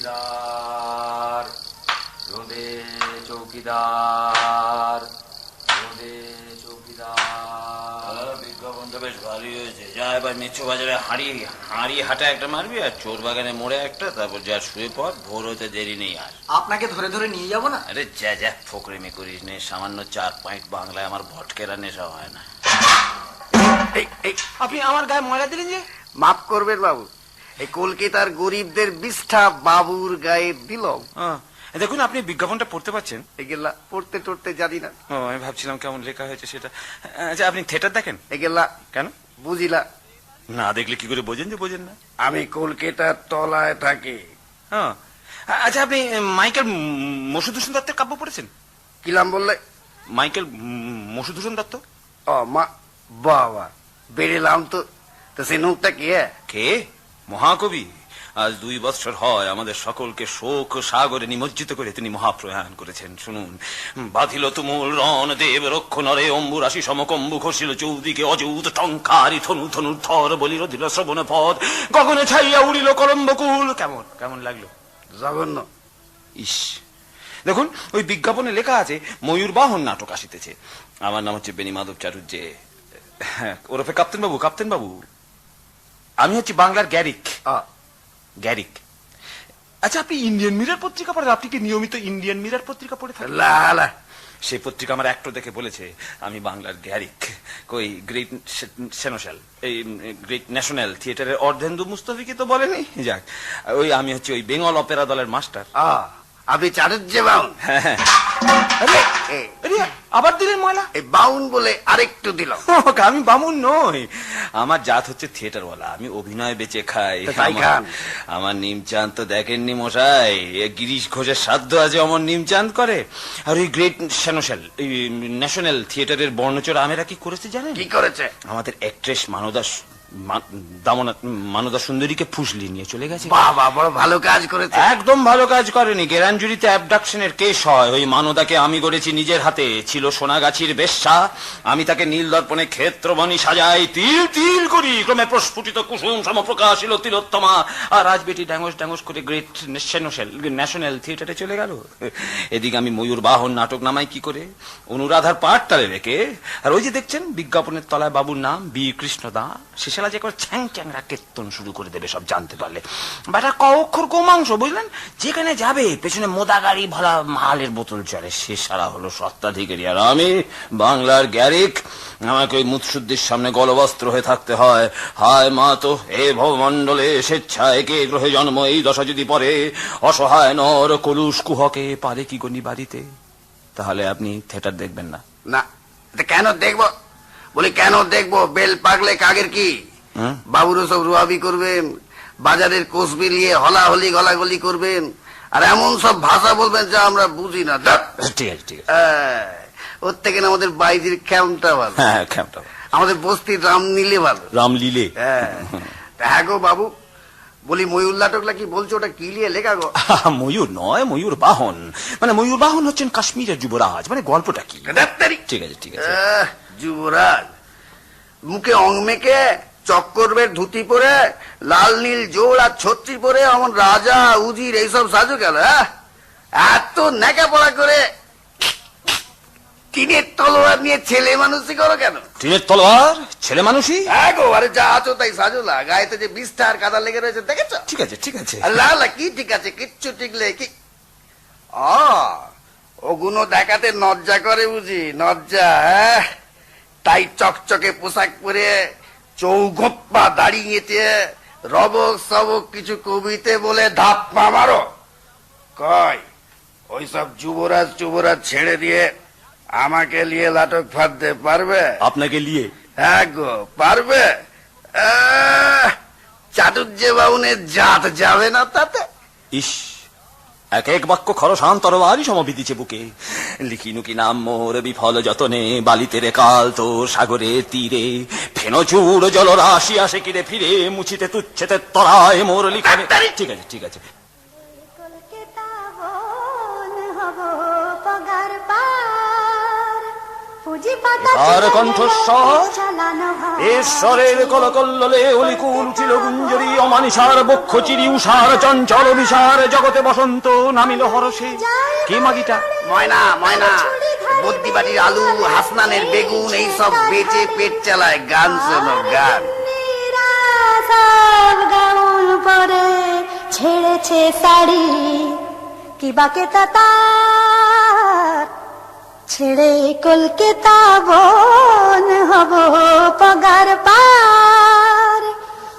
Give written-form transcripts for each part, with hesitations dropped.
চৌকিদার, রোদে চৌকিদার, রোদে চৌকিদার। বিজ্ঞাপনটা বেশ ভালোই হয়েছে। যা এবার মিত্র বাজারে হাঁড়ি হাঁটা একটা মারবি, আর চোর বাগানে মোড়ে একটা, তারপর যা শুয়ে পর, ভোর হতে দেরি নেই আর। আপনাকে ধরে ধরে নিয়ে যাবো না? আরে যা যা, ফকরেমি করিস নে। সামান্য 4 পয়েন্ট বাংলায় আমার ভটকেরা নেশা হয় না। আপনি আমার গায়ে ময়লা দিলেন যে? মাফ করবেন বাবু, এই কলকাতার গরিবদের বিষ্ঠা বাবুর গায়ে দিলাম। দেখুন, আপনি বিজ্ঞাপনটা পড়তে পারছেন? এগুলা পড়তে টড়তে জানি না। আমি ভাবছিলাম কেমন লেখা হয়েছে সেটা। আচ্ছা, আপনি থিয়েটার দেখেন? এগুলা কেন বুঝিলা? না দেখলে কি করে বোঝেন যে বোঝেন না? আমি কলকাতার তলায় থাকি। আচ্ছা, আপনি মাইকেল মধুসূদন দত্তের কাব্য পড়েছেন? কিলাম বললে? মাইকেল মধুসূদন দত্ত। ও মা, বাবা বেরেলাম তো। তো সে নোকটা কে? মহাকবি। আজ 2 বৎসর হয় আমাদের সকলকে শোক সাগরে নিমজ্জিত করে তিনি মহাপ্রয়াণ করেছেন। শুনুন, বাঁধিল তুমুল রণ দেব রক্ষ নরে, অম্বুরাশি সমকম্বু খসিল চৌদিকে, অযৌত টঙ্কারি ধনু ধনুর ধর বলিল দিল শ্রবণ পদ, গগনে ছাইয়া উড়িল কলম্বকুল। কেমন কেমন লাগলো? জঘন্য। ইস, দেখুন ওই বিজ্ঞাপনে লেখা আছে ময়ূর বাহন নাটক আসিতেছে। আমার নাম হচ্ছে বেনি মাধব চাটুর্যে, ওরফে কাপ্তেন বাবু। কাপ্তেন বাবু, আমি হচ্ছি বাংলার গ্যারিক। গ্যারিক। আচ্ছা, আপনি ইন্ডিয়ান মিরর পত্রিকা পড়েন? আপনি কি নিয়মিত ইন্ডিয়ান মিরর পত্রিকা পড়ে থাকেন? সেই পত্রিকা আমার অ্যাক্টর দেখে বলেছে আমি বাংলার গ্যারিক। কই গ্রেট সেনোশাল, এই গ্রেট ন্যাশনাল থিয়েটারের অর্ধেন্দু মুস্তফিকে তো বলেনি। যাক, ওই আমি হচ্ছে ওই বেঙ্গল অপেরা দলের মাস্টার। আপনি চাটুর্যে বাউন? আবার দিলেন ময়লা? এই বাউন বলে আরেকটু দিলাম। আমি বামুন নই, আমার জাত হচ্ছে থিয়েটারওয়ালা। আমি অভিনয় বেচে খাই। আমার নিমচাঁদ তো দেখেননি মশাই, গিরিশ ঘোষের সাধ্য আছে অমর নিমচাঁদ করে। আর ওই গ্রেট সেনোশাল, এই ন্যাশনাল থিয়েটারের বর্ণচোরা আমেরা কি করেছে জানেন? কি করেছে? আমাদের অ্যাক্ট্রেস মানদা সুন্দরীকে ফুসলি নিয়ে চলে গেছে। বাবা, বড় ভালো কাজ করেছে। একদম ভালো কাজ করেনি। গেরাঞ্জুরিতে অ্যাবডাকশনের কেস হয়। ওই মানদাকে আমি করেছি নিজের হাতে। ছিল সোনাগাছির বেশ্যা। আমি তাকে নীল দর্পণে ক্ষেত্রবনি সাজাই, তিল তিল করি ক্রমে প্রস্ফুটিত কুসুম সমপ্রকাশিল তিলোত্তমা। আর আজ বেটি ড্যাঙ্গস ড্যাঙ্গস করে গ্রেট ন্যাশনাল থিয়েটারে চলে গেল। এদিকে আমি ময়ূর বাহন নাটক নামাই কি করে অনুরাধার পাঠটারে রেখে। আর ওই যে দেখছেন বিজ্ঞাপনের তলায় বাবুর নাম বি কৃষ্ণ দা, শেষালা যে করে ছ্যাং চ্যাংরা কীর্তন শুরু করে দেবে সব জানতে পারলে। বেটা ক অক্ষর গোমাংস, বুঝলেন? যেখানে যাবে পেছনে মোদা গাড়ি ভরা মালের বোতল চলে। সে সারা হলো সত্ত্বাধিকারী, আর আমি বাংলার গ্যারিক। আমাকে ওই মুৎসুদ্দির সামনে গলবস্ত্র হয়ে থাকতে হয়। হায় মা তো, এ ভবমণ্ডলে স্বেচ্ছায় কে গ্রহে জন্ম, এই দশা যদি পরে অসহায় নর কলুষ কুহকে পারে কি গনি বাড়িতে। তাহলে আপনি থিয়েটার দেখবেন না? না, কেন দেখবো? বলি কেন দেখবো? বেল পাগলে কাগের কি? বাবুরও সব রুয়াবি করবেন, বাজারের কোষ বিলিয়ে হলাহলি গলাগলি করবেন, আর এমন সব ভাষা বলবেন যা আমরা বুঝি না। ঠিক আছে, ঠিক আছে। ওর থেকে আমাদের বাইজির ক্যাম্পটা ভালো। হ্যাঁ, ক্যাম্পটা আমাদের বস্তির রামনীলে ভালো। রামলীলে? হ্যাঁ গো বাবু, বলি ময়ূর নাটকলা কি বলছো? ওটা কি নিয়ে লেখা গো? ময়ূর নয়, ময়ূর বাহন। মানে ময়ূর বাহন হচ্ছেন কাশ্মীরের যুবরাজ। মানে গল্পটা কি? ঠিক আছে, ঠিক আছে। যুবরাজ মুখে অং মেকে, চক্করবের ধুতি পরে, লাল নীল জোড় আর ছত্রি পরে এমন রাজা উজির এইসব সাজো গেল? এত নেকা পড়া করে টিনের তলোয়ার নিয়ে ছেলে মানুষই করো কেন? টিনের তলোয়ার ছেলে মানুষই? আরে যা আছো তাই সাজোলা। গায়েতে যে বিষ্ঠা আর কাদা লেগে রয়েছে দেখেছ? ঠিক আছে, ঠিক আছে। লালা কি ঠিক আছে? কিচ্ছু টিকলে কি ওগুলো দেখাতে নজ্জা করে বুঝি? নজ্জা? তাই চকচকে পোশাক পরে চৌগপ্পা দাঁড়িয়েছে, রবক সবক কিছু কবিতে বলে ধাপ্পা মারো। কয় ওইসব যুবরাজ যুবরাজ ছেড়ে দিয়ে আমাকে নিয়ে নাটক ফাঁদতে পারবে? আপনাকে নিয়ে? হ্যাঁ গো, পারবে। চাটুর্যে বাউনের জাত যাবে না তাতে? ইস, এক এক বাক্য খরসান তরবারি সমবিদিছে বুকে। লিখিনু কি নাম মোর বিফল যতনে, বালিতে রে কাল তোর সাগরে তীরে, ফেনো চূড় জলরাশি আসে কিরে ফিরে, মুছিতে তুচ্ছেতে তরায় মোর লিখনে। ঠিক আছে, ঠিক আছে। আর কণ্ঠস্বর ঈশ্বরের কলকল্লোলে অলিকুল উঠিল গুঞ্জরি অমানিসার বক্ষ চিরি উষার চঞ্চল বিসার জগতে বসন্ত নামিল হরসে। কে মাগিটা? ময়না ময়না বুদ্ধিবাটির আলু হাসনানের বেগুন এইসব বেচে পেট চালায়। গান শোনো গান। গাউন পরে ছেড়েছে শাড়ি কি বাকে তাতার ছেড়ে কলকাতা বন হব পগার পার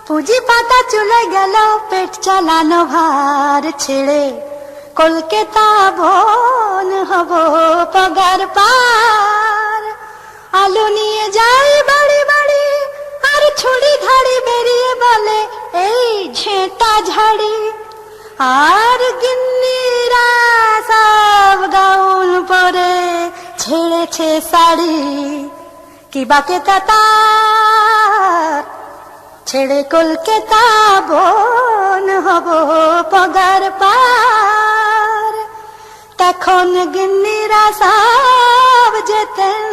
পুঁজি পাতা চলে গেল পেট চালানো ভার ছেড়ে কলকাতা বন হব পগার পার আলু নিয়ে যাই বাড়ি বাড়ি আর ছুরি ধাড়ি বেরিয়ে বলে এই ঝেঁটা ঝাড়ি আর গিন্নিরা সব গাউন পরে ছেড়েছে শাড়ি কি বাকে তাতার ছেড়ে কলকাতা বন হব পগার পার তখন গিন্নিরা সব যেতেন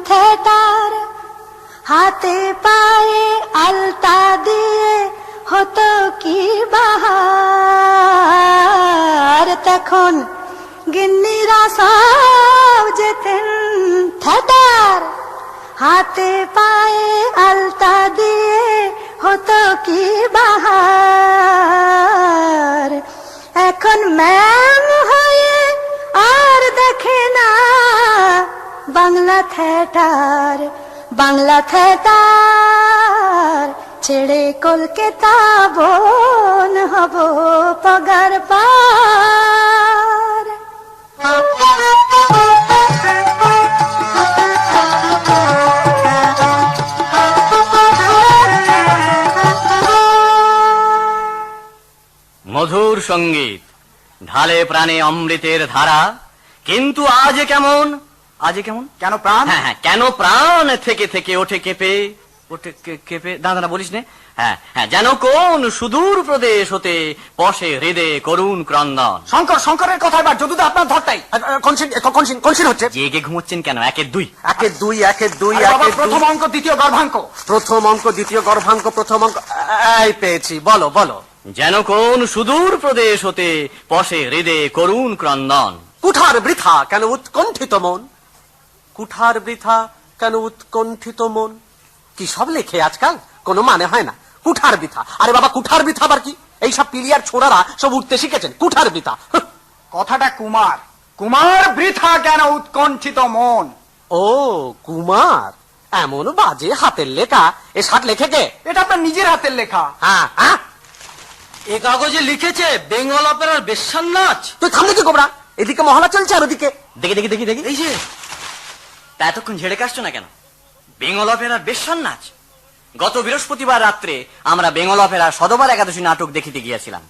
থিয়েটার হাতে পায়ে আলতা দিয়ে হতো কি বাহার তখন গিন্নিরা সব যেতেন থিয়েটার হাতে পায়ে আলতা দিয়ে হতো কি বাহার এখন ম্যাম হয়ে আর দেখে না বাংলা থিয়েটার বাংলা থিয়েটার ছেড়ে কলকাতা বন হব পগার পার মধুর সঙ্গীত ঢালে প্রাণে অমৃতের ধারা কিন্তু আজ কেমন কেন প্রাণ? হ্যাঁ হ্যাঁ কেন প্রাণ থেকে থেকে ওঠে কেঁপে দাদা বলিস নে। হ্যাঁ হ্যাঁ যেন কোন সুদূর প্রদেশ হতে পশে হৃদে করুণ ক্রন্দন। শঙ্করের কথা এবার যদুদা আপনার ধরটাই কনসিন হচ্ছে। জেগে ঘুমোচ্ছেন কেন? একের দুই প্রথম অঙ্ক দ্বিতীয় গর্ভাঙ্ক প্রথম অঙ্ক এই পেয়েছি। বলো বলো। যেন কোন সুদূর প্রদেশ হতে পশে হৃদে করুণ ক্রন্দন। কুঠার বৃথা কেন উৎকণ্ঠিত মন, কুঠার বৃথা কেন উৎকণ্ঠিত মন। কি সব লেখে আজকাল, কোনো মানে হয় না। কুঠার বৃথা, আরে বাবা কুঠার বৃথা আবার কি? এইসব পিলিয়ার ছোড়ারা সব উঠতে শিখেছেন। কুঠার বৃথা কথাটা কুমার, কুমার বৃথা কেন উৎকণ্ঠিত মন। ও কুমার, এমন বাজে হাতের লেখা। এ সাত লেখে কে? এটা আপনার নিজের হাতের লেখা। হ্যাঁ হ্যাঁ, এ কাগজে লিখেছে বেঙ্গল অপেরার বেশ্যার নাচ। তুই থামলে কি কোবরা? এদিকে মহলা চলছে আর ওদিকে দেখি দেখি দেখি দেখি এই যে তা এতক্ষণ ঝেড়ে কাশছো না কেন? বেঙ্গল অপেরার বেশ্যার নাচ। গত বৃহস্পতিবার রাত্রে আমরা বেঙ্গল অপেরার সদবার একাদশী নাটক দেখিতে গিয়েছিলাম।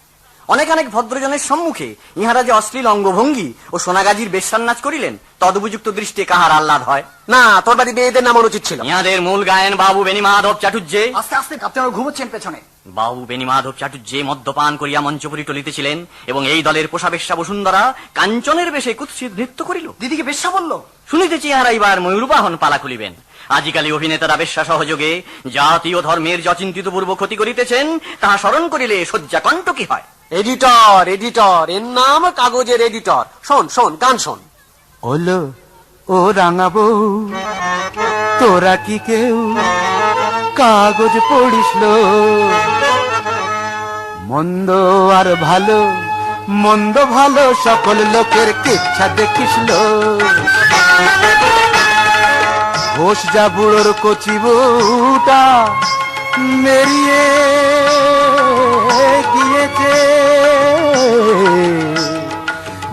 অনেক অনেক ভদ্রজনের সম্মুখে ইহারা যে অশ্লীল অঙ্গভঙ্গি ও সোনাগাজির বেশ্যার নাচ করিলেন তদুপযুক্ত দৃষ্টি কাহার আহ্লাদ হয় না? তোর বাড়ি মেয়েদের নাম অনুচিত ছিল। ইহাদের মূল গায়েন বাবু বেণীমাধব চাটুর্যে। আস্তে আস্তে আপনারা ঘুমোচ্ছেন পেছনে। বাবু বেণীমাধব চাটুর্যে মদ্যপান করিয়া মঞ্চপুরি টলিতেছিলেন এবং এই দলের পোষা বেশ্যা বসুন্ধরা কাঞ্চনের বেশে কুৎসিত নৃত্য করিল। দিদিকে বেশ্যা বললো? শুনিতেছি ইহারা এবার ময়ূরবাহন পালা খুলিবেন। আজিকালি অভিনেতারা বেশ্যা সহযোগে জাতীয় ধর্মের যে অচিন্তিত পূর্ব ক্ষতি করিতেছেন তাহা স্মরণ করিলে শয্যা কণ্টকী হয়। এডিটর এডিটর, এর নাম কাগজের এডিটর। শোন শোন, গান শোন। ওলো ও রাঙাবো তোরা কি কেউ কাগজ পড়িসল? মন্দ আর ভালো, মন্দ ভালো সকল লোকের কিচ্ছা দেখিসল। ঘোষ যা বুড়োর কচি বউটা মেরিয়ে গিয়েছে,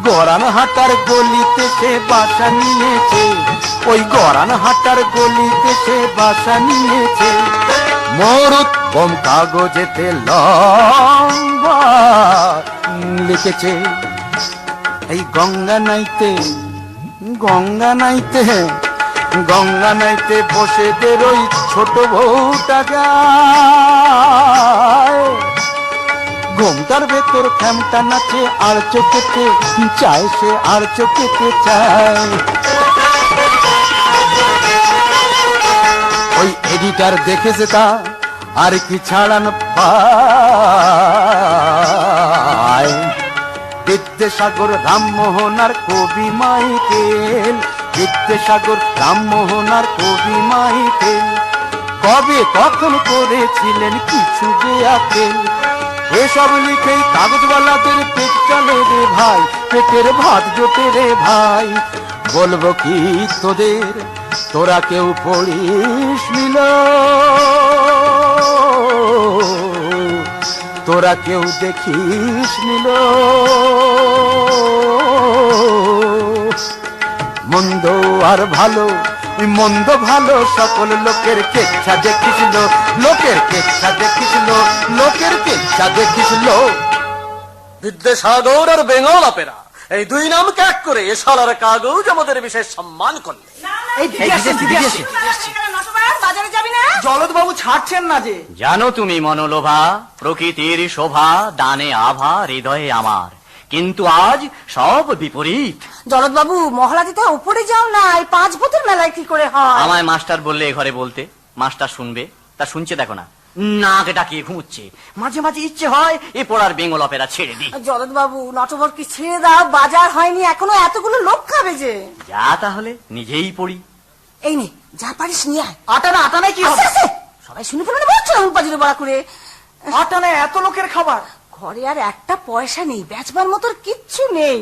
গরান হাটার গলিতে সে বাসা নিয়েছে, ওই গরান হাটার গলিতে সে বাসা নিয়েছে। মরুত বোম কাগজেতে লম্বা লিখেছে, এই গঙ্গা নাইতে গঙ্গা নাইতে গঙ্গা নাইতে বসে দের ওই ছোট বউটা যায়। ঘুমটার ভেতর খ্যামটা নাচে আর চোখেতে চায়, সে আর চোখেতে চায়। ওই এডিটার দেখেছে তা আর কি ছাড়ানো পায়। বিদ্যাসাগর রামমোহন আর কবি মাইকেল, বিদ্যাসাগর রামমোহন আর কবি মাইকেল কবে কখন করেছিলেন কিছু যে আকেল। এসব লিখেই কাগজওয়ালাদের পেট চলে রে ভাই, পেটের ভাত জোটে রে ভাই। বলবো কি তোদের, তোরা কেউ পড়িস নিল, তোরা কেউ দেখিস নিল। মন্দ আর ভালো, ওই মন্দ ভালো সকল লোকের কেচ্ছা দেখিছিল, লোকের কেচ্ছা দেখিছিল, লোকের কেচ্ছা দেখিছিল। বিদ্যাসাগর আর বেঙ্গল অপেরা এই দুই নামকে এক করে এ সালার কাগজ আমাদের বিশেষ সম্মান করলে। বাজারে যাবি না? জলদ বাবু ছাড়ছেন না যে। জানো তুমি মনোলোভা, প্রকৃতির শোভা দানে আভা হৃদয়ে আমার, কিন্তু আজ সব বিপরীত। জলদ বাবু, মহলা দিতে উপরে যাও না, এই 5 ভূতের মেলায় কি করে হয়? আমায় মাস্টার বললে এ ঘরে বলতে, মাস্টার শুনবে, তা শুনছে দেখো না, নাকে ডাকিয়ে ঘুমুচ্ছে। মাঝে মাঝে ইচ্ছে হয় এ পড়ার বেঙ্গল অপেরা ছেড়ে দিই। জলদ বাবু, নটবর কি ছেড়ে দাও, বাজার হয়নি এখনো, এতগুলো লোক খাবে যে। যা তাহলে নিজেই পড়ি। এই নে, যা পারিস নিয়ে আয়। আটা নাই কি হবে? আস্তে আস্তে, সবাই শুনে ফেলে বলছো পাজিরে বড়া করে। আটা নাই এত লোকের খাবার। ঘরে আর একটা পয়সা নেই, বেচবার মতো কিচ্ছু নেই।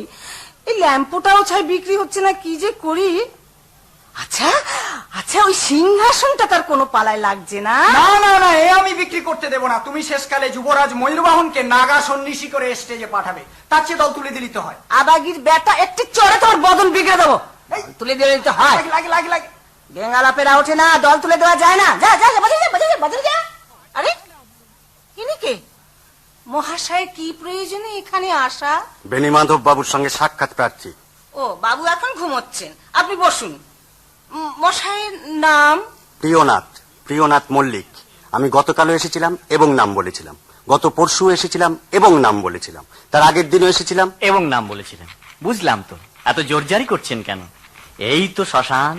এই ল্যাম্পটাও ছাই বিক্রি হচ্ছে না, কি যে করি। আচ্ছা আচ্ছা, ওই সিংহাসনটা তার কোনো পালায় লাগছে না? না না না, এ আমি বিক্রি করতে দেব না। তুমি শেষকালে যুবরাজ ময়ূরবাহনকে নাগা সন্ন্যাসী করে স্টেজে পাঠাবে, তার চেয়ে দল তুলে দিলিতে হয়। আবাগির বেটা একটু চড়ে তোর বদন বিগড়ে দেবো। তুলে দিতে হয়। লাগে লাগে লাগে। বেঙ্গালা পেরা ওঠে না, দল তুলে দেওয়া যায় না। যা যা, বাজারে যা। আরে ইনি কে? মহাশয় কি প্রয়োজনে এখানে আসা? বেণীমাধব বাবুর সঙ্গে সাক্ষাৎ প্রার্থী। ও, বাবু এখন ঘুমোচ্ছেন, আপনি বসুন। মশাইয়ের নাম? প্রিয়নাথ, প্রিয়নাথ মল্লিক। আমি গতকালও এসেছিলাম এবং নাম বলেছিলাম, গত পরশু এসেছিলাম এবং নাম বলেছিলাম, তার আগের দিনও এসেছিলাম এবং নাম বলেছিলেন। বুঝলাম তো, এত জোরজারি করছেন কেন? এই তো শ্মশান,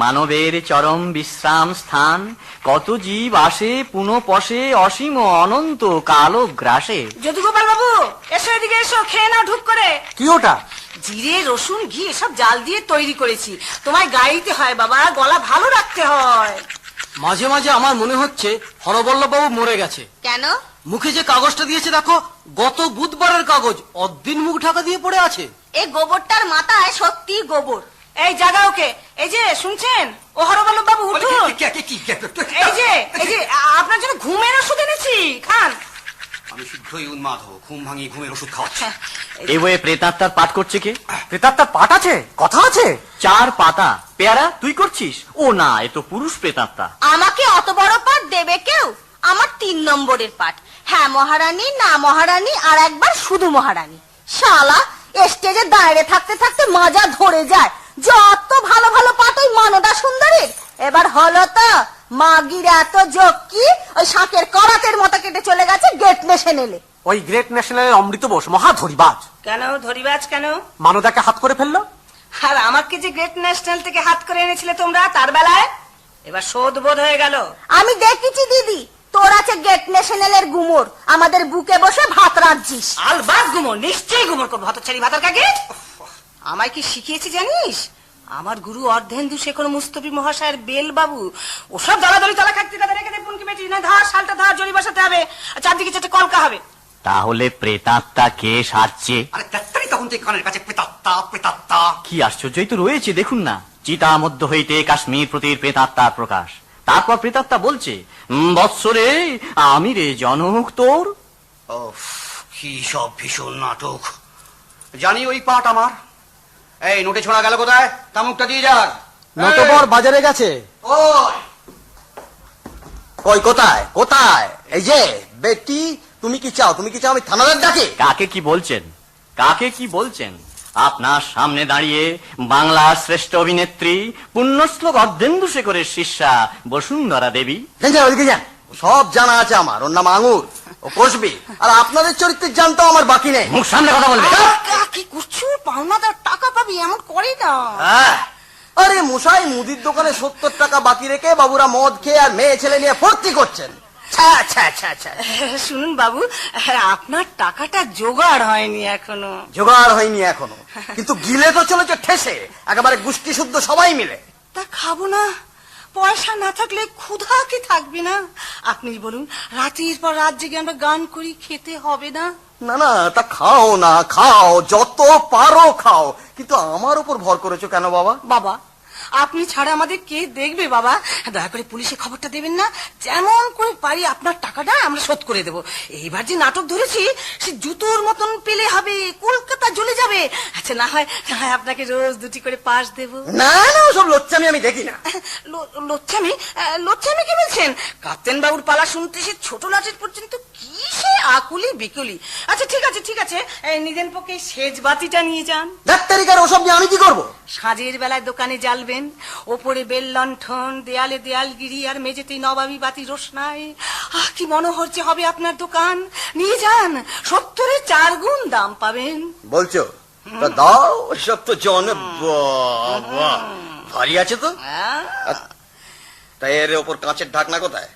মানবের চরম বিশ্রাম স্থান। কত জীব আসে পুনঃ পশে, অসীম অনন্ত কালো গ্রাসে। যদুগোপাল বাবু, এসো এদিকে এসো, খেয়ে নাও ঢুক করে। কি ওটা? জিরে রসুন ঘি এসব জাল দিয়ে তৈরি করেছি, তোমায় গাইতে হয় বাবা, গলা ভালো রাখতে হয়। মাঝে মাঝে আমার মনে হচ্ছে হরবল্লভ বাবু মরে গেছে। কেন? মুখে যে কাগজটা দিয়েছে দেখো, গত বুধবারের কাগজ, অদ্দিন মুখ ঢাকা দিয়ে পড়ে আছে। এই গোবরটার মাথায় সত্যি গোবর। এই জায়গা ওকে, এই যে শুনছেন, ও হরবল্লভ বাবু উঠুন। এই যে আপনার জন্য ঘুমের ওষুধ এনেছি, খান। আমি শীঘ্রই উন্মাদ হবো, ঘুম ভাঙিয়ে ঘুমের ওষুধ খাওয়াচ্ছি। এই বইয়ে প্রেতাত্মার পাঠ করছে কে? প্রেতাত্মার পাঠ আছে, কথা আছে। 4 পাতা। পেয়ারা তুই করছিস? ও না, এ তো পুরুষ প্রেতাত্মা। আমাকে অত বড় পাঠ দেবে কেউ? আমার 3 নম্বরের পাঠ। হ্যাঁ মহারানী, না মহারানী, আর একবার শুধু মহারানী। শালা স্টেজে দাঁড়িয়ে থাকতে থাকতে মাজা ধরে যায়। যত ভালো ভালো পাঠ ওই মানদা সুন্দরীর। এবার হলো তো মাগির এত যোগ কি, ওই শাকের করাতের মতো কেটে চলে গেছে গেট ন্যাশনালে। ওই গ্রেট ন্যাশনালের অমৃত বোস মহা ধরিবাজ। কেন ধরিবাজ কেন? মানদাকে হাত করে ফেললো। আর আমাকে যে গ্রেট ন্যাশনাল থেকে হাত করে এনেছিলে তোমরা, তার বেলায় এবার শোধ বোধ হয়ে গেল। আমি দেখেছি দিদি, তোর আছে গেট ন্যাশনালের গুমর, আমাদের বুকে বসে ভাত রাঁধছিস। আলবাত গুমর, নিশ্চয়ই গুমর করবো, হতচ্ছাড়ি ভাতার কাকে। আমায় কি শিখিয়েছি জানিস? আমার গুরু অর্ধেন্দু শেখর মুস্তফি মহাশয়ের বেল বাবু। ওসব দলাদলি চালা খাটতে তাদের রেখে দেবুন কি বেটি না, ধার শালটা ধার জড়ি বসাতে হবে, আর চারদিকে 4টে কলকা হবে। তাহলে প্রেতাত্মা কে সাজছে? আরে তাড়াতাড়ি তখন তুই কানের কাছে প্রেতাত্মা প্রেতাত্মা। কি আশ্চর্যই তো রয়েছে, দেখুন না। চিতা মধ্য হইতে কাশ্মীর প্রতির প্রেতাত্মার প্রকাশ। তারপর প্রেতাত্মা বলছে, বৎসরে আমি রে জনক তোর। কি সব ভীষণ নাটক। জানি ওই পাঠ আমার। এই নোটে ছোড়া গেল কোথায়? তামুকটা দিয়ে যাক। নটবর বাজারে গেছে। ওই ওই কোথায় কোথায়? এই যে বেটি, তুমি কি চাও? তুমি কি চাও আমি থানাদার ডাকে? কাকে কি বলছেন? কাকে কি বলছেন? আপনার সামনে দাঁড়িয়ে বাংলার শ্রেষ্ঠ অভিনেত্রী পুণ্যশ্লোক অর্ধেন্দু শেখরের শিষ্যা বসুন্ধরা দেবী। ওইদিকে যান, সব জানা আছে আমার। ওর নাম আঙুর, ও কষবে। আর আপনাদের চরিত্রের জানতো আমার বাকি নেই। মুখ সামনে কথা বলবে। কি করছো? পাওনাদার টাকা পাবি, এমন করে না। আরে মশাই, মুদির দোকানে 70 টাকা বাকি রেখে বাবুরা মদ খেয়ে আর মেয়ে ছেলে নিয়ে ফুর্তি করছেন। ছ্যা, ছ্যা, ছ্যা, ছ্যা। শুনুন বাবু, আপনার টাকাটা জোগাড় হয়নি এখনো। জোগাড় হয়নি এখনো, কিন্তু গিলে তো চলেছে ঠেসে, একেবারে গুষ্টি শুদ্ধ সবাই মিলে। তা খাবো না, পয়সা না থাকলে ক্ষুধা কি থাকবে না? আপনি বলুন, রাতের পর রাত জেগে আমরা গান করি, খেতে হবে না? না না, তা খাও না, খাও, যত পারো খাও, কিন্তু আমার উপর ভর করেছো কেন বাবা? বাবা, আপনি ছাড়া আমাদের কে দেখবে বাবা? দয়া করে পুলিশে খবরটা দেবেন না? যেমন করে পারি আপনার টাকাটা আমরা শোধ করে দেবো। এইবার যে নাটক ধরেছি সে জুতোর মতন পেলে হবে, কলকাতা জ্বলে যাবে। আচ্ছা, না হয় আপনাকে রোজ 2টি করে পাস দেবো। না না, ওসব লোচ্চামি আমি দেখি না। লোচ্ছামি? লোচ্ছামি কি বলছেন? কাপ্তেন বাবুর পালা শুনতে সে ছোট নাচের পর্যন্ত কি সে আকুলি বিকুলি। আচ্ছা ঠিক আছে, ঠিক আছে, নিজের পক্ষে সেজ বাতিটা নিয়ে যান। ডাক্তারিকার ওসব নিয়ে আমি কি করবো? সাঁঝের বেলায় দোকানে জ্বালবেন, ওপরে বেল লণ্ঠন, দেয়ালে দেয়ালগিরি, আর মেঝেতে নবাবী বাতি রোশনায়। কি মনোহর যে হবে আপনার দোকান। নিয়ে যান, 70-এর 4 গুণ দাম পাবেন। বলছো? তা দাও, সব তো জন বাবা ভারী আছে তো। তাই এর ওপর কাঁচের ঢাকনা কোথায়?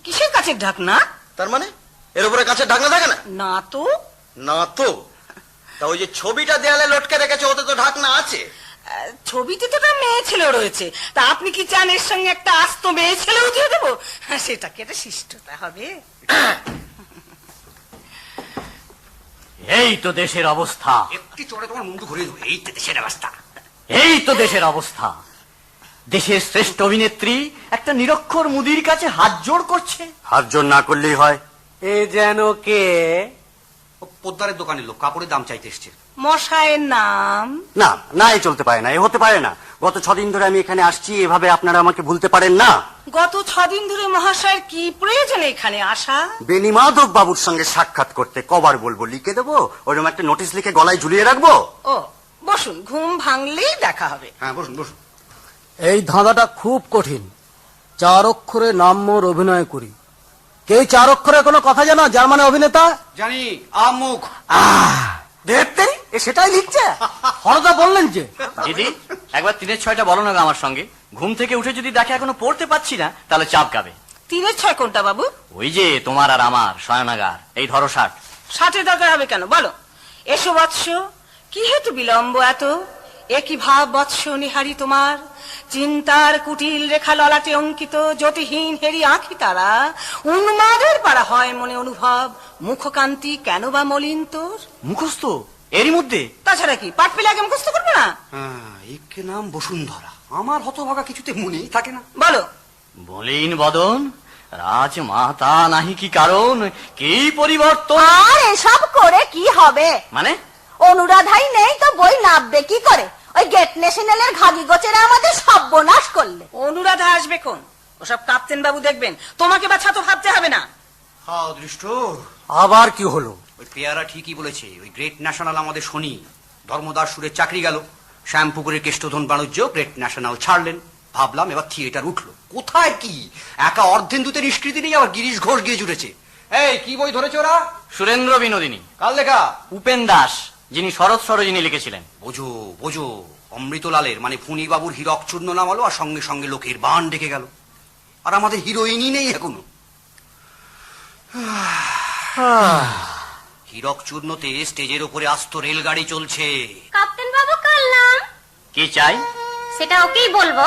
কিসের কাছের ঢাকনা? তার মানে এর উপরে কাঁচের ঢাকনা থাকে না? না তো। না তো? তা ওই যে ছবিটা দেয়ালে লটকে রেখেছে, ওতে তো ঢাকনা আছে। ছবিতে তো একটা মেয়ে ছেলে রয়েছে, তা আপনি কি চান এর সঙ্গে একটা আস্ত মেয়ে ছেলেও দিয়ে দেবো? সেটা কি একটা শিষ্টতা হবে? এই তো দেশের অবস্থা। একটি চড়ে তোমার মুন্ডু ঘুরিয়ে দেবো। এই তো দেশের অবস্থা। এই তো দেশের অবস্থা। দেশের শ্রেষ্ঠ অভিনেত্রী একটা নিরক্ষর মুদির কাছে হাত জোড় করছে। হাত জোড় না করলেই হয়। এ যেন কে? পোদ্দারের দোকানের লোক, কাপড়ের দাম চাইতে এসছে। মশাইয়ের নাম? না না, এ চলতে পারে না, এ হতে পারে না। গত 6 দিন ধরে আমি এখানে আসছি, এভাবে আপনারা আমাকে ভুলতে পারেন না। গত 6 দিন ধরে মহাশয়ের কি প্রয়োজন এখানে আসা? বেনিমাধব বাবুর সঙ্গে সাক্ষাৎ করতে। কবার বলবো লিখে দেবো? ওরকম একটা নোটিশ লিখে গলায় ঝুলিয়ে রাখবো? ও, বসুন, ঘুম ভাঙলেই দেখা হবে। হ্যাঁ, বসুন বসুন। এই ধাঁধাটা খুব কঠিন। 4 অক্ষরে নাম মোর অভিনয় করি। কে 4 অক্ষরে কোনো কথা জানো? যার মানে অভিনেতা? জানি, আমুক। দেখতে সেটাই লিখছে। হরদা বললেন যে। দিদি, একবার 3-এর 6টা বলো না গো আমার সঙ্গে। ঘুম থেকে উঠে যদি দেখে এখনো পড়তে পাচ্ছি না, তাহলে চাপ গাবে। 3-এর 6 কোনটা বাবু? ওই যে তোমার আর আমার শয়নাগার। এই ধরো 60। 60-এর দরকার হবে কেন বলো? এসো বৎস, কি হেতু বিলম্ব এত? একই ভাব বৎস নিহারি তোমার, চিন্তার কুটিল রেখা ললাটে অঙ্কিত, জ্যোতিহীন হেরি আঁখি তারা, উন্মাদের পারা হয় মনে অনুভব, মুখকান্তি কেন বা মলিন তোর? মুখস্থ এরই মধ্যে? তাছাড়া কি, পাট পেলে আগে মুখস্থ করবে না? একে নাম বসুন্ধরা। আমার হতভাগা কিছুতে মনেই থাকে না। বলো। বলিন বদন, রাজ মাতা নাহি কি কারণ, কি পরিবর্তন? আর এসব করে কি হবে? মানে অনুরাধাই নেই তো বই নাববে কি করে? ওই গেট ন্যাশনালের ঘাগি গোচেরা আমাদের সর্বনাশ করলে। অনুরাধা আসবে কোন? ওসব কাপ্তেন বাবু দেখবেন, তোমাকে বাছা তো ভাবতে হবে না। হ্যাঁ, দৃষ্ট। আবার কি হলো? ওই পেয়ারা ঠিকই বলেছে। ওই গ্রেট ন্যাশনাল আমাদের শনি ধর্মদাস সুরের চাকরি গেল। শ্যামপুকুরের কেষ্টধন বাণিজ্য গ্রেট ন্যাশনাল ছাড়লেন। ভাবলাম এবার থিয়েটার উঠলো। কোথায় কি, একা অর্ধেন্দুতে নিষ্কৃতি নেই, আবার গিরিশ ঘোষ গিয়ে জুড়েছে। এই কি বই ধরেছে ওরা? সুরেন্দ্র বিনোদিনী। কাল লেখা? উপেন দাস, যিনি শরৎ সরোজিনী লিখেছিলেন। বোঝো বোঝো, অমৃতলালের মানে ফুনি বাবুর হীরক চূর্ণ নামালো, আর সঙ্গে সঙ্গে লোকের বান ডেকে গেল। আর আমাদের হিরোইনই নেই এখনো। হীরক চূর্ণতে স্টেজের উপরে আস্ত রেলগাড়ি চলছে। কাপ্তেন বাবু কাল নাম কি চাই সেটা ওকেই বলবো।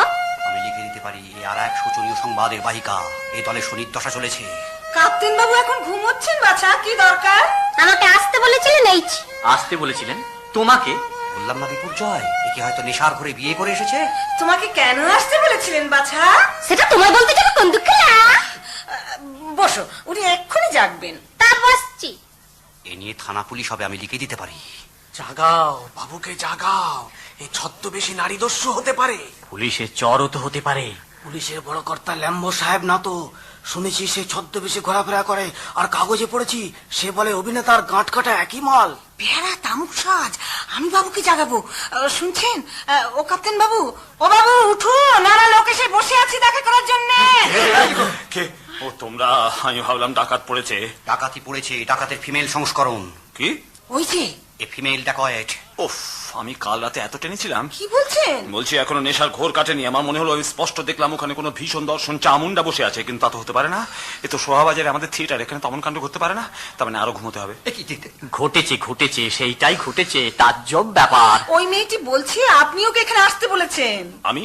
আমি লিখে দিতে পারি, এ আর এক শোচনীয় সংবাদের বাহিকা। এই দলে শনির দশা চলেছে। কাপ্তেন বাবু এখন ঘুমোচ্ছেন বাছা, কি দরকার? আমাকে আসতে বলেছিলেন। এইছি। আসতে বলেছিলেন? তোমাকে বললাম না বিপর্যয়, একে হয়তো নেশার ঘরে বিয়ে করে এসেছে। তোমাকে কেন আসতে বলেছিলেন বাছা? সেটা তোমায় বলতে যাবে কোন দুঃখে না। বসো, উনি এক্ষুনি জাগবেন। তা বসছি। এ নিয়ে থানা পুলিশ হবে, আমি লিখে দিতে পারি। জাগাও বাবুকে, জাগাও। এই ছদ্মবেশী নারী দস্যু হতে পারে। পুলিশের চরও তো হতে পারে। পুলিশের বড় কর্তা ল্যাম্বো সাহেব না তো? শুনেছি সে ছদ্মবেশে ঘোরাফেরা করে, আর কাগজে পড়েছি সে বলে অভিনেতার গাঁট কাটা একই মাল। বেহারা তামুক সাজ, আমি বাবুকে জাগাবো। শুনছেন ও কাপ্তেন বাবু? ও বাবু উঠো, নানা লোক এসে বসে আছি দেখা করার জন্য। ও তোমরা? আমি ভাবলাম ডাকাত পড়েছে। ডাকাতি পড়েছে, ডাকাতের ফিমেল সংস্করণ। কি? ওই যে এ ফিমেল ডাকয়েট। ওফ, আমি কাল রাতে এত টেনেছিলাম। কি বলছেন? বলছি এখনো নেশার ঘোর কাটেনি। আমার মনে হলো আমি স্পষ্ট দেখলাম ওখানে কোনো ভীষণ দর্শন চামুন্ডা বসে আছে, কিন্তু তা তো হতে পারে না। এ তো শোভাবাজারে আমাদের থিয়েটার, এখানে তেমন কাণ্ড ঘটতে পারে না। তার মানে আরো ঘুমোতে হবে। ঘটেছে সেইটাই ঘটেছে, তাজ্জব ব্যাপার। ওই মেয়েটি বলছে আপনি ওকে এখানে আসতে বলেছেন। আমি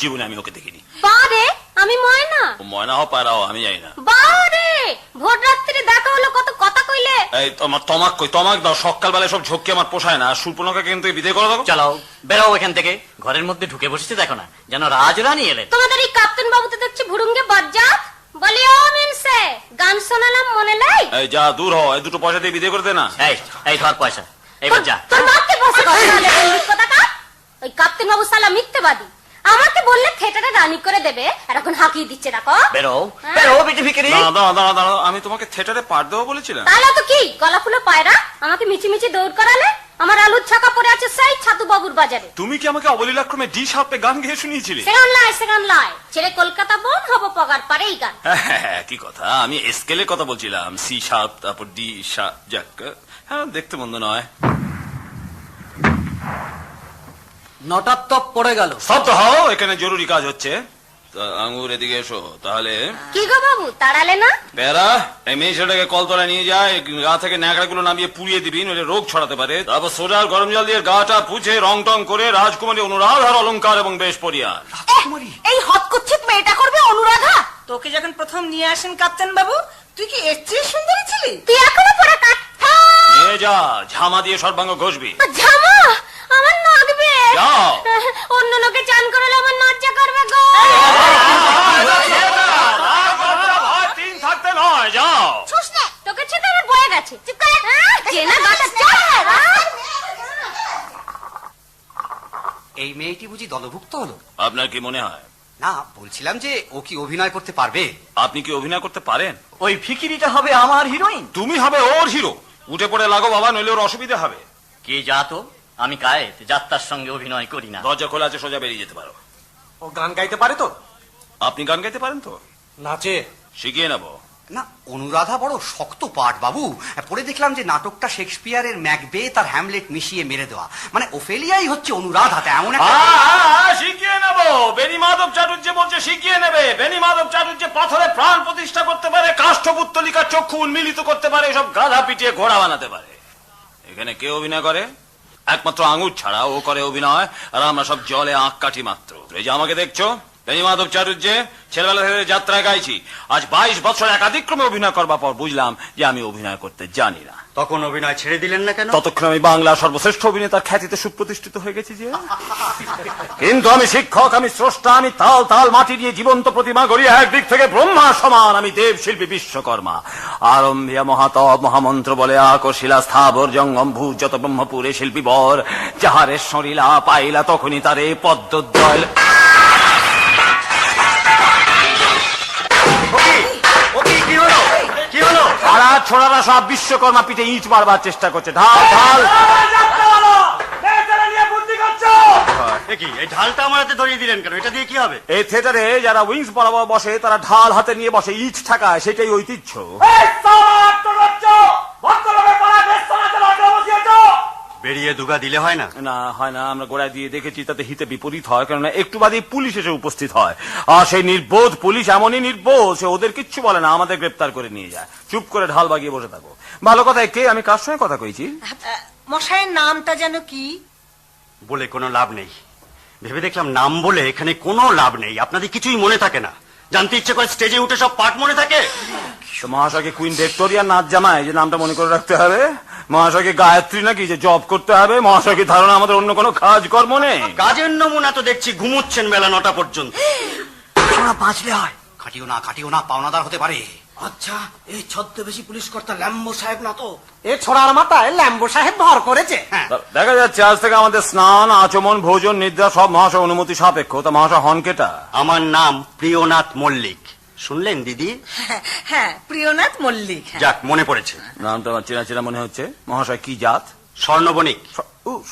জীবনে আমি ওকে দেখিনি। বারে আমি ময়না। ও ময়না হও পায়রা হও আমি জানি না। বারে ভোর রাত্রে দেখা হলো, কত কথা কইলে। এই তোমার তমাক কই, তমাক দাও। সকালবেলায় সব ঝক্কি আমার পোষায় না। সুর্পনখাকে কিন্তু বিদায় করে দাও। চলো বেরো এখান থেকে। ঘরের মধ্যে ঢুকে বসেছে দেখো না, যেন রাজরানী এলেন। তোমাদের এই কাপ্তেন বাবুতে দেখছি ভুরুঙ্গে বজ্জাত। বলি ও মিনসে, গান শোনালাম মনে নাই? এই যা দূর হও, এই দুটো পয়সা দিয়ে বিদায় করে দে না। এই ধর পয়সা, এবার যা। তোর মাকে বসে কথা বলে বন্ধুর কথা। ওই কাপ্তেন বাবু সালা মিথ্যেবাদী। আমাকে বললে থিয়েটারে রানি করে দেবে, আর এখন হাঁকিয়ে দিচ্ছে। দেখো বেরো বেটি ভিখারি। দাঁড়া, আমি তোমাকে থিয়েটারে পাঠ দেবো বলেছিলাম। তাহলে তো কি গলা ফুলো পায়রা আমাকে মিচি দৌড় করালে? আমার আলুর ছাকা পড়ে আছে সেই ছাতু বাবুর বাজারে। তুমি কি আমাকে অবলীলাক্রমে ডি শার্পে গান গেয়ে শুনিয়েছিলে? সেখান লাই ছেড়ে কলকাতা বোন হবো পগার পারে এই গান। হ্যাঁ, কি কথা, আমি স্কেলের কথা বলছিলাম। সি শার্প, তারপর ডি শার্প। যাক, হ্যাঁ দেখতে মন্দ নয়। নটার তপ পড়ে গেল। শব্দ হও, এখানে জরুরি কাজ হচ্ছে। আঙ্গুর এদিকে এসো। তাহলে কি গো বাবু তাড়ালে না? বেড়া, এই মেয়ে ছেলেটাকে কলতলা নিয়ে যায়, গা থেকে ন্যাকড়া গুলো নামিয়ে পুড়িয়ে দিবি, নইলে রোগ ছড়াতে পারে। তারপর সোজা গরম জল দিয়ে গাটা পুছে রং টং করে রাজকুমারী অনুরাধার অলংকার এবং বেশ পরিয়ার। এই হতকুচ্ছিত মেয়েটা করবে অনুরাধা? তোকে যখন প্রথম নিয়ে আসেন কাপ্তেন বাবু, তুই কি এর চেয়ে সুন্দরী ছিলি? তুই এখনো পড়া কাঠা। নিয়ে যা, ঝামা দিয়ে সর্বাঙ্গ ঘষবি। ঝামা আমার নাগবে। যাও। অন্য লোকে চান করলে আমার লজ্জা করবে গো। তিন থাকতে নয়, যাও। ছুস না, তোকে ছেড়ে আমার বয়ে গেছে। চুপ করে। চেনা গাটা চল। এই মেয়েটি বুঝি দলভুক্ত হলো? আপনার কি মনে হয়? না, বলছিলাম যে ও কি অভিনয় করতে পারবে? আপনি কি অভিনয় করতে পারেন? ওই ফিকিরিটা হবে আমার হিরোইন। তুমি হবে ওর হিরো। উঠে পড়ে লাগো বাবা, নইলে ওর অসুবিধা হবে। কে যা তো, আমি কায়েত যাত্রার সঙ্গে অভিনয় করি না। দরজা খোলা আছে, সোজা বেরিয়ে যেতে পারো। ও গান গাইতে পারে তো? আপনি গান গাইতে পারেন তো? নাচে শিখিয়ে নেবো। না, অনুরাধা বড় শক্ত পাঠ বাবু। পরে দেখলাম যে নাটকটা শেক্সপিয়ারের ম্যাকবেথ আর হ্যামলেট মিশিয়ে মেরে দেওয়া। মানে ওফেলিয়াই হচ্ছে অনুরাধাতে, এমন একটা। শিখিয়ে নেবো। বেনি মাধব চাটুর্য বলছে শিখিয়ে নেবে। বেনি মাধব চাটুর্য পাথরে প্রাণ প্রতিষ্ঠা করতে পারে, কাষ্ঠপুত্তলিকার চক্ষু উন্মিলিত করতে পারে, সব গাধা পিটিয়ে ঘোড়া বানাতে পারে। এখানে কে অভিনয় করে? একমাত্র আঙুর ছাড়া ও করে অভিনয়, আর আমরা সব জলে আঁক কাঠি মাত্র। এই যে আমাকে দেখছো, বেনি মাধব চাটুর্য, ছেলেবেলা থেকে যাত্রায় গাইছি। আজ 22 বছর একাধিক্রমে অভিনয় করবার পর বুঝলাম যে আমি অভিনয় করতে জানি না। তখন অভিনয় ছেড়ে দিলেন না কেন? ততক্ষণ আমি বাংলা সর্বশ্রেষ্ঠ অভিনেতার খ্যাতিতে সুপ্রতিষ্ঠিত হয়ে গেছি যে। কিন্তু আমি শিক্ষক, আমি স্রষ্টা, আমি তাল তাল মাটি দিয়ে জীবন্ত প্রতিমা গড়ি। একদিক থেকে ব্রহ্মা সমান আমি দেব শিল্পী বিশ্বকর্মা। আরম্ভিয়া মহাতব মহামন্ত্র বলে আক শিলা স্থাবর জঙ্গম ভূ যত ব্রহ্মপুরে শিল্পী বর। যাহারে সরিলা পাইলা তখনই তারে পদ্মদ্বয়। কি হলো? পাড়া ছোড়ারা সব বিশ্বকর্মা পিঠে ইট মারবার চেষ্টা করছে। ঢাল ঢাল। এই ঢালটা আমার হাতে ধরিয়ে দিলেন কেন? এটা দিয়ে কি হবে? এই থিয়েটারে যারা উইংস বরাবর বসে তারা ঢাল হাতে নিয়ে বসে, ইট ঠাকায়, সেটাই ঐতিহ্য। বেরিয়ে দুগা দিলে হয় না? না হয় না, আমরা গোড়ায় দিয়ে দেখেছি, তাতে হিতে বিপরীত হয়। কেননা একটু বাদেই পুলিশ এসে উপস্থিত হয়, আর সেই নির্বোধ পুলিশ এমনই নির্বোধ, সে ওদের কিচ্ছু বলে না, আমাদের গ্রেপ্তার করে নিয়ে যায়। চুপ করে ঢাল বাগিয়ে বসে থাকো। ভালো কথা, কে আমি কার সঙ্গে কথা কইছি? মশাইয়ের নামটা যেন কি? বলে কোনো লাভ নেই। ভেবে দেখলাম নাম বলে এখানে কোনো লাভ নেই। আপনাদের কিছুই মনে থাকে না। জানতে ইচ্ছে করে স্টেজে উঠে সব পাঠ মনে থাকে। তো মহাশয়কে কুইন ভিক্টোরিয়ার নাচ জামায় যে নামটা মনে করে রাখতে হবে? মহাশয়কে গায়ত্রী নাকি যে জব করতে হবে? মহাশয়কে ধারণা আমাদের অন্য কোনো কাজ কর্ম নেই? কাজের নমুনা তো দেখছি ঘুমোচ্ছেন বেলা 9টা পর্যন্ত। বাঁচলে হয়। খাটিও না, পাওনাদার হতে পারে। আচ্ছা, এই ছদ্মবেশী পুলিশ কর্তা ল্যাম্বো সাহেব না তো? এ ছোড়ার মাথায় ল্যাম্বো সাহেব ভর করেছে। দেখা যাচ্ছে আজ থেকে আমাদের স্নান, আচমন, ভোজন, নিদ্রা সব মহাশয় অনুমতি সাপেক্ষ। তা মহাশয় হন কেটা? আমার নাম প্রিয়নাথ মল্লিক। শুনলেন দিদি? হ্যাঁ, প্রিয়নাথ মল্লিক। যাক, মনে পড়েছে। নামটা আমার চেনা চেনা মনে হচ্ছে। মহাশয় কি জাত? স্বর্ণবণিক।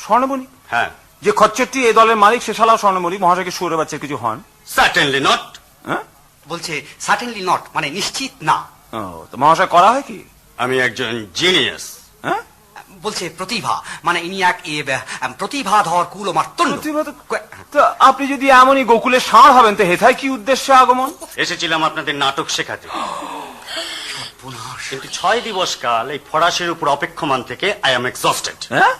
স্বর্ণবণিক? হ্যাঁ। যে খচ্চরটি এই দলের মালিক সে শালাও স্বর্ণবণিক। মহাশয়কে সুরে বাচ্চার কিছু হন? Certainly not. হ্যাঁ, বলছে সার্টেনলি নট, মানে নিশ্চিত না। তো মহাশয় করা হয় কি? আমি একজন জিনিয়াস। হ্যাঁ, বলছে প্রতিভা মানে ইনি এক প্রতিভাধর কুলমার্তণ্ড। তো আপনি যদি এমনই গোকুলে ষাঁড় হবেন তো হেথায় কি উদ্দেশ্যে আগমন? এসেছিলাম আপনাদের নাটক শেখাতে, কিন্তু 6 দিবস কাল এই ফরাসির উপর অপেক্ষমান থেকে আই এম এক্সস্টেড। হ্যাঁ,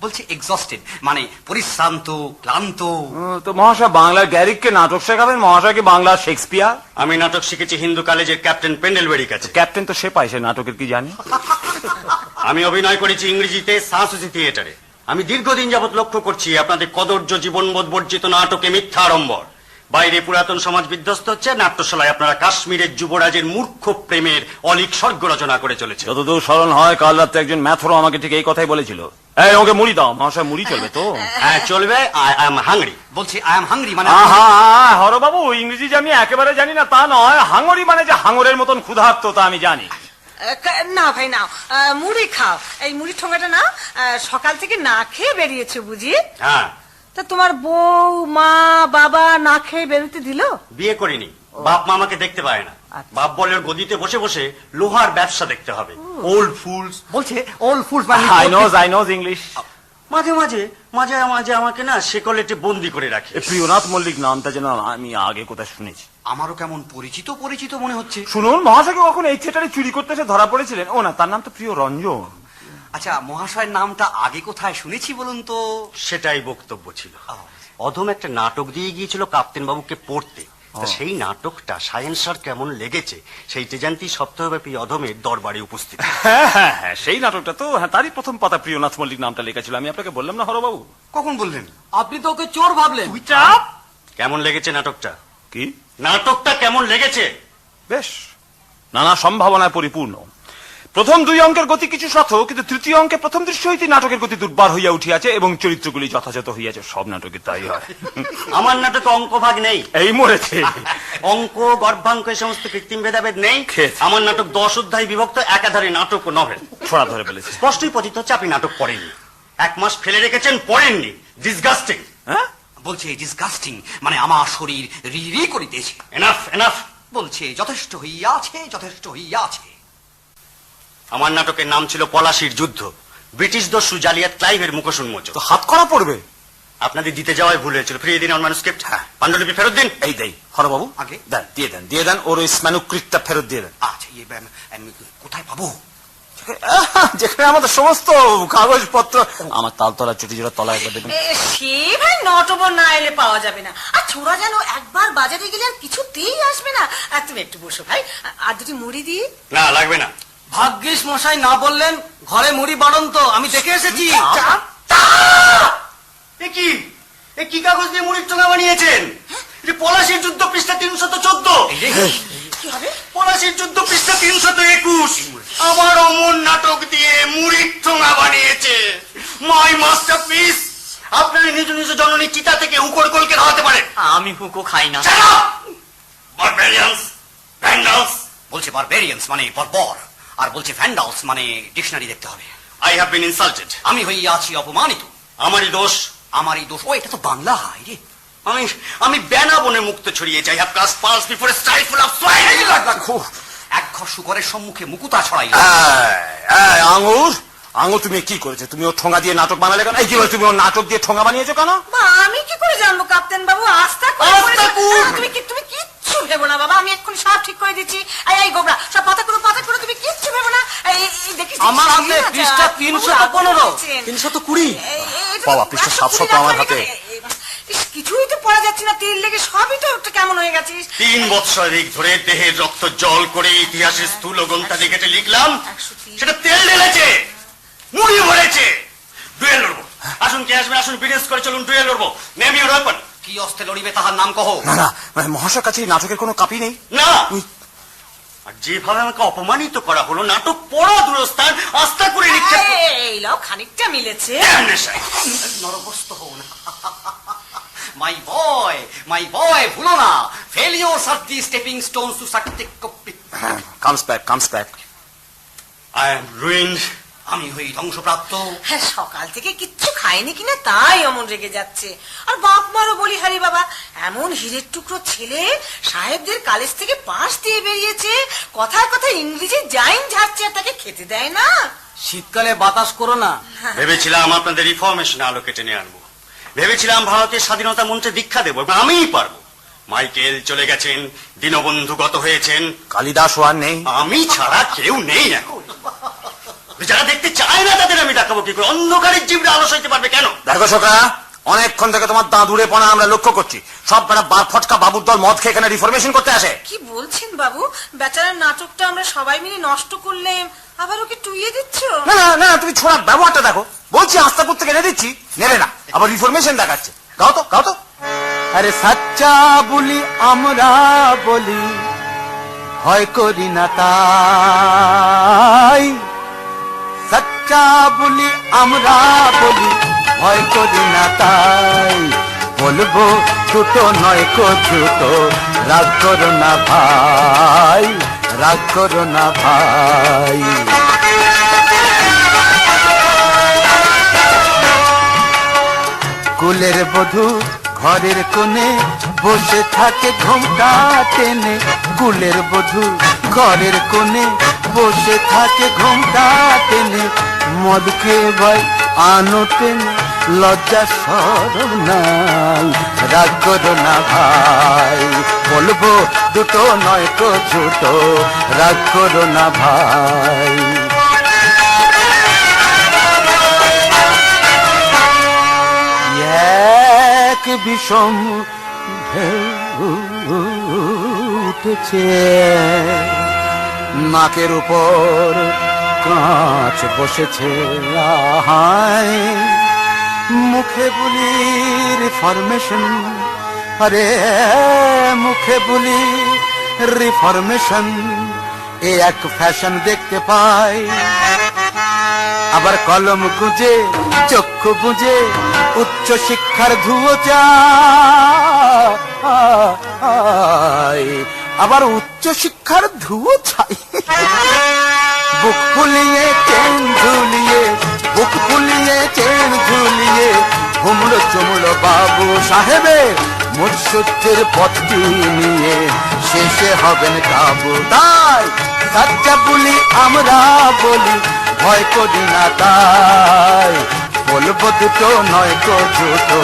বলছে এক্সস্টেড মানে পরিশ্রান্ত, ক্লান্ত। তো মহাশয় বাংলার গ্যারিককে নাটক শেখাবেন, মহাশয় কি বাংলার শেক্সপিয়ার? আমি নাটক শিখেছি হিন্দু কলেজের ক্যাপ্টেন পেন্ডেলবেরির কাছে। ক্যাপ্টেন তো সে পায়, সে নাটকের কি জানি। আমি অভিনয় করেছি ইংরেজিতে সাংস্কৃতি থিয়েটারে। আমি দীর্ঘদিন যাবৎ লক্ষ্য করছি আপনাদের কদর্য জীবনবোধ বর্জিত নাটকে মিথ্যা আড়ম্বর। বাইরে পুরাতন সমাজ বিধ্বস্ত হচ্ছে, নাট্যশালায় আপনারা কাশ্মীরের যুবরাজের মূর্খ প্রেমের অলিক স্বর্গ রচনা করে চলেছে। যতদূর স্মরণ হয় কাল রাতে একজন ম্যাথরো আমাকে ঠিক এই কথাই বলেছিল। এই ওকে মুড়ি দাও। মহাশয় মুড়ি চলবে তো? হ্যাঁ চলবে। I am hungry. বলছে আই এম হাংরি মানে হরবাবু, ইংরেজি যে আমি একেবারে জানি না তা নয়, হাঙ্গরি মানে যে হাঙরের মতন ক্ষুধার্ত তা আমি জানি। না ভাই নাও, মুড়ি খাও। এই মুড়ি ঠোঙাটা না সকাল থেকে না খেয়ে বেরিয়েছে বুঝি? হ্যাঁ। তা তোমার বউ মা বাবা না খেয়ে বেরোতে দিল? বিয়ে করিনি, বাপ মা আমাকে দেখতে পায় না। বাপ বলে ওর গদিতে বসে বসে লোহার ব্যবসা দেখতে হবে। Old fools. বলছে ওল্ড ফুলস মানে আই নোজ ইংলিশ। মাঝে মাঝে মাঝে মাঝে আমাকে না সেকলেটে বন্দি করে রাখে। প্রিয়নাথ মল্লিক নামটা যেন আমি আগে কোথায় শুনেছি। আমারও কেমন পরিচিত পরিচিত মনে হচ্ছে। শুনুন, মহাশয়কে কখন এই থিয়েটারে চুরি করতে এসে ধরা পড়েছিলেন? ও না, তার নাম তো প্রিয় রঞ্জন। আচ্ছা, মহাশয়ের নামটা আগে কোথায় শুনেছি বলুন তো? সেটাই বক্তব্য ছিল। অধম একটা নাটক দিয়ে গিয়েছিল কাপ্তেন বাবুকে পড়তে। সেই নাটকটা সায়েন্স স্যার কেমন লেগেছে সেইটা জানতে সপ্তাহব্যাপী অধমের দরবারে উপস্থিত। হ্যাঁ, সেই নাটকটা তো তারই প্রথম পাতা প্রিয়নাথ মল্লিক নামটা লেখা ছিল। আমি আপনাকে বললাম না হরবাবু? কখন বললেন? আপনি তো ওকে চোর ভাবলেন। কেমন লেগেছে নাটকটা? কি নাটকটা কেমন লেগেছে? বেশ, নানা সম্ভাবনায় পরিপূর্ণ। প্রথম 2 অঙ্কের গতি কিছু শত, কিন্তু তৃতীয় অঙ্কে প্রথম দৃশ্য হইতে নাটকের গতি দুর্বার হইয়া উঠিয়াছে এবং চরিত্রগুলি যথাযথ হইয়াছে। সব নাটকে তাই হয়। আমার নাটকে অঙ্ক ভাগ নেই। এই মরেছে। অঙ্ক গর্ভাঙ্ক এই সমস্ত কৃত্রিম ভেদাভেদ নেই। আমার নাটক 10 অধ্যায় বিভক্ত, একাধারে নাটক ও নভেল। ছড়া ধরে ফেলেছে। স্পষ্টই পতিত হচ্ছে আপনি নাটক পড়েননি। 1 মাস ফেলে রেখেছেন, পড়েননি। ডিসগাস্টিং। হ্যাঁ, বলছে ডিসগাস্টিং মানে আমার শরীর রি রি করিতেছে। Enough enough. বলছে যথেষ্ট হইয়াছে, যথেষ্ট হইয়াছে। আমার নাটকের নাম ছিল পলাশির যুদ্ধ। ব্রিটিশ দস্যু জালিয়াত ক্লাইভের মুখোশ উন্মোচন। তো হাত করা পড়বে। আপনাদের দিতে যাওয়াই ভুল হয়েছিল। ফিরিয়ে দিন আমার ম্যানুস্ক্রিপ্ট। পাণ্ডুলিপি ফেরত দিন। এই দেই হরবাবু, আগে দেন, দিয়ে দেন ওর ওই স্ম্যানুস্ক্রিপ্টটা ফেরত দিয়ে দেন। আচ্ছা, আমি কোথায় পাবো? যেখানে আমাদের সমস্ত কাগজপত্র। আমার তালতলা চটিজোড়া তলা একবার দেবেন। সে ভাই নটবর না এলে পাওয়া যাবে না। আর ছোড়া যেন একবার বাজারে গেলে আর কিছুতেই আসবে না। আর তুমি একটু বসো ভাই, আর 2টি মুড়ি দিই। না, লাগবে না। ভাগ্যিস মশাই না বললেন, ঘরে মুড়ি বাড়ন তো আমি দেখে এসেছি। এ কি কাগজ দিয়ে মুড়ির টোঙা বানিয়েছেন? পলাশির যুদ্ধ পৃষ্ঠা 314। কি হবে? পলাশির যুদ্ধ পৃষ্ঠা 321। আমার অমর নাটক দিয়ে মুড়ির টোঙা বানিয়েছে। মাই মাস্টারপিস। আপনার নিজ নিজ জননী চিতা থেকে হুকর গোলকে খাওয়াতে পারেন। আমি হুকো খাই না। বারবেরিয়ানস, ভ্যান্ডালস। বলছে বারবেরিয়ান্স মানে বর্বর, আর বলছে ভ্যান্ডালস মানে ডিকশনারি দেখতে হবে। I have been insulted. আমি হইয়াছি অপমানিত। আমারই দোষ। আমারই দোষ। ও, এটা তো বাংলা হয় রে। আমি বেনা বনে মুক্ত ছড়িয়ে যাই। Have class pulse before a strifeful of swine. এক ঘর শুকরের সম্মুখে মুকুতা ছড়াই। আঙুর তুমি কি করেছো? তুমি ওর ঠোঙা দিয়ে নাটক বানালে কেন? এই কি বলে তুমি ওর নাটক দিয়ে ঠোঙা বানিয়েছো কেন? আমি কি করে জানবো কাপ্তেন বাবু? আস্তা তুমি কিচ্ছু ভেবো না বাবা, আমি এক্ষুনি সব ঠিক করে দিচ্ছি। এই গোবরা সব পাতা করো, তুমি কিচ্ছু ভেবো না। দেখিস আমার হাতে পৃষ্ঠা 315। 320। বাবা, পৃষ্ঠা 700 তো আমার হাতে। কিছুই তো পড়া যাচ্ছে না, তেল লেগে সবই তো কেমন হয়ে গেছিস। 3 বৎসরিক ধরে দেহের রক্ত জল করে ইতিহাসের স্থূল গ্রন্থা কেটে লিখলাম, সেটা তেল ঢেলেছে, মুড়ি ভরেছে। ডুয়েল লড়বো। আসুন, কে আসবেন? আসুন, বিরেজ করে চলুন, ডুয়েল লড়বো। Name your weapon. কি অস্ত্রে লড়িবে তাহার নাম কহ। না, মহাশয়ের কাছে এই নাটকের কোনো কাপি নেই। না, আর যেভাবে আমাকে অপমানিত করা হলো, নাটক পড়া দূরস্থান, আস্থা করে নিক্ষেপ। এই লাও, খানিকটা মিলেছে। নরকস্থ হও না। মাই বয়, ভুলো না, failures are the stepping stones to success. Comes back. I am ruined. আমি হই ধ্বংসপ্রাপ্ত। হ্যাঁ, সকাল থেকে কিচ্ছু খায়নি কিনা তাই অমন রেগে যাচ্ছে। আর বাপ মারও বলি, হারি বাবা, এমন হীরের টুকরো ছেলে সাহেবদের কলেজ থেকে পাশ দিয়ে বেরিয়েছে, কথায় কথায় ইংরেজি জাইন ঝাড়ছে, আর তাকে খেতে দেয় না। শীতকালে বাতাস করো না। ভেবেছিলাম আপনাদের রিফরমেশনে আলো কেটে নিয়ে আনবো, ভেবেছিলাম ভারতের স্বাধীনতা মন্ত্রে দীক্ষা দেবো এবং আমিই পারবো। মাইকেল চলে গেছেন, দীনবন্ধু গত হয়েছেন, কালিদাস আর নেই, আমি ছাড়া কেউ নেই এখন। যারা দেখতে চায় না তাদের আমি দেখাবো কি করে? অন্ধকারের জীবনে আলো সইতে পারবে কেন? দেখো ছোকরা, অনেকক্ষণ থেকে তোমার দাঁড়ুড়ে পনা আমরা লক্ষ্য করছি। সব বেটা বার ফটকা বাবুর দল মদ খেয়ে এখানে রিফরমেশন করতে আসে। কি বলছেন বাবু? বেচারার নাটকটা আমরা সবাই মিলে নষ্ট করলে আবার ওকে টুইয়ে দিচ্ছ? না না না, তুমি ছোড়া ব্যবহারটা দেখো। বলছি আস্তাপুর থেকে এনে দিচ্ছি, নেবে না, আবার রিফরমেশন দেখাচ্ছে। গাও তো গাও তো। আরে সাচ্চা বলি আমরা বলি, ভয় করি না তাই। সাচ্চা বলি আমরা বলি, ভয় করি না তাই। বলবো দুটো নয় কো দুটো, রাগ করো না ভাই, রাগ করো না ভাই। কুলের বধূ ঘরের কোণে বসে থাকে ঘোমটা টেনে। কুলের বধূ ঘরের কোণে বসে থাকে ঘোমটা টেনে। মদকে ভাই আনো টেনে, লজ্জা সরম নাই, রাগ করো না ভাই। বলবো দুটো নয় তো ছোট, রাগ করো না ভাই। এক বিষম ঢেউ উঠেছে, নাকের উপর কাঁচ বসেছে। আহায়, মুখে বলি রিফরমেশন, আরে মুখে বলি রিফরমেশন, এ এক ফ্যাশন দেখতে পাই। আবার কলম গুঁজে চক্ষু বুঝে উচ্চ শিক্ষার ধুয়ো চাই। আবার উচ্চ শিক্ষার ধুয়ো চাই। বুক ফুলিয়ে চেন ঝুলিয়ে, বুক ফুলিয়ে চেন ঝুলিয়ে, হুমড়ো চুমড়ো বাবু সাহেবের মুর্শিদের পথটি নিয়ে শেষে হবেন কাবু। তাই সাচ্চা বলি আমরা বলি, ভয় করি না তাই। বলবো দুটো নয় তো দুটো,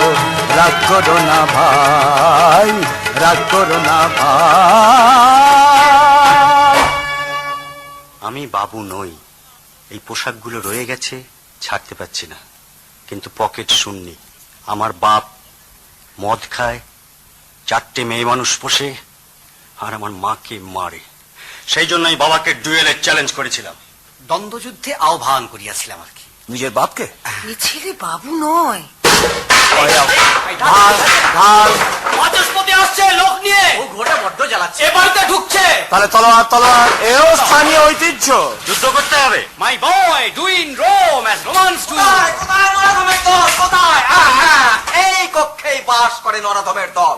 রাগ করো না ভাই, রাগ করো না ভাই। আমি বাবু নই, এই পোশাকগুলো রয়ে গেছে, ছাড়তে পারছি না, কিন্তু পকেট শূন্যি। আমার বাপ মদ খায়, 4টে মেয়ে মানুষ পোষে, আর আমার মাকে মারে। সেই জন্য আমি বাবাকে ডুয়েলের চ্যালেঞ্জ করেছিলাম, দ্বন্দ্বযুদ্ধে আহ্বান করিয়াছিলাম আর কি। নিজের বাপকে? এ ছেলে বাবু নয়। বাচস্পতি আসছে লোক নিয়ে, ও ঘোড়া বড্ড জ্বালাচ্ছে, এ বাড়িতে ঢুকছে। তাহলে তলোয়ার তলোয়ার, এও স্থানীয় ঐতিহ্য। যুদ্ধ করতে হবে। My boy doing Rome as Romans to. এই কক্ষেই বাস করে নরাধমের দল।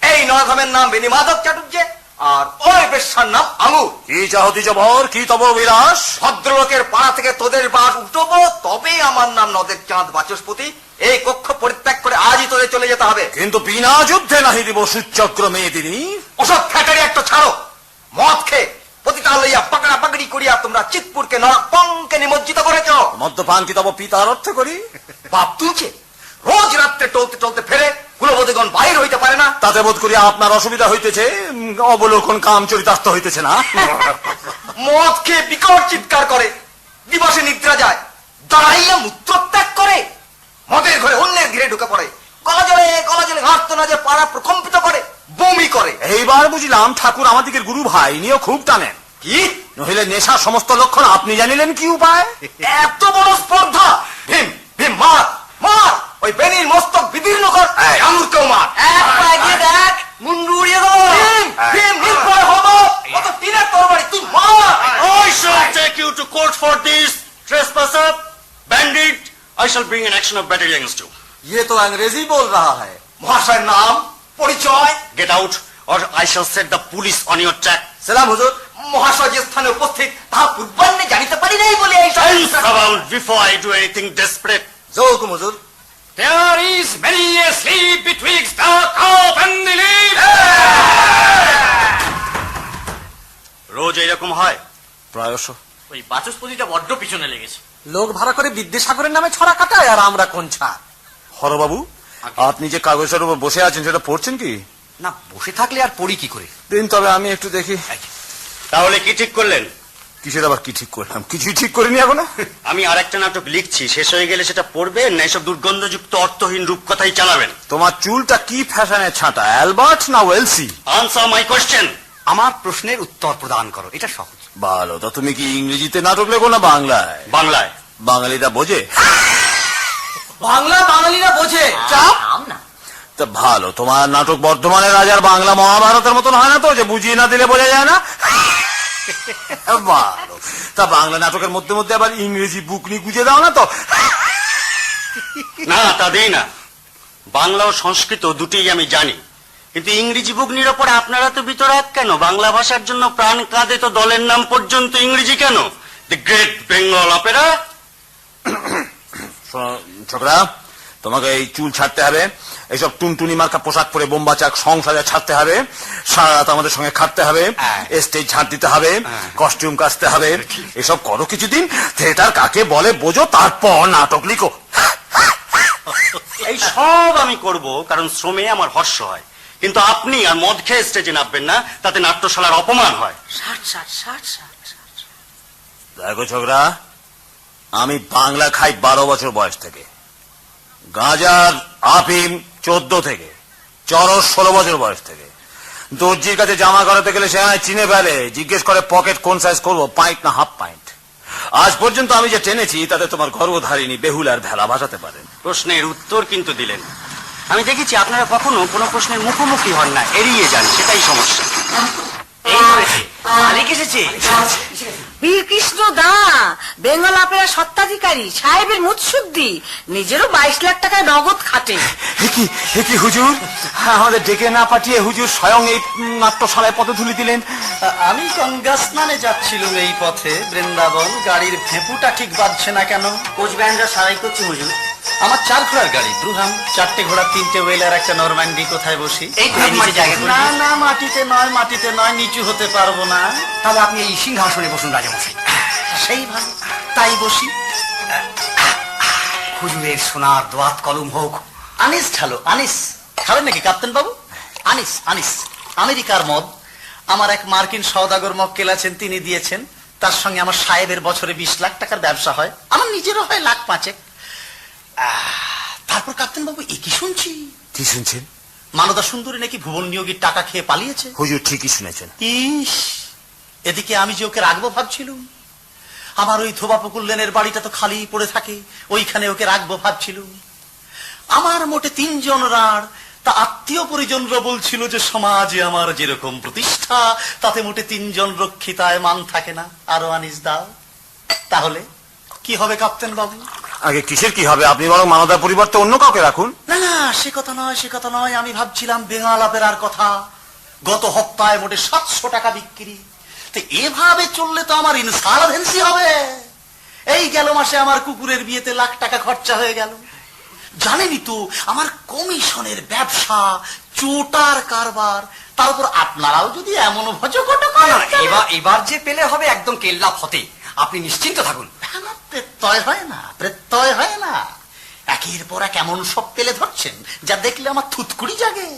এই নরাধমের নাম বেণীমাধব চাটুর্যে, আর ওই বেশ্যার নাম আঙুর। কি চাহতি জবর, কি তব বিলাস? ভদ্রলোকের পাড়া থেকে তোদের বাস উঠবো, তবেই আমার নাম নদের চাঁদ বাচস্পতি। এই কক্ষ পরিত্যাগ করে আজই তোদের চলে যেতে হবে। কিন্তু বিনা যুদ্ধে নাহি দিব সুচক্র মেয়েদিনী। ওসব ফ্যাটারি একটা ছাড়ো। মদ খেয়ে প্রতিটা লইয়া পাকড়া পাকড়ি করিয়া তোমরা চিতপুরকে নরকঙ্কে নিমজ্জিত করেছ। মদ্যপান কি তব পিতার অর্থ করি? বাপ তুলছে, রোজ রাত্রে টলতে টলতে ফেরে, কুলবধূগণ বাইর হইতে পারে না। তাতে বোধ করি আপনার অসুবিধা হইতেছে, অবলোকন কাম চরিতার্থ হইতেছে না। মদ খেয়ে বিকট চিৎকার করে, দিবসে নিদ্রা যায়, দাঁড়াইয়া মূত্রত্যাগ করে, মদের ঘরে অন্যের ঘিরে ঢুকে পড়ে, গলা জলে হাঁটতো না যে পাড়া প্রকম্পিত করে, বমি করে। এইবার বুঝলাম ঠাকুর আমাদিগের গুরু ভাই নিয়েও খুব টানেন। কি নহিলে নেশার সমস্ত লক্ষণ আপনি জানিলেন কি উপায়? এত বড় স্পর্ধা! ভীম ভীম মার মার, ওই বেনির মস্তক বিদীর্ণ কর, আঙুরকেও মার। এক পায়ে গিয়ে দেখ, মুন্ডু উড়িয়ে দেবো। ভীম ভীম নির্ভয় হবো, কত তীরের তরবারি, তুই মার। I shall take you to court for this trespasser, bandit. I shall bring an action of battery against you. ये तो अंग्रेजी बोल रहा है। মহাশয়ের নাম পরিচয়? Get out, or I shall set the police on your track. সালাম হুজুর। মহাশয় যে স্থানে উপস্থিত তাহা পূর্বাহ্নে জানিতে পারি নাই বলে এই Hence about before I do anything desperate. জৌকুম হুজুর। There is many a sleep betwixt the cock and the leaf. রোজ এইরকম হয়? প্রায়শ। ওই বাচস্পতিটা বড্ড পিছনে লেগেছে। লোক ভাড়া করে বিদ্যাসাগরের নামে ছড়া কাটায় আর আমরা কোন ছাড়। হরবাবু, আপনি যে কাগজের উপর বসে আছেন সেটা পড়ছেন কি? না, বসে থাকলে আর পড়ি কি করে? দিন তবে আমি একটু দেখি। তাহলে কি ঠিক করলেন? কিসের আবার কি ঠিক করলাম? কিছুই ঠিক করিনি এখনো। আমি আর একটা নাটক লিখছি, শেষ হয়ে গেলে সেটা পড়বেন না এসব দুর্গন্ধযুক্ত অর্থহীন রূপকথাই চালাবেন? তোমার চুলটা কি ফ্যাশনে ছাঁটা, অ্যালবার্ট না ওয়েলসি? Answer my question. আমার প্রশ্নের উত্তর প্রদান করো, এটা সহজ। ভালো, তো তুমি কি ইংরেজিতে নাটক লেখো না বাংলায়? বাংলায়। বাঙালিরা বোঝে? বাংলা বাঙালিরা বোঝে। না তা ভালো, তোমার নাটক বর্ধমানের রাজার বাংলা মহাভারতের মতন হয় না তো, যে বুঝিয়ে না দিলে বোঝা যায় না? ভালো, তা বাংলা নাটকের মধ্যে মধ্যে আবার ইংরেজি বুক নিয়ে গুজে দাও না তো? না, তা দেই না। বাংলা ও সংস্কৃত দুটোই আমি জানি, কিন্তু ইংরেজি বুক নির ওপর আপনারা তো বিতরাগ কেন? বাংলা ভাষার জন্য প্রাণ কাঁদে তো দলের নাম পর্যন্ত ইংরেজি কেন? The great Bengal opera. ছোকরা, তোমাকে এই চুল ছাড়তে হবে, এইসব টুনটুনি মার্কা পোশাক পরে বোম্বাচাক সংসারে ছাড়তে হবে, সারা রাত আমাদের সঙ্গে খাটতে হবে, স্টেজ ঝাড় দিতে হবে, কস্টিউম কাচতে হবে, এসব করো কিছুদিন। থিয়েটার কাকে বলে বোঝো, তারপর নাটক লিখো। এই সব আমি করব কারণ শ্রমে আমার হর্ষ হয়, কিন্তু আপনি আর মদ খেয়ে স্টেজে নামবেন না, তাতে নাট্যশালার অপমান হয়। দেখো ছোকরা, আমি বাংলা খাই 12 বছর বয়স থেকে, গাঁজার আফিম 14 থেকে, চরস 16 বছর বয়স থেকে। দর্জির কাছে জামা করাতে গেলে সে আমায় চিনে ফেলে, জিজ্ঞেস করে পকেট কোন সাইজ করবো, পাইন্ট না হাফ পাইন্ট। আজ পর্যন্ত আমি যে টেনেছি তাতে তোমার গর্ভধারিণী বেহুলার ভেলা ভাসাতে পারেন। প্রশ্নের উত্তর কিন্তু দিলেন। আমি দেখেছি আপনারা কখনো কোনো প্রশ্নের মুখোমুখি হন না, এড়িয়ে যান, সেটাই সমস্যা। মালিক এসেছে। বীরকৃষ্ণ দা, বেঙ্গল অপেরা সত্ত্বাধিকারী সাহেবের মুৎসুদ্দি, নিজেরও 22 লাখ টাকায় নগদ খাটে। হে কি হুজুর, আমাদের ডেকে না পাঠিয়ে হুজুর স্বয়ং এই নাট্যশালায় পদধূলি দিলেন। আমি গঙ্গা স্নানে যাচ্ছিলাম এই পথে বৃন্দাবন, গাড়ির ভেপুটা ঠিক বাজছে না কেন? কোচব্যান্ডরা সারাই করছি হুজুর। আমার 4 ঘোড়ার গাড়ি ব্রুহাম, 4টে ঘোড়া, 3টে ওয়েলার, একটা নরম্যান্ডি। কোথায় বসি? এই তো নিচে জায়গা করে না দিয়েছি। না, মাটিতে নয়, মাটিতে নয়, নিচু হতে পারবো না। তাহলে আপনি এই সিংহাসনে বসুন রাজামশাই। সেই ভালো, তাই বসি। হুজুরের সোনার দোয়াত কলম হোক। আনিস ঢালো, আনিস খাবেন নাকি কাপ্তেন বাবু? আনিস, আনিস আমেরিকার মদ। আমার এক মার্কিন সওদাগর মক্কেল আছেন, তিনি দিয়েছেন। তার সঙ্গে আমার সাহেবের বছরে 20 লাখ টাকার ব্যবসা হয়, আমার নিজেরও হয় 1,05,000। তারপর কাপ্তেন বাবু এ কি শুনছি? কি শুনছেন? মানদা সুন্দরী নাকি ভুবন নিয়োগীর টাকা খেয়ে পালিয়েছে। হুজুর ঠিকই শুনেছেন। ইস, এদিকে আমি যে ওকে রাখবো ভাবছিলুম। আমার ওই ধোবা পুকুর লেনের বাড়িটা তো খালি পড়ে থাকে, ওইখানে ওকে রাখবো ভাবছিলুম। আমার মোটে 3 জন রাঁড়, তা আত্মীয় পরিজনরা বলছিল যে সমাজে আমার যেরকম প্রতিষ্ঠা, তাতে মোটে 3 জন রক্ষিতায় মান থাকে না। আরো আনিস দাও। তাহলে কি হবে কাপ্তেন বাবু? আগে কিসের কি হবে, আপনি বরং মানদার পরিবর্তে অন্য কাউকে রাখুন। না না, সে কথা নয়, সে কথা নয়। আমি ভাবছিলাম বেঙ্গল অপেরার কথা। গত হপ্তাহে মোটে 700 টাকা বিক্রি। তো এভাবে চললে তো আমার ইনসলভেন্সি হবে। এই গেল মাসে আমার কুকুরের বিয়েতে লাখ টাকা খরচা হয়ে গেল। জানেনই তো আমার কমিশনের ব্যবসা, চোটার কারবার। তার উপর আপনারাও যদি এমন ভজকট করেন, এবার যে পেলে হবে একদম কেল্লা ফতে, আপনি নিশ্চিন্ত থাকুন। প্রত্যয় হয় না, প্রত্যয় হয় না। একের পর এক এমন সব পেলে ধরছেন যা দেখলে আমার থুতকুড়ি জাগে।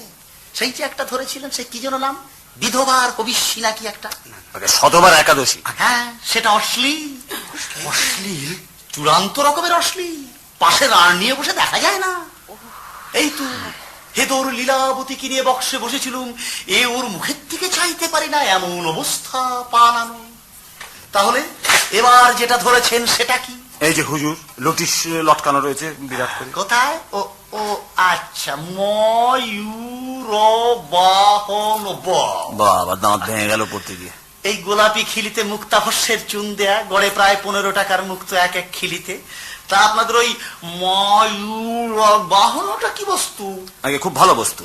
সেই যে একটা ধরেছিলেন, সে কি যেন নাম, বিধবার ভবিষ্যৎ নাকি একটা, শতবার একাদশী। হ্যাঁ, সেটা অশ্লীল। অশ্লীল, চূড়ান্ত রকমের অশ্লীল। পাশে রান নিয়ে বসে দেখা যায় না। এই তো হেদর লীলাবতীকে নিয়ে বক্সে বসেছিলুম, এ ওর মুখের দিকে চাইতে পারি না, এমন অবস্থা পানানো। তাহলে এবার যেটা ধরেছেন সেটা কি? এই যে হুজুর, লোটিস লটকানো রয়েছে বিরাট করে। কোথায়? ও ও আচ্ছা, ময়ূর বাহন। বাবা, দাঁত ভেঙে গেল পড়তে গিয়ে। এই গোলাপি খিলিতে মুক্তাভস্যের চুন দেয়া, গড়ে প্রায় 15 টাকার মুক্ত এক এক খিলিতে। তা আপনাদের ওই ময়ূর বাহনটা কি বস্তু? আগে খুব ভালো বস্তু,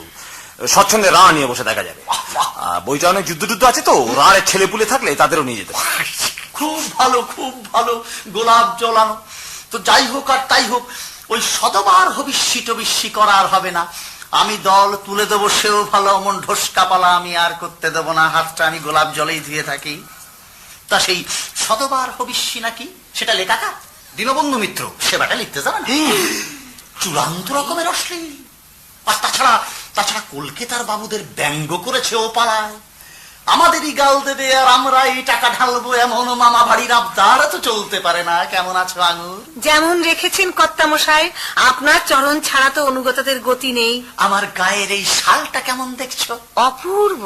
স্বচ্ছন্দে রাঁ নিয়ে বসে দেখা যাবে। বইটা অনেক যুদ্ধ টুদ্ধ আছে তো, রাঁড়ের ছেলে পুলে থাকলে তাদেরও নিয়ে যেতে পারে। খুব ভালো, খুব ভালো, গোলাপ জ্বলানো। তো যাই হোক আর তাই হোক, ওই শতবার হবিষ্যি টবিষ্যি করার হবে না। আমি দল তুলে দেবো, সেও ভালো, অমন ঢোসকা পালা আমি আর করতে দেবো না। হাতটা আমি গোলাপ জলেই ধুয়ে থাকি। তা সেই শতবার হবিষ্যি নাকি, সেটা লেখা কার? দীনবন্ধু মিত্র সেবাটা লিখতে জানেন? চূড়ান্ত রকমের অশ্লীল। আর তাছাড়া কলকাতার বাবুদের ব্যঙ্গ করেছে ও পাড়ায়। আমাদেরই গাল দেবে আর আমরা এই টাকা ঢালবো, এমন মামা বাড়ির আবদার তো চলতে পারে না। কেমন আছো আঙুর? যেমন রেখেছেন কর্তামশাই, আপনার চরণ ছাড়া তো অনুগতদের গতি নেই। আমার গায়ের এই শালটা কেমন দেখছো? অপূর্ব।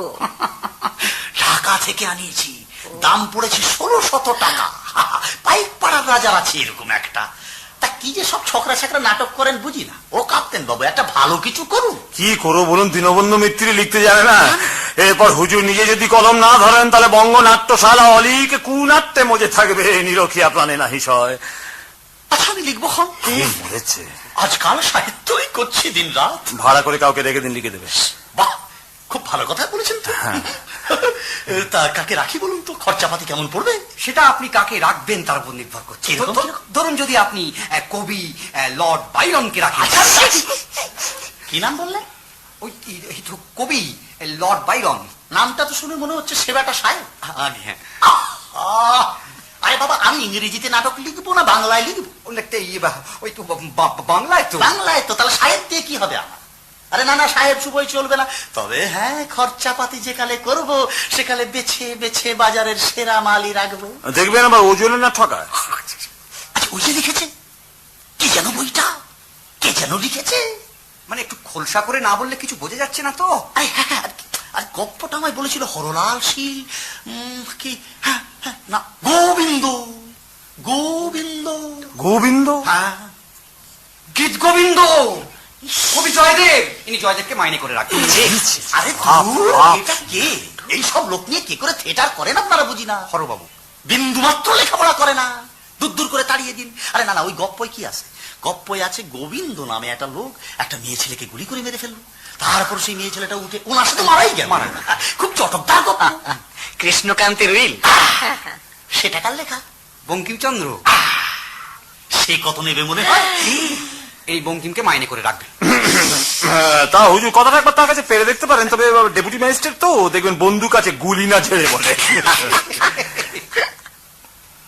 ঢাকা থেকে আনিয়েছি, দাম পড়েছে 1600 টাকা। পাইক পাড়ার রাজার আছে এরকম একটা। তা কি যে সব ছকরা ছকরা নাটক করেন বুঝি না। ও কাপ্তেন বাবু একটা ভালো কিছু করুন। কি করো বলুন, দীনবন্ধু মিত্রি লিখতে জানে না। এরপর হুজুর নিজে যদি কলম না ধরেন তাহলে বঙ্গনাট্যশালা অলিকে কুনাট্যে মজে থাকবে, নিরখিয়া প্রাণে নাহি সয়। আচ্ছা আমি লিখবো খন। মরেছে। আজকাল সাহিত্যই করছি দিন রাত। ভাড়া করে কাউকে রেখে দিন, লিখে দেবে। বাহ, খুব ভালো কথা বলেছেন তো। তা কাকে রাখি বলুন তো, খরচাপাতি কেমন পড়বে? সেটা আপনি কাকে রাখবেন তার উপর নির্ভর করছে। কিরকম? ধরুন যদি আপনি কবি লর্ড বাইরনকে রাখেন। কি নাম বললেন? ওই এই তো কবি লর্ড বাইরন। নামটা তো শুনে মনে হচ্ছে সেবাটা সাহেব। হ্যাঁ। আরে বাবা, আমি ইংরেজিতে নাটক লিখবো না বাংলায় লিখবো? লিখতে ওই তো বাংলায় তো। বাংলায় তো, তাহলে সাহেব দিয়ে কি হবে আমার? আরে না না, সাহেব শুভই চলবে না। তবে হ্যাঁ, খরচাপাতি যেকালে করব সেকালে বেছে বেছে বাজারের সেরা মালই রাখবো। দেখবেন আবার ওজনে না ঠকায়। আচ্ছা, ওই যে লিখেছে কি যেন বইটা, কে যেন লিখেছে? মানে একটু খোলসা করে না বললে কিছু বোঝা যাচ্ছে না তো। আরে হ্যাঁ হ্যাঁ, আর গপ্পটা আমায় বলেছিল হরলাল শীল। কি হ্যাঁ হ্যাঁ, না গোবিন্দ। গোবিন্দ গোবিন্দ? হ্যাঁ, গীত গোবিন্দ কবি জয়দেব। ইনি জয়দেবকে মাইনে করে রাখবেন। আরে ধুর, এটা কে? এই সব লোক নিয়ে কি করে থিয়েটার করেন আপনারা বুঝি না। হরবাবু বিন্দু মাত্র লেখাপড়া করে না, দূর দূর করে তাড়িয়ে দিন। আরে না না, ওই গপ্পই কি আছে? গপ্পই আছে গোবিন্দ নামে একটা লোক একটা মেয়ে ছেলেকে গুলি করে মেরে ফেললো। তারপর সেই মেয়ে ছেলেটা উঠে ওনার সাথে মারাই গেল। খুব চটকদার গপ্প। কৃষ্ণকান্তের উইল। সেটা কার লেখা? বঙ্কিমচন্দ্র। সে কত নেবে মনে হয়? এই বঙ্কিমকে মাইনে করে রাখবেন। তা হুজুর কথাটা একবার তার কাছে পেরে দেখতে পারেন। তবে ডেপুটি ম্যাজিস্ট্রেট তো, দেখবেন বন্দুক আছে, গুলি না ছেড়ে বলে।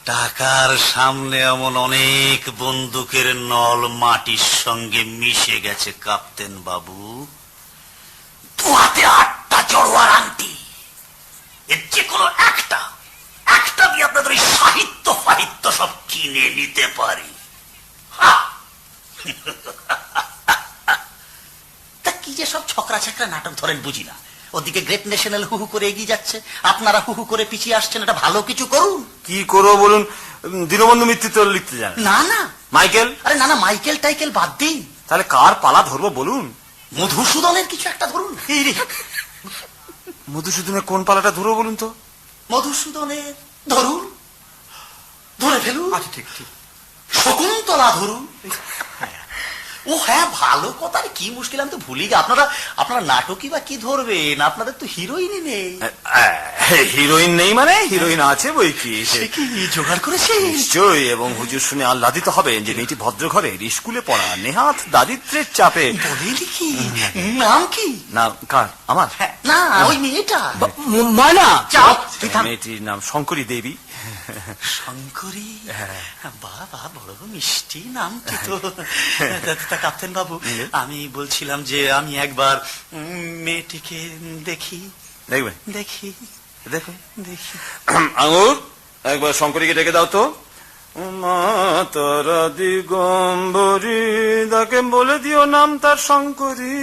টাকার সামনে এমন অনেক বন্দুকের নল মাটির সঙ্গে মিশে গেছে কাপ্তেন বাবু। দুহাতে 8টা জড়োয়ার আংটি, এর যে কোনো একটা দিয়ে আপনাদের ওই সাহিত্য ফাহিত্য সব কিনে নিতে পারি। তা কি যে সব ছকরা ছকরা নাটক ধরেন বুঝি না। ওদিকে গ্রেট ন্যাশনাল হু হু করে এগিয়ে যাচ্ছে, আপনারা হু হু করে পিছিয়ে আসছেন। এটা ভালো কিছু করুন। কি করবো বলুন, দীনবন্ধু মিত্র তো লিখতে জানে না না, মাইকেল। আরে না না, মাইকেল টাইকেল বাদ দিন। তাহলে কার পালা ধরবো বলুন? মধুসূদনের কিছু একটা ধরুন। মধুসূদনের কোন পালাটা ধরবো বলুন তো? মধুসূদনের ধরুন, ধরে ফেলুন। আচ্ছা ঠিক ঠিক। শকুন্তলা ধরুন। ও হ্যাঁ, ভালো কথা। কি মুশকিল, আমি তো ভুলি গে। আপনারা নাটকই বা কি ধরবেন? আপনাদের তো হিরোইনই নেই। হিরোইন নেই মানে হিরোইন আছে বই কি। সে কি জোগাড় করেছে? নিশ্চয়ই। এবং হুজুর শুনে আহ্লাদিত হবেন যে মেয়েটি ভদ্র ঘরের, স্কুলে পড়া, নেহাত দারিদ্রের চাপে। বলেনি কি? নাম কি? না কার? আমার? না, ওই মেয়েটা। ময়না। মেয়েটির নাম শঙ্করী দেবী। শঙ্করী? বাবা, বড় মিষ্টি নামটি তো। তা কাপ্তেন বাবু, আমি বলছিলাম যে আমি একবার মেয়েটিকে দেখি। দেখবেন? দেখি দেখো দেখি। আঙুর, একবার শঙ্করীকে ডেকে দাও তো। মা তারা দিগম্বরী, তাকে বলে দিও নাম তার শঙ্করী।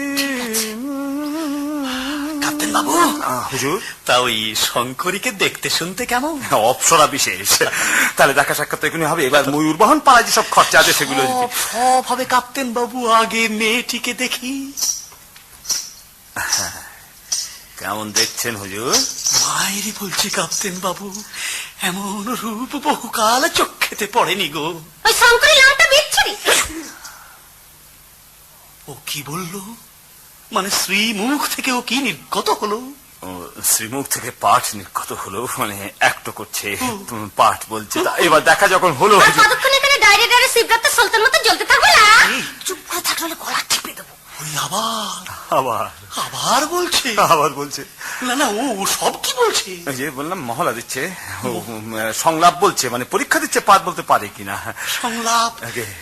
কাপ্তেন বাবু, হুজুর, তা ওই শঙ্করীকে দেখতে শুনতে কেমন? অপ্সরা বিশেষ। তাহলে দেখা সাক্ষাৎ এখনই হবে। এবার ময়ূর বহন পাড়ায় যেসব খরচা আছে সেগুলো সব হবে কাপ্তেন বাবু। আগে মেয়েটিকে দেখি। কেমন দেখছেন হুজুর? মায়েরই বলছি কাপ্তেন বাবু, এমন রূপ বহুকাল চোখেতে পড়েনি গো। ওই শঙ্করী নামটা বিচ্ছিরি। ও কি বললো? মানে শ্রীমুখ থেকে ও কি নির্গত হলো? শ্রীমুখ থেকে পাঠ নির্গত হলো, মানে একটো করছে, পাঠ বলছে। এবার দেখা যখন হলো, কতক্ষণ এখানে ডাইরে ডাইরে শিবরাত্রে সুলতান মতো জ্বলতে থাকবে না? চুপ করে থাকলে গলা টিপে দেবো। ওই আবার আবার আবার বলছে। আবার বলছে। না না, ও সব কি বলছে? এই যে বললাম মহলা দিচ্ছে, ও সংলাপ বলছে, মানে পরীক্ষা দিচ্ছে পাঠ বলতে পারে কিনা। সংলাপ?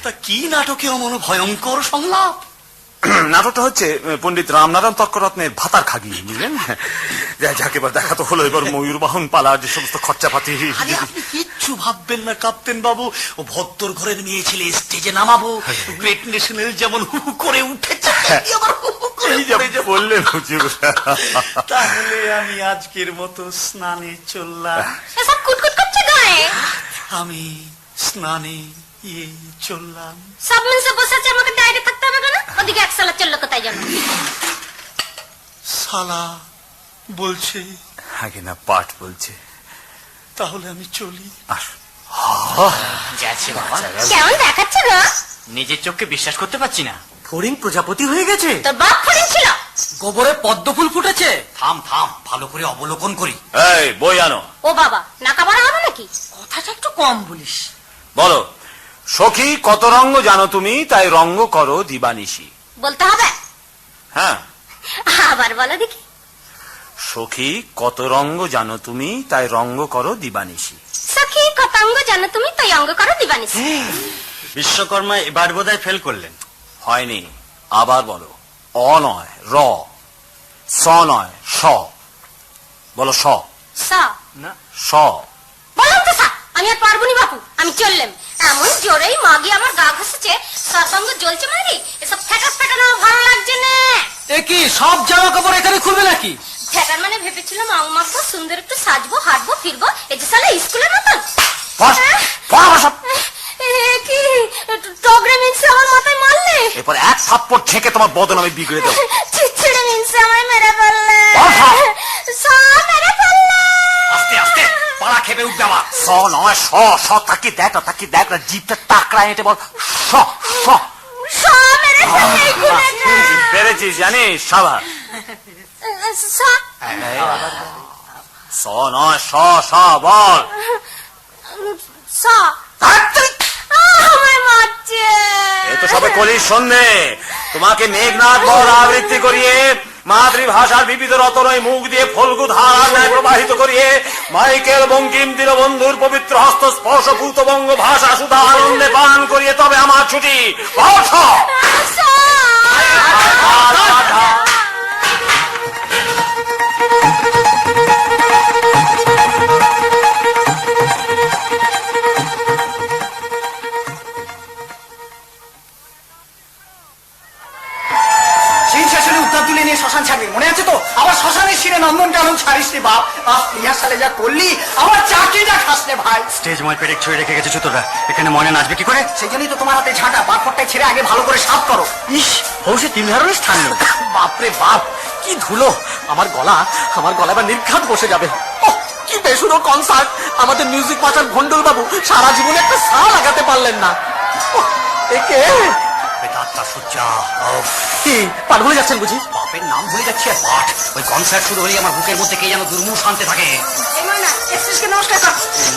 তা কি নাটকে অমন ভয়ঙ্কর সংলাপ? নাটকটা হচ্ছে পণ্ডিত রামনারায়ণ তর্করত্নের ভাতার খাগি, বুঝলেন? যাকে এবার দেখা তো হলো, এবার ময়ূর বাহন পালার যে সমস্ত খরচাপাতি। আরে আপনি কিচ্ছু ভাববেন না কাপ্তেন বাবু, ও ভদ্দর ঘরের মেয়ে ছেলে, স্টেজে নামাবো, গ্রেট ন্যাশনাল যেমন হু হু করে উঠেছে আবার হু হু করে যে বললেন হুজুর। তাহলে আমি আজকের মতো স্নানে চললাম। এসব কুটকুট করছে গায়ে। আমি স্নানে চললাম। সব মিলছে বসে আছে, আমাকে দাঁড়িয়ে থাকতে হবে কেন? ওদিকে এক সালা চললো কোথায় যেন। সালা বলছে? আগে না পাঠ বলছে। তাহলে আমি চলি। যাচ্ছে বাবা। কেমন দেখাচ্ছে গো? নিজের চোখকে বিশ্বাস করতে পারছি না। ফড়িং প্রজাপতি হয়ে গেছে। তোর বাপ ফড়িং ছিল? গোবরে পদ্ম ফুল ফুটেছে। থাম থাম, ভালো করে অবলোকন করি। এই বই আনো। ও বাবা, নাকা বড়া হবে নাকি? কথাটা একটু কম বলিস। বলো, সখী কত রঙ্গ জানো তুমি, তাই রঙ্গ করো দিবানিশি। বলতে হবে? হ্যাঁ। আবার বলো দেখি। সখী কত রঙ্গ জানো তুমি, তাই রঙ্গ করো দিবানিশি। সখী কত অঙ্গ জানো তুমি, তাই অঙ্গ করো দিবানিশি। বিশ্বকর্মা এবার বোধহয় ফেল করলেন। হয়নি, আবার বলো। অ নয় র, স নয় স। বলো স। স স। বললাম তো সা, আমি আর পারবো নি বাপু, আমি চললাম। এমন জোরেই মাগি আমার গা ঘষেছে, সঙ্গ জ্বলছে মারি। এসব ফ্যাটাস ফ্যাটানো ভালো লাগছে না। এ কি সব জামা কাপড় এখানে খুলবে নাকি? ফ্যাটার মানে ভেবেছিলাম আং মাখবো, সুন্দর একটু সাজবো, হাঁটবো, ফিরবো। এই যে সালে স্কুলের মতন। কি টগরে মিনসে আমার মাথায় মারলে? এরপর এক থাপ্পড় ছেঁকে তোমার বদনামে বিগড়ে দেবো। চিচ্ছিড়ে মিনসে আমায় মেরে ফেললে। সব মেরে ফেললে। আস্তে আস্তে, পাড়া খেপে উঠবে আমার। স নয় স। স তাকি দেখ না, তাকি দেখ না, জিভটা টাকরা এঁটে বল স স। সব মেরে ফেললে এই গুণাটা। পেরেছিস জানিস, সাবাস। স নয় স, স বল। স আমায় মারছে। এ তো সবে কলির সন্ধে। তোমাকে মেঘনাথ বল আবৃত্তি করিয়ে, মাতৃভাষার বিবিধ রতনয় মুখ দিয়ে ফল্গু ধারার ন্যায় প্রবাহিত করিয়ে, মাইকেল বঙ্কিম দীনবন্ধুর পবিত্র হস্ত স্পর্শভূত বঙ্গ ভাষা সুধা আনন্দে পান করিয়ে তবে আমার ছুটি। উত্তর তুলে নিয়ে শ্মশান ছাড়বি, মনে আছে তো? আবার শ্মশানের শিরে নন্দন কানন ছাড়িস রে বাপ। ইহার সালে যা করলি, আমার চাকরিটা খাস রে ভাই। স্টেজ ময় পেরেক ছুঁয়ে রেখে গেছে চুতরা, এখানে মনে নাচবে কি করে? সেই জন্যই তো তোমার হাতে ঝাঁটা, বারফটটাই ছেড়ে আগে ভালো করে সাফ করো। ইস, হৌসে তিল ধরনের স্থান নেই। বাপরে বাপ, কি ধুলো! আমার গলা এবার নির্ঘাত বসে যাবে। ওহ, কি বেসুরো কনসার্ট! আমাদের মিউজিক মাস্টার ভন্ডল বাবু সারা জীবনে একটা সা লাগাতে পারলেন না। ওহ, একে কি পাঠ ভুলে যাচ্ছেন বুঝি? বাপের নাম ভুলে যাচ্ছি আর পাঠ। ওই কনসার্ট শুরু হলেই আমার বুকের মধ্যে কে যেন দুর্মূল শান্তি থাকে।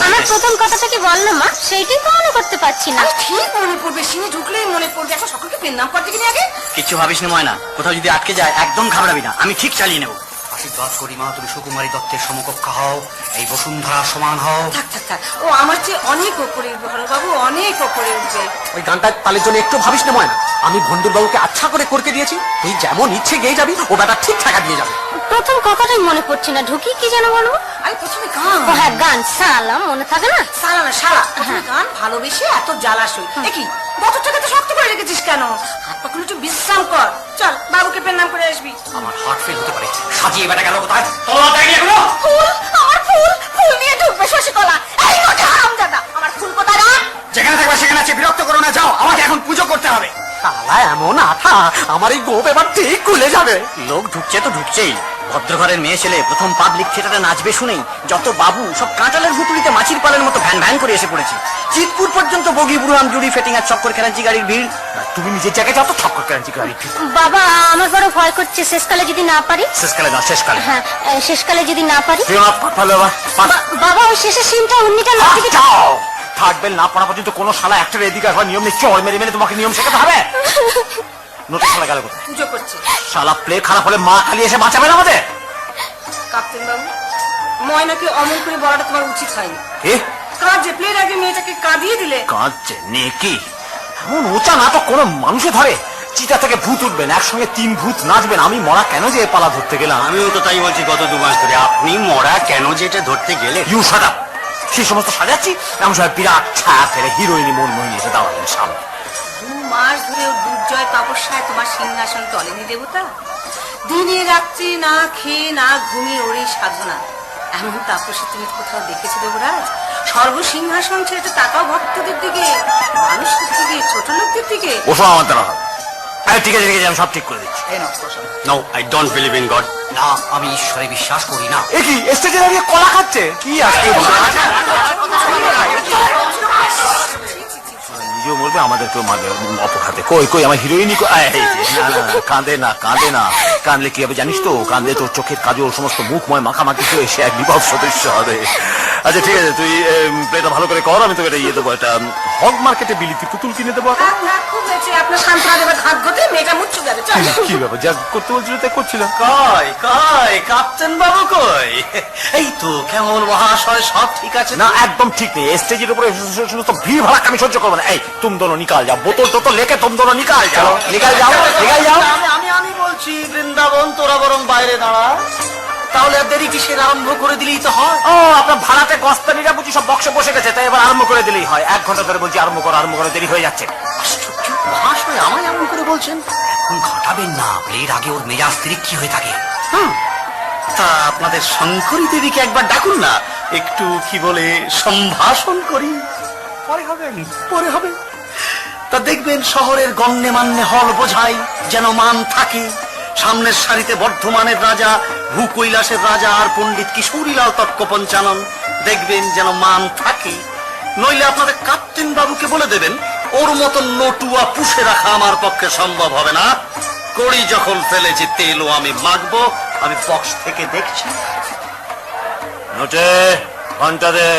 আমার প্রথম কথাটা কি বললো মা, সেইটাই তো মনে করতে পারছি না। ঠিক মনে পড়বে, সিনে ঢুকলেই মনে পড়বে। এখন সকলকে পেন নাম করতে কিনে আগে। কিছু ভাবিস না ময়না, কোথাও যদি আটকে যায় একদম ঘাবড়াবি না, আমি ঠিক চালিয়ে নেবো। আশীর্বাদ করি মা, তুমি সুকুমারী দত্তের সমকক্ষ হও, এই বসুন্ধরার সমান হও। থাক থাক থাক, ও আমার চেয়ে অনেক ওপরে উঠবে বাবু, অনেক ওপরে উঠবে। ওই গানটা তালের জন্য একটু ভাবিস না ময়না। আমি ভন্ডুর বাবুকে আচ্ছা করে করকে দিয়েছি, তুই যেমন ইচ্ছে গেয়ে যাবি, ও বেটা ঠিক টাকা দিয়ে যাবে। প্রথম কথাটাই মনে পড়ছে না, ঢুকি কি যেন বলবো? আরে প্রথমে গান। ও হ্যাঁ, গান। সালা মনে থাকে না? সালা না সারা। গান ভালোবেসে এত জ্বালাসই। দেখি বছরটাকে তো শক্ত করে রেখেছিস কেন? হাত পাখুন একটু বিশ্রাম কর। চল বাবুকে পেন নাম করে আসবি। আমার হার্ট ফেল হতে পারে। সাজিয়ে বেটা গেল কোথায়? তলা দেয়নি এখনো? ফুল, আমার ফুল, ফুল নিয়ে ঢুকবে শশীকলা। এই মোটে হারামজাদা, আমার ফুল কোথায় রাখ? যেখানে থাকবে সেখানে আছে, বিরক্ত করো না, যাও। আমাকে এখন পুজো করতে হবে। শালা এমন আঠা, আমার এই গোপ এবার ঠিক খুলে যাবে। লোক ঢুকছে তো ঢুকছেই। ভদ্রঘরের মেয়ে ছেলে প্রথম পাবলিক থিয়েটারে নাচবে শুনেই যত বাবু সব কাঁটালের ভুতুড়িতে মাছির পালের মতো ভ্যান ভ্যান করে এসে পড়েছে। চিতপুর পর্যন্ত বগি বুড়াম জুড়ি ফেটিং আর চক্কর খেলাঞ্চি গাড়ির ভিড়। তুমি নিজের জায়গায় যাও তো, চক্কর খেলাঞ্চি গাড়ির ভিড়। বাবা, আমার বড় ভয় করছে, শেষকালে যদি না পারি। শেষকালে না, শেষকালে। হ্যাঁ, শেষকালে যদি না পারি। বাবা, ওই শেষের সিনটা উন্নিটা লক্ষ্মী থার্ড বেল না পড়া পর্যন্ত কোনো শালা একটা এদিকে আসবার নিয়ম নেই। চড় মেরে মেরে তোমাকে নিয়ম শেখাতে হবে। নতুন শালা গেল কোথায়? পুজো করছে। শালা প্লে খারাপ হলে মা খালি এসে বাঁচাবে না আমাদের। কাপ্তেন বাবু, ময়নাকে অমন করে বলাটা তোমার উচিত হয়নি। এ কাঁদছে, প্লের আগে মেয়েটাকে কাঁদিয়ে দিলে। কাঁদছে নেকি? এমন ওচা নাটক কোনো মানুষে ধরে? চিতা থেকে ভূত উঠবেন, একসঙ্গে 3 ভূত নাচবেন, আমি মরা কেন যে এ পালা ধরতে গেলাম? আমিও তো তাই বলছি গত 2 মাস ধরে, আপনি মরা কেন যেটা ধরতে গেলে? You shut up. সেই সমস্ত সাজাচ্ছি, এমন সময় বিরাট ছায়া ফেলে হিরোইনি মনমোহিনী এসে দাঁড়ালেন সামনে। 2 মাস ধরে ও দুর্জয় তপস্যায় তোমার সিংহাসন টলেনি দেবতা। দিনে রাত্রি না খেয়ে না ঘুমিয়ে ওর এই সাধনা। এমন তাপসী তুমি কোথাও দেখেছো দেবরাজ? সর্বসিংহাসন ছেড়ে তো তাকাও ভক্তদের দিকে, মানুষের দিকে, ছোট লোকদের দিকে। ওসব আমার দ্বারা হবে। ঠিক আছে ঠিক আছে, আমি সব ঠিক করে দিচ্ছি। No, I don't believe in God. না, আমি ঈশ্বরে বিশ্বাস করি না। এ কি স্টেজে দাঁড়িয়ে কলা খাচ্ছে? কি আছে? নিজেও মরবে, আমাদেরকেও মারবে অপঘাতে। কই কই আমার হিরোইনই? কাঁদে না কাঁদে না, কাঁদলে কি হবে জানিস তো? কাঁদলে তোর চোখের কাজল সমস্ত মুখময় মাখামাখি হয়ে সে এক বিভৎস সদস্য হবে। আচ্ছা ঠিক আছে, তুই প্লেটা ভালো করে কর, আমি তোকে এটা দেবো, একটা হক মার্কেটে বিলিতি পুতুল কিনে দেবো। খুব হয়েছে, আপনার সান্ত্বনা দেবার হাত ঘটে মেয়েটা মুচ্ছু যাবে। কি ব্যাপার, যা করতে বলছিল তাই করছিলাম। কই কই কাপ্তেন বাবু কই? এই তো কেমন মহাশয়, সব ঠিক আছে? না একদম ঠিক নেই। স্টেজের উপরে সমস্ত ভিড় ভাড়া আমি সহ্য করবো না। এই তুম দোনো নিকাল যাও, বোতল টোতল লেখে তুম দোনো নিকাল যাও, নিকাল যাও, নিকাল যাও। আমি বলছি বৃন্দাবন, তোরা বরং বাইরে দাঁড়া। তাহলে আর দেরি কিসের, আরম্ভ করে দিলেই তো হয়। ও আপনার ভাড়াতে গস্তানিরা বুঝি সব বক্সে বসে গেছে, তাই এবার আরম্ভ করে দিলেই হয়। 1 ঘন্টা ধরে বলছি আরম্ভ করে, দেরি হয়ে যাচ্ছে। মহাশয় আমায় এমন করে বলছেন? এখন ঘটাবেন না, প্লের আগে ওর মেজাজ কি হয়ে থাকে। তা আপনাদের শঙ্করী দেবীকে একবার ডাকুন না, একটু কি বলে সম্ভাষণ করি। পরে হবে। তা দেখবেন শহরের গণ্যে মান্যে হল বোঝাই যেন মান থাকে। সামনের সারিতে বর্ধমানের রাজা, ভূকৈলাসের রাজা আর পণ্ডিত কিশোরীলাল তর্ক পঞ্চানন, দেখবেন যেন মান থাকে। নইলে আপনাদের কাপ্তেন বাবুকে বলে দেবেন ওর মতন নটুয়া পুষে রাখা আমার পক্ষে সম্ভব হবে না। কড়ি যখন ফেলেছি তেলও আমি মাখবো। আমি বক্স থেকে দেখছি। নোটে ঘন্টা দে।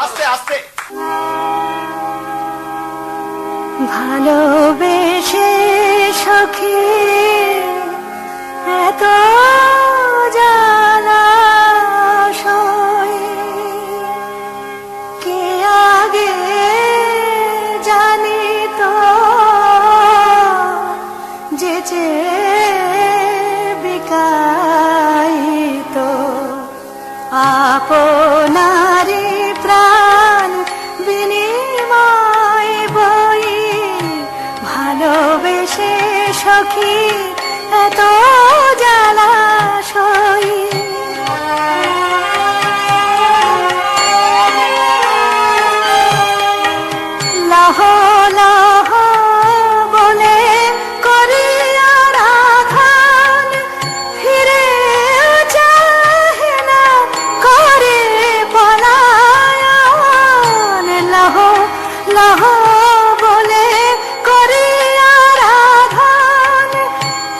আস্তে আস্তে। ভালোবেসে সখী এত জ্বালাশয় কে আগে জানি তো যে বিকাইত আপনারি প্রাণ বিনিময় বই ভালোবেসে সখী এত জ্বালাশয় লহ লহ বলে করে আরাধন ফিরে চাহে না করে পলায়ন লহ লহ বলে করে আরাধন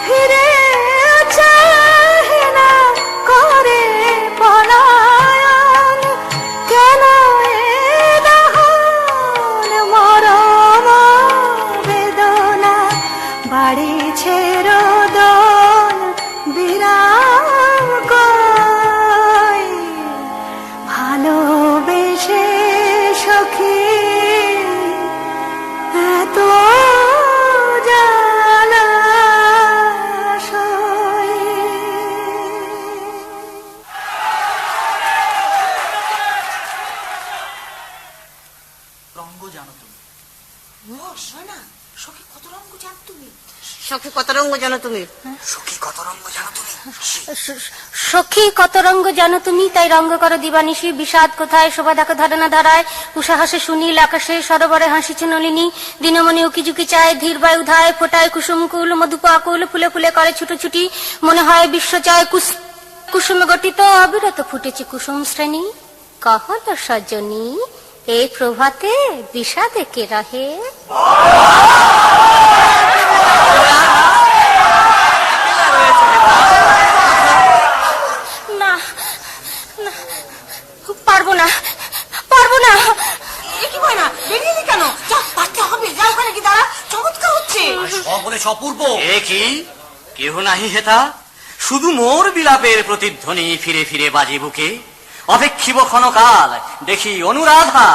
ফিরে চাহে না করে পলায়ন কেন এ দহন মরম বেদনা বাড়িছে রোদন বিরাম কই ভালোবেসে সখী এত জ্বালাশয়। রঙ্গ জানো তুমি? সখী কত রঙ্গ জানো তুমি? সখী কত রঙ্গ জানো তুমি? সখী কত রঙ্গ জানো তুমি? তাই রঙ্গ করো দিবানিশি, বিষাদ কোথায় শোভা দেখো ধারণা ধারায়, উষা হাসে সুনীল আকাশে সরোবরে হাসিছে নলিনী, দিনমণি উকিঝুঁকি চায় ধীর বায় উধায়, ফোটায় কুসুম কুল মধুপ আকুল, ফুলে ফুলে করে ছুটোছুটি, মনে হয় বিশ্ব চায় কুসুমে গঠিত অবিরত ফুটেছে কুসুম শ্রেণী। কহল সজনী এই প্রভাতে বিষাদে কে রহে? না না, পারবো না পারবো না। কি হয় না, বেরিয়ে কেন? পারতে হবে, যা ওখানে কি দাঁড়া, চমৎকার বলেছে অপূর্ব। এ কি কেহ নাহি হেতা, শুধু মোর বিলাপের প্রতিধ্বনি ফিরে ফিরে বাজে বুকে। অপেক্ষিব ক্ষণকাল, দেখি অনুরাধা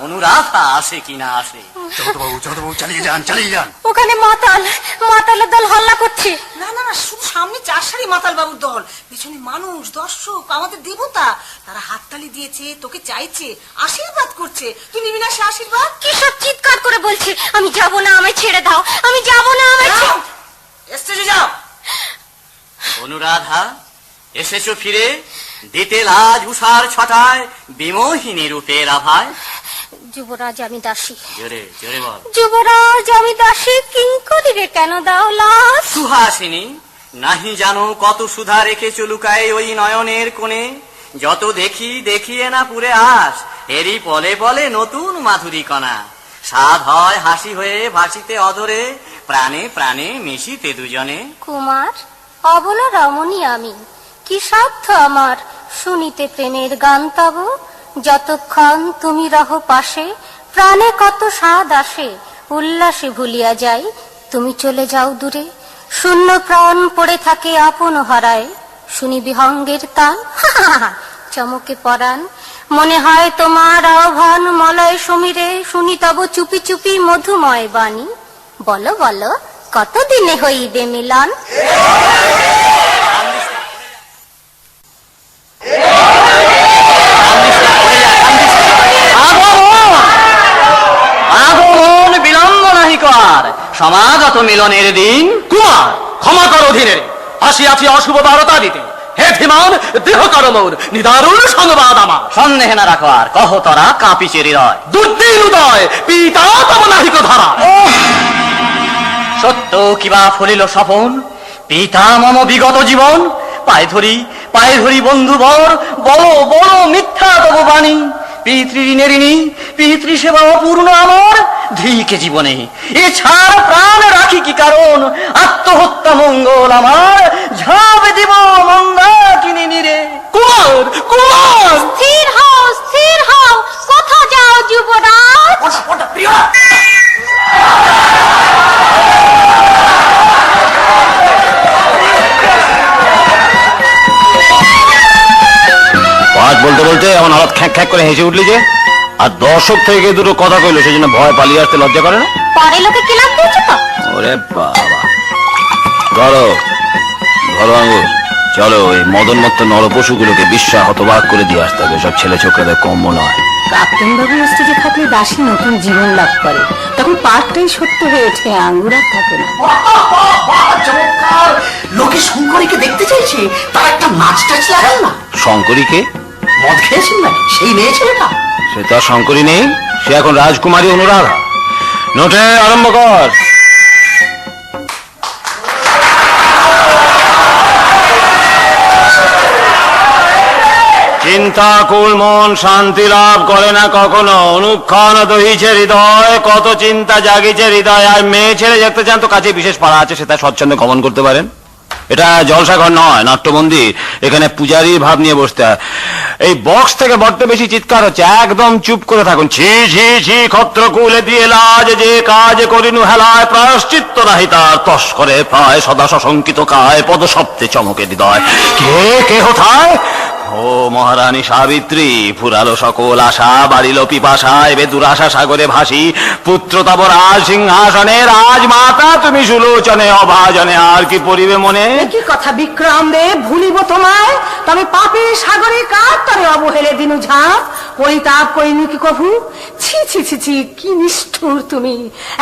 অনুরাধা আসে কিনা আসে। চন্দ্রবাবু চালিয়ে যান, চালিয়ে যান। ওখানে মাতালের দল হল্লা করছে। না না না, শুধু সামনে 4 সারি মাতাল বাবুর দল, পিছনে মানুষ, দর্শক, আমাদের দেবতা। তারা হাততালি দিয়েছে, তোকে চাইছে, আশীর্বাদ করছে। তুই নিবি না সে আশীর্বাদ? কি সব চিৎকার করে বলছে, আমি যাব না, আমায় ছেড়ে দাও, আমি যাব না, আমায় স্টেজে যাও। অনুরাধা এসেছো ফিরে, দিতে লাজ উষার ছটায়, বিমোহিনী রূপের আভায়। যুবরাজ আমি দাসী। জোরে জোরে বল। যুবরাজ আমি দাসী, কিঙ্করি রে কেন দাও লাশ? সুহাসিনী নাহি জানো কত সুধা রেখেছো লুকায় ওই নয়নের কোণে। যত দেখি দেখিয়ে না পুরে আস, এরই পলে পলে নতুন মাধুরী কণা। স্বাদ হয় হাসি হয়ে ভাসিতে অধরে, প্রাণে প্রাণে মিশিতে দুজনে। কুমার অবলা রমণী আমি, কি সাধ্য আমার শুনিতে প্রেমের গান তব। যতক্ষণ তুমি রহ পাশে, প্রাণে কত স্বাদ আসে, উল্লাসে ভুলিয়া যাই। তুমি চলে যাও দূরে, শূন্য প্রাণ পড়ে থাকে আপন হারায়। শুনি বিহঙ্গের তান, চমকে পরাণ, মনে হয় তোমার আহ্বান মলয় সমীরে। শুনি তব চুপি চুপি মধুময় বাণী। বলো বলো কতদিনে হইবে মিলন? আগমন বিলম্ব নাহি কর, সমাগত মিলনের দিন। কুমার ক্ষমা কর অধীনের, আসিয়াছি অশুভ বারতা দিতে। হে ধীমান দেহ কর মোর, নিদারুণ সংবাদ আমার। সন্দেহ না রাখো আর, কহ তোরা কাঁপিছে হৃদয়। দুর্দিন উদয় পিতা তব নাহিক ধারা। সত্য কিবা ফলিল স্বপন, পিতা মম বিগত জীবন। পায়ে ধরি বন্ধুবর, বলো বলো মিথ্যা তব বাণী। পিতৃঋণেরিণী পিতৃ সেবা অপূর্ণ আমার, ধিকে জীবনে এছাড়া প্রাণ রাখি কি কারণ। আত্মহত্যা মঙ্গল আমার, ঝাঁপ দিব মন্দাকিনী নীরে। কুমার কুমার স্থির হও, কোথা যাও যুবরাজ? পাঁচ বলতে বলতে এমন হঠাৎ খ্যাঁক খ্যাঁক করে হেসে উঠলি যে, আর দর্শক থেকে দুটো কথা কইলো, সেই জন্য ভয় পালিয়ে আসতে লজ্জা করে না? পরে লোকে কিলাম দিয়েছে তো। ওরে বাবা, ধরো ধরো আঙ্গুর, চলো এই মদন মত্ত নরপশুগুলোকে বিশ্বা হতবাক করে দিয়ে আসতে হবে। সব ছেলে ছোকরাদের কম্য নয়। কাপ্তেন বাবু স্টেজে থাকলে দাসী নতুন জীবন লাভ করে, তখন পাঠটাই সত্য হয়ে ওঠে, আঙ্গুর আর থাকে না। চমৎকার, লোকে শঙ্করীকে দেখতে চাইছে, তার একটা নাচ টাচ লাগাল না। শঙ্করীকে? মদ খেয়েছেন না সেই মেয়ে ছেলেটা? সে তো আর শঙ্করী নেই, সে এখন রাজকুমারী অনুরাধা। নোটে আরম্ভ কর। চিন্তাকুল মন শান্তি লাভ করে না কখনো। অনুক্ষণ দহিছে হৃদয়, কত চিন্তা জাগিছে হৃদয়। আর মেয়ে ছেড়ে দেখতে চান তো কাছে বিশেষ পাড়া আছে, সেটা স্বচ্ছন্দে গমন করতে পারেন। এটা জলসাঘর নয়, নাট্য মন্দির। এখানে পূজারীর ভাব নিয়ে বসতে হয়। এই বক্স থেকে বড্ড বেশি চিৎকার হচ্ছে, একদম চুপ করে থাকুন। ছি ছি ছি, ক্ষত্রকুলে দিয়ে লাজ, যে কাজ করিনু হেলায়, প্রায়শ্চিত্ত নাহি তার, তস্করে প্রায় সদা সশঙ্কিত কায়, পদশব্দে চমকে হৃদয়। কে কে কোথায়? ও মহারানী সাবিত্রী, ফুরালো সকল আশা, বাড়িল পিপাসা, এবে দুরাশা সাগরে ভাসি। পুত্র তব রাজ সিংহাসনে, রাজমাতা তুমি সুলোচনে অভাজনে, আর কি পরিবে মনে? কি কথা বিক্রম রে, ভুলিব তোমায়, তবে পাপের সাগরে কার তরে অবহেলে দিনু ঝাঁপ। পরিতাপ করিনি কি কভু? ছি ছি ছি ছি, কি নিষ্ঠুর তুমি,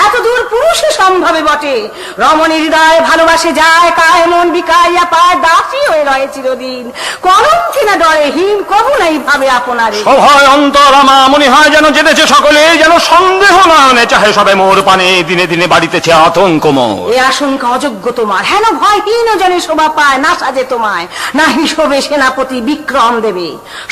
এত দূর পুরুষে সম্ভবে বটে। রমণী হৃদয় ভালোবাসে যায়, কায় মন বিকাইয়া পায়, দাসী হয়ে রয়ে চিরদিন। কলঙ্কি না ডরে হীন, কবু নাই ভাবে আপনারে। সভায় অন্তর আমার মনে হয় যেন যেতেছে সকলে, যেন সন্দেহ না আনে চাহে সবে মোর পানে। দিনে দিনে বাড়িতেছে আতঙ্ক মোর। এ আশঙ্কা অযোগ্য তোমার, হেন ভয়হীন জনে শোভা পায় না সাজে তোমায়। না হিসবে সেনাপতি বিক্রম দেবে।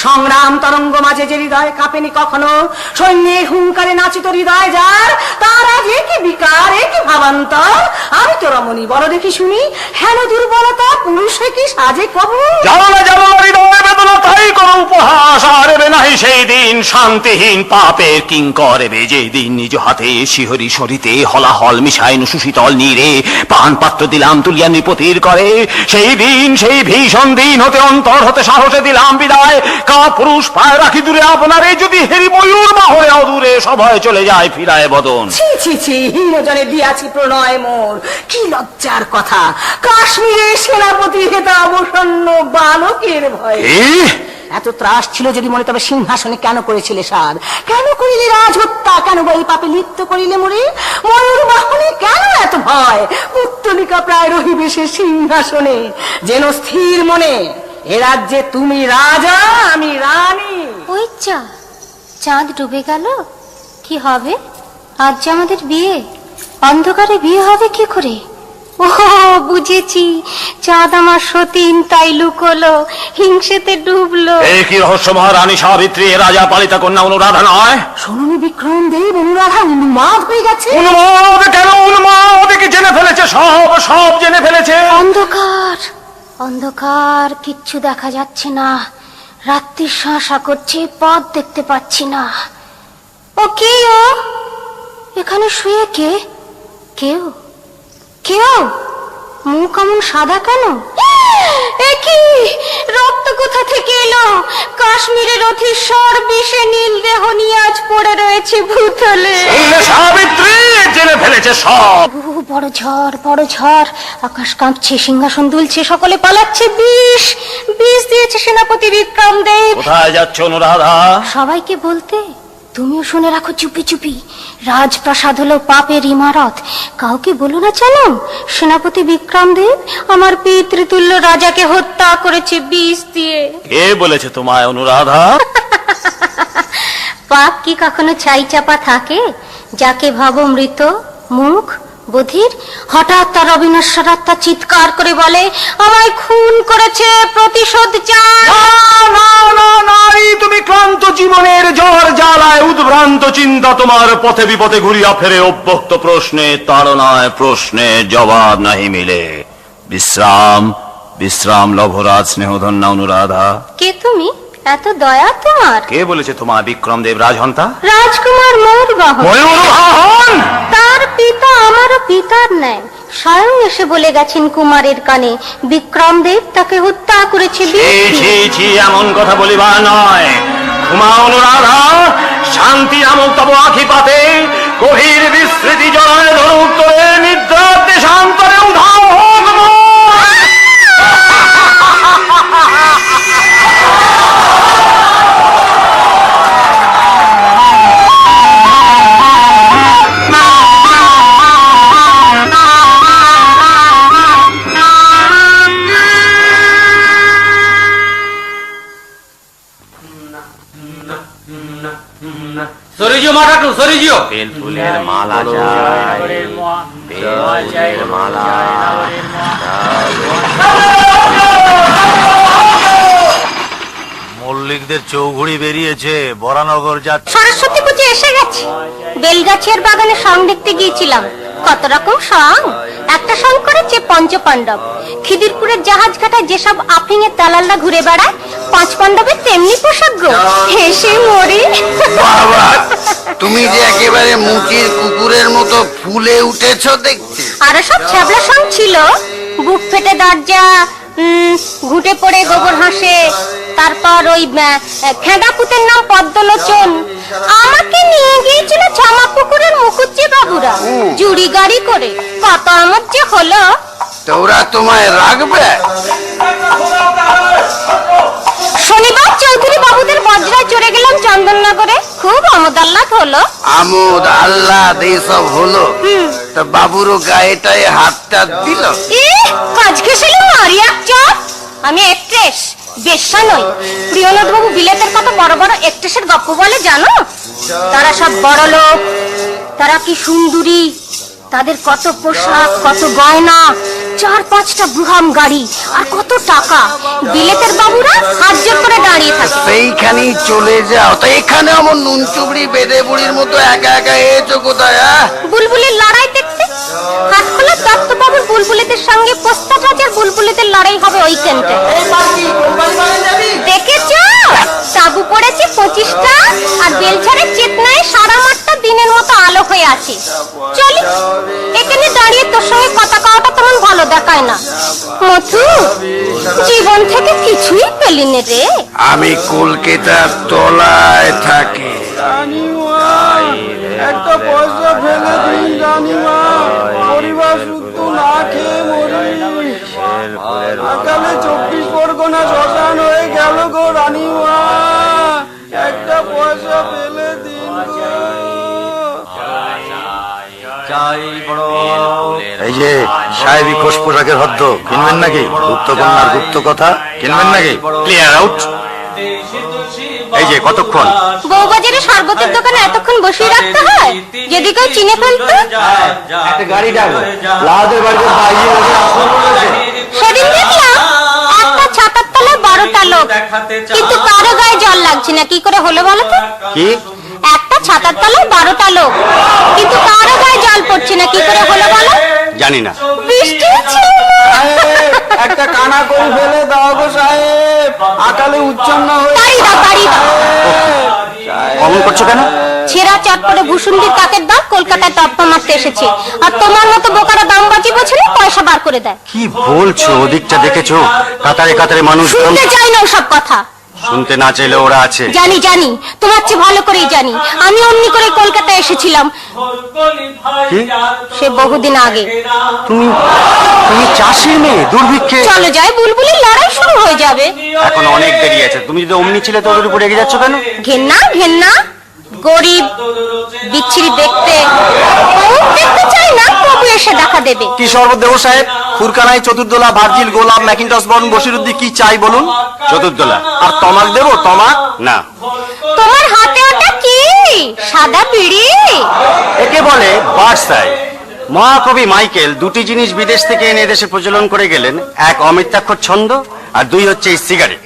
সংগ্রাম তরঙ্গ মাঝে যে হৃদয় কাঁপেনি কখনো, সৈন্যে হুঙ্কারে নাচিত হৃদয় যার, তার আজ কি বিকার, কি ভাবান্তর। আমি তো রমণী বড় দেখি শুনি, হেন দুর্বলতা পুরুষে কি সাজে কবু। জানো না হৃদয় বেদনা, তাই করো উপহাস। আর এবে নাহি সেই দিন দিন শান্তিহীন পাপের কিঙ্কর বেজে দিন নিজ হাতে শিহরি সরিতে হলাহল মিশাইন সুশীতল নীরে পান পাত্র দিলাম তুলিয়া নৃপতির করে সেই দিন সেই ভীষণ দিন হতে অন্তর হতে সাহসে দিলাম বিদায় কা পুরুষ পায় রাখি দূরে আপনারে যদি হেরি ময়ূর বাহরে অদূরে সবাই চলে যায় ফিরায় বদন। ছি ছি ছি, হীনজনে দিয়াছি প্রণয় মোর, কি লজ্জার কথা। কাশ্মীরে সেনাপতি হেতা অবসন্ন বালকের ভয়ে। এত ত্রাস ছিল যদি মনে, তবে সিংহাসনে কেন করেছিলে সার? কেন করিলে রাজ হত্যা? কেন বা এই পাপে লিপ্ত করিলে মরে? ময়ূর বাহনে কেন এত ভয়? পুত্তলিকা প্রায় রহিবে সে সিংহাসনে, যেন স্থির মনে এ রাজ্যে তুমি রাজা আমি রানী। ওই চাঁদ ডুবে গেল, কি হবে? আজ যে আমাদের বিয়ে, অন্ধকারে বিয়ে হবে কি করে? ও বুঝেছি, চাঁদ আমার সতীন তাই লুকোলো, হিংসেতে ডুবলো। এই কি রহস্য মহারানী সাবিত্রী রাজা পালিতা কন্যা অনুরাধা নয়? শুনুনি বিক্রম দেব, অনুরাধা উন্মাদ হয়ে গেছে। উন্মাদ কেন? উন্মাদ কি জেনে ফেলেছে? সব জেনে ফেলেছে। অন্ধকার অন্ধকার, কিচ্ছু দেখা যাচ্ছে না, রাত্রির শাঁসা করছে, পথ দেখতে পাচ্ছি না। ও কে? ও এখানে শুয়ে কে? কেউ কেউ? মুখ এমন সাদা কেন? একই রক্ত কোথা থেকে এলো? কাশ্মীরের অধীশ্বর বিষে নীল দেহ নিয়ে আজ পড়ে রয়েছে ভূতলে। সাবিত্রী জেনে ফেলেছে সব। বড় ঝড়, আকাশ কাঁপছে, সিংহাসন দুলছে, সকলে পালাচ্ছে। বিষ দিয়েছে সেনাপতি বিক্রম দেব। কোথায় যাচ্ছে অনুরাধা? সবাইকে বলতে। তুমিও শুনে রাখো চুপি চুপি, রাজপ্রাসাদ হলো পাপের ইমারত, কাউকে বলো না জানো? সেনাপতি বিক্রম দেব আমার পিতৃতুল্য রাজাকে হত্যা করেছে বিষ দিয়ে। কে বলেছে তোমায় অনুরাধা? পাপ কি কখনো ছাই চাপা থাকে? যাকে ভাবো মৃত, মুখ বধির, হঠাৎ তার অবিনশ্বর আত্মা চিৎকার করে বলে আমায় খুন করেছে, প্রতিশোধ চাই। তুমি ক্লান্ত জীবনের জ্বর জ্বালায় উদ্ভ্রান্ত চিন্তা তোমার পথে বিপথে ঘুরিয়া ফেরে অভ্যক্ত প্রশ্নে তাড়নায় প্রশ্নে জবাব নাহি মিলে। বিশ্রাম লভরাজ স্নেহধন্যা অনুরাধা। কে তুমি? এত দয়া তোমার? কে বলেছে তোমার বিক্রম দেব রাজহন্তা? রাজকুমার ময়ূরবাহন। তার পিতা আমারও পিতার ন্যায় স্বয়ং এসে বলে গেছেন কুমারের কানে বিক্রম দেব তাকে হত্যা করেছে। এমন কথা বলিবা নয়। ঘুমা অনুরাধা, শান্তি নামক তব আখি পাতে গভীর বিস্মৃতি জড়ায় ধনুক তোরে নিদ্রার দেশান্তরে উধাও হোক। বেল ফুলের মালা চাই, বেল ফুলের মালা। মল্লিকদের চৌঘুড়ি বেরিয়েছে, বরানগর যাচ্ছে। সরস্বতী পুজো এসে গেছে। বেলগাছের বাগানে সং দেখতে গিয়েছিলাম, কত রকম সং। একটা সং করেছে পঞ্চপাণ্ডব। খিদিরপুরের জাহাজ ঘাটায় যেসব আফিংয়ের দালালরা ঘুরে বেড়ায়, 5 পাণ্ডবের তেমনি পোশাক গো। হেসে মরি। বাবা, তুমি যে একেবারে মুচির কুকুরের মতো ফুলে উঠেছো দেখছি। আর সব ছ্যাবলা সং ছিল, বুক ফেটে দরজা, ঘুটে পড়ে গোবর হাসে, তারপর ওই খেঁদা পুতের নাম পদ্মলোচন। আমাকে নিয়ে গিয়েছিল ছামা পুকুরের মুখুজ্জি বাবুরা জুড়ি গাড়ি করে। কত আমার যে হলো। তোরা তোমায় রাখবে? শনিবার চৌধুরী বাবুদের বজরায় চড়ে গেলাম চন্দননগরে, খুব আমোদ আহ্লাদ হলো। আমোদ আহ্লাদ এইসব হলো, তা বাবুরও গায়েটায় হাতটা দিল? কাজ ঘেসেলে মারি এক চট। আমি একট্রেস, বেশ্যা নই। প্রিয়নাথ বাবু বিলেতের কত বড় বড় একট্রেসের গপ্প বলে জানো? তারা সব বড় লোক, তারা কি সুন্দরী, তাদের কত পোশাক, কত গয়না, 4-5টা বুহাম গাড়ি, আর কত টাকা। বিলেতের বাবুরা হাত জোর করে দাঁড়িয়ে থাকে। সেইখানেই চলে যাও। তো এখানে আমার নুন চুবড়ি বেদে বুড়ির মতো একা একা এসো কোথায়? বুলবুলের লড়াই দেখতে। হাটখোলা দত্তবাবুর বুলবুলিদের সঙ্গে পোস্তার রাজার বুলবুলিদের লড়াই হবে ওই কেন্দ্রে। দেখেছ? তাবু পড়েছে 25টা, কিছুই পেলি নে রে। আমি কলকাতার তলায় থাকি। একটা পয়সা ফেলে দিন রানীমা, পরিবার শুদ্ধ না খেয়ে মরি। সকালে 24 পরগনা শ্মশান হয়ে গেল গো রানীমা, একটা পয়সা ফেলে দিন গো। এই যে সাহেবী খোশ পোশাকের হদ্দ কিনবেন নাকি? গুপ্ত কন্যার গুপ্ত কথা কিনবেন নাকি? Clear out. এই যে কতক্ষণ? বউবাজারে শরবতের দোকানে এতক্ষণ বসিয়ে রাখতে হয়, যদি কেউ চিনে ফেলতো। একটা গাড়ি ডাকো, লাউদের বাড়িতে বাইরে সেদিন দেখলাম একটা ছাতার তলায় 12টা লোক, কিন্তু কারো গায়ে জল লাগছে না। কি করে হলো বলো তো? কি? একটা ছাতার তলায় 12টা লোক, কিন্তু কারো গায়ে জল পড়ছে না। কি করে হলো বলো? জানি না। বৃষ্টি হচ্ছে। একটা কানা করে ফেলে দাও গো সাহেব, আকালে উচ্ছন্ন হয়ে। তাড়ি দাও, তাড়ি দাও। অমন করছো কেন? ছেঁড়া চটপটে ভূসুন্ডির কাকের দল কলকাতায় টপ্পা মারতে এসেছে, আর তোমার মতো বোকারা দামবাজি বোঝে না, পয়সা বার করে দেয়। কি বলছো? ওদিকটা দেখেছো? কাতারে কাতারে মানুষ। শুনতে চাই না ওসব কথা। শুনতে না চাইলে ওরা আছে। জানি জানি, তোমার চেয়ে ভালো করেই জানি। আমি অমনি করে কলকাতায় এসেছিলাম সে বহুদিন আগে। তুমি তুমি চাষির মেয়ে, দুর্ভিক্ষে। চলো যাই, বুলবুলির লড়াই শুরু হয়ে যাবে। এখন অনেক দেরি আছে। তুমি যদি অমনি ছিলে তো ওদের উপর রেগে যাচ্ছ কেন? ঘেন্না ঘেন্না, গরিব বিচ্ছিরি দেখতে দেখতে চাই না, প্রভু এসে দেখা দেবে। কি শরবত দেবো সাহেব? ফুরকানাই, চতুর্দোলা, ভার্জিল, গোলাপ, ম্যাকিনটস, বরণ, বশিরুদ্দি, কি চাই বলুন? চতুর্দোলা। আর তমাক দেবো? তমাক না। তোমার হাতে ওটা কি? সাদা বিড়ি? একে বলে বার্সাই। মহাকবি মাইকেল দুটি জিনিস বিদেশ থেকে এনে দেশে প্রচলন করে গেলেন, এক অমিত্যাক্ষর ছন্দ, আর দুই হচ্ছে এই সিগারেট।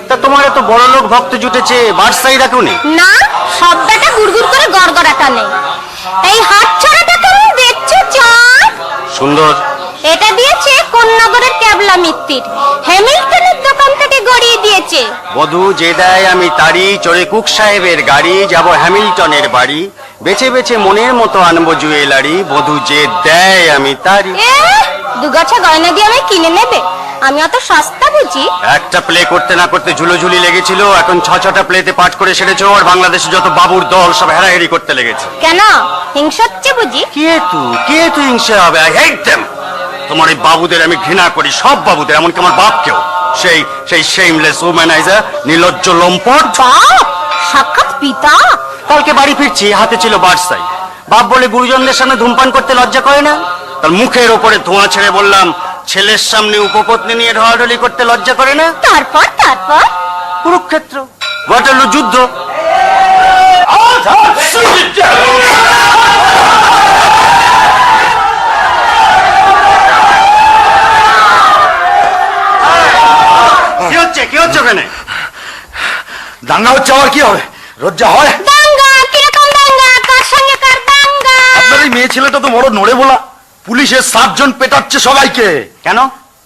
তা তোমার এত বড় লোক ভক্ত জুটেছে, বার্সাই রাখুনি? না, শব্দটা গুড়গুড় করে গড়গড়াটা নেই। এই হাত ছড়াটা কেমন দেখছো চাঁদ? সুন্দর। এটা দিয়েছে কোন্নগরের ক্যাবলা মিত্তির, হ্যামিল্টনের দোকান থেকে গড়িয়ে দিয়েছে। বধূ যে দেয় আমি তারি, চড়ে কুক সাহেবের গাড়ি, যাব হ্যামিল্টনের বাড়ি, বেছে বেছে মনের মতো আনবো জুয়েলারি, বধূ যে দেয় আমি তারি। দুগাছা গয়না দিয়ে আমি কিনে নেবে? আমি অত সস্তা বুঝি? একটা প্লে করতে না করতে ঝুলোঝুলি লেগেছিল, এখন 6-6টা প্লেতে পাঠ করে সেরেছো, আর বাংলাদেশে যত বাবুর দল সব হেরাহেরি করতে লেগেছে। কেন, হিংসা হচ্ছে বুঝি? কে তু হিংসা হবে? I hate them. তোমার এই বাবুদের আমি ঘৃণা করি, সব বাবুদের, এমনকি আমার বাপকেও। সেই সেই শেমলেস ওম্যানাইজার, নির্লজ্জ লম্পট। বাপ সাক্ষাৎ পিতা। কালকে বাড়ি ফিরছি, হাতে ছিল বার্সাই। বাপ বলে গুরুজনদের সামনে ধূমপান করতে লজ্জা করে না? তার মুখের ওপরে ধোঁয়া ছেড়ে বললাম, ছেলের সামনে উপপত্নী নিয়ে ঢলাঢলি করতে লজ্জা করে না? তারপর কুরুক্ষেত্র, ওয়াটারলু যুদ্ধ। কি হচ্ছে ওখানে? দাঙ্গা হচ্ছে, আবার কি হবে? লজ্জা হয়? দাঙ্গা? কিরকম দাঙ্গা? কার সঙ্গে কার দাঙ্গা? আপনার এই মেয়ে ছেলেটা তো বড় নড়ে বলা। পুলিশের 7 জন পেটাচ্ছে সবাইকে। কেন?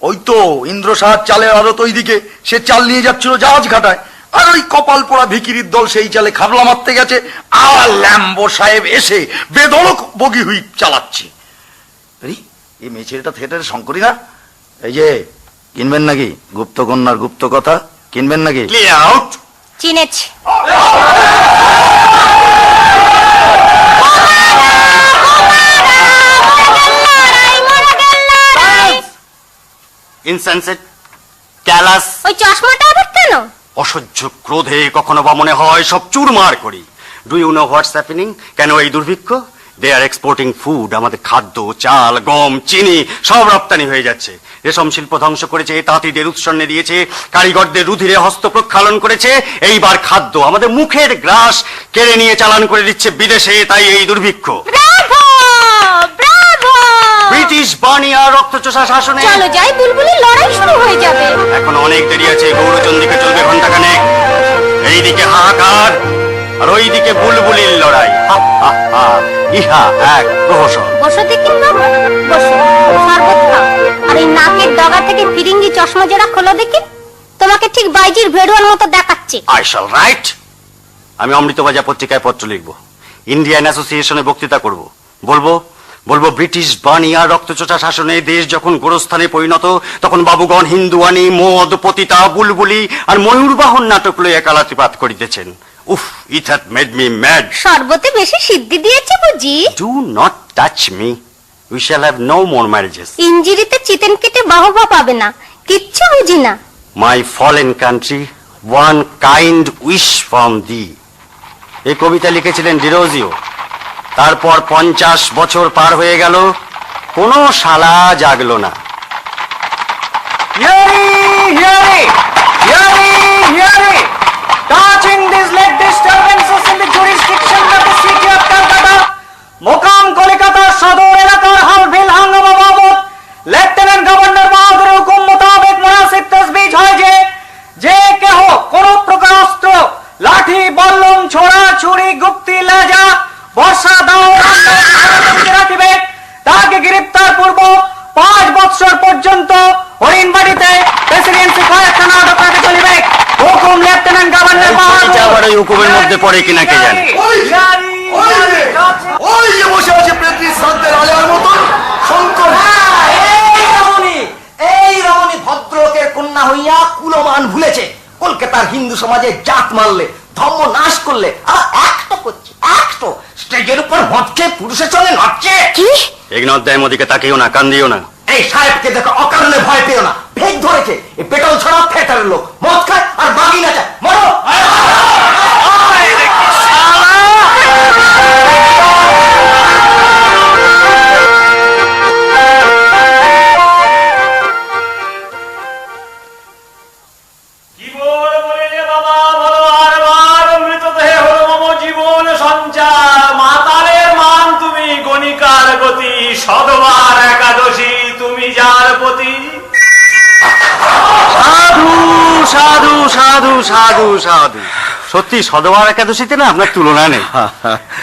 ওই তো ইন্দ্র সাহার চালের আড়ত ওইদিকে, সে চাল নিয়ে যাচ্ছিল জাহাজ ঘাটায়, আর ওই কপাল পোড়া ভিকিরির দল সেই চালে খাবলা মারতে গেছে, আর ল্যাম্বো সাহেব এসে বেধড়ক বগি হুইপ চালাচ্ছে। এই মেয়ে ছেলেটা থিয়েটারে শঙ্করী না? এই যে কিনবেন নাকি গুপ্ত কন্যার গুপ্ত কথা? কিনবেন নাকি? চিনেছি। ইনসেন্সিট, ক্যালাস। ওই চশমাটা আবার কেন? অসহ্য ক্রোধে কখনো বা মনে হয় সব চুরমার করি। Do you know what's happening? কেন এই দুর্ভিক্ষ? They are exporting food. আমাদের খাদ্য, চাল, গম, চিনি সব রপ্তানি হয়ে যাচ্ছে। রেশম শিল্প ধ্বংস করেছে, তাঁতিদের উৎসন্নে দিয়েছে, কারিগরদের রুধিরে হস্ত প্রক্ষালন করেছে। এইবার খাদ্য, আমাদের মুখের গ্রাস কেড়ে নিয়ে চালান করে দিচ্ছে বিদেশে। তাই এই দুর্ভিক্ষ। ব্রিটিশ বানিয়া রক্তচোষা শাসনে। চলো যাই, বুলবুলির লড়াই শুরু হয়ে যাবে। এখন অনেক দেরি আছে, গৌরচন্দ্রিকে চলবে ঘন্টাখানেক। এইদিকে হাহাকার, আর ওইদিকে বুলবুলির লড়াই। ইহা এক প্রহসন। বসো দেখি বাবু, বসো, শরবত খাও। আর এই নাকের ডগা থেকে ফিরিঙ্গি চশমা জোড়া খোলো দেখি, তোমাকে ঠিক বাইজির ভেড়ুয়ার মতো দেখাচ্ছে। I shall write. আমি অমৃতবাজার পত্রিকায় পত্র লিখব, ইন্ডিয়ান অ্যাসোসিয়েশনে বক্তৃতা করব, বলবো বলবো ব্রিটিশ বাণী আর রক্তচোষা শাসনে দেশ যখন গোরস্থানে পরিণত, তখন বাবুগণ হিন্দুয়ানি, মদ, পতিতা, বুলবুলি আর ময়ূরবাহন নাটক লইয়া কালাতিপাত করিতেছেন। উফ, it had made me mad. শরবতে বেশি সিদ্ধি দিয়েছে বুঝি? Do not touch me, we shall have no more marriages. ইঞ্জিরিতে চিতেন কেটে বাহবা পাবে না, কিচ্ছু বুঝি না। My fallen country, one kind wish from thee. এই কবিতা লিখেছিলেন ডিরোজিও। তারপর 50 বছর পার হয়ে গেল, কোনো শালা জাগলো না। Touching these late disturbances in the jurisdiction of the city of Calcutta, মোকাম কলিকাতা সদর এলাকার হালফিল হাঙ্গামা বাবদ লেফটেন্যান্ট গভর্নর বাহাদুরের হুকুম মোতাবেক মুনাসিব তজবিজ হয় যে কেহ কোন প্রকার অস্ত্র, লাঠি, বল্লম, ছোড়া, ছুরি, গুপ্তি, লেজা, বর্ষা, দাও রাখিবে, তাকে গ্রেপ্তার পূর্বক 5 বৎসর পর্যন্ত হরিণবাড়িতে প্রেসিডেন্সি কারখানা আটক রাখতে চলিবে। হুকুম লেফটেন্যান্ট গভর্নর বাহাদুর। আবার এই হুকুমের মধ্যে পড়ে কিনা কে জানে। ওই যে বসে আছে প্রেত্রী শ্রাদ্ধের আলের মতন শঙ্কর। এই রমণী ভদ্রলোকের কন্যা হইয়া কুলমান ভুলেছে। কলকাতার হিন্দু সমাজে জাত মারলে, ধর্ম নাশ করলে, আর একটা করছে একটা স্টেজের উপর মদকে পুরুষে চলে নাচছে। কি এগনোর মদিকে তাকিও না, কান দিও না। এই সাহেবকে দেখো, অকারণে ভয় পেও না। ভেদ ধরেছে, এই পেট্রোল ছড়া থিয়েটারের লোক মদ খায় আর বাগি নাচায়। মরো। সদবার একাদশী তুমি যার প্রতি। সাধু সাধু সাধু সাধু সাধু, সত্যি সদবার একাদশীতে না আপনার তুলনা নেই।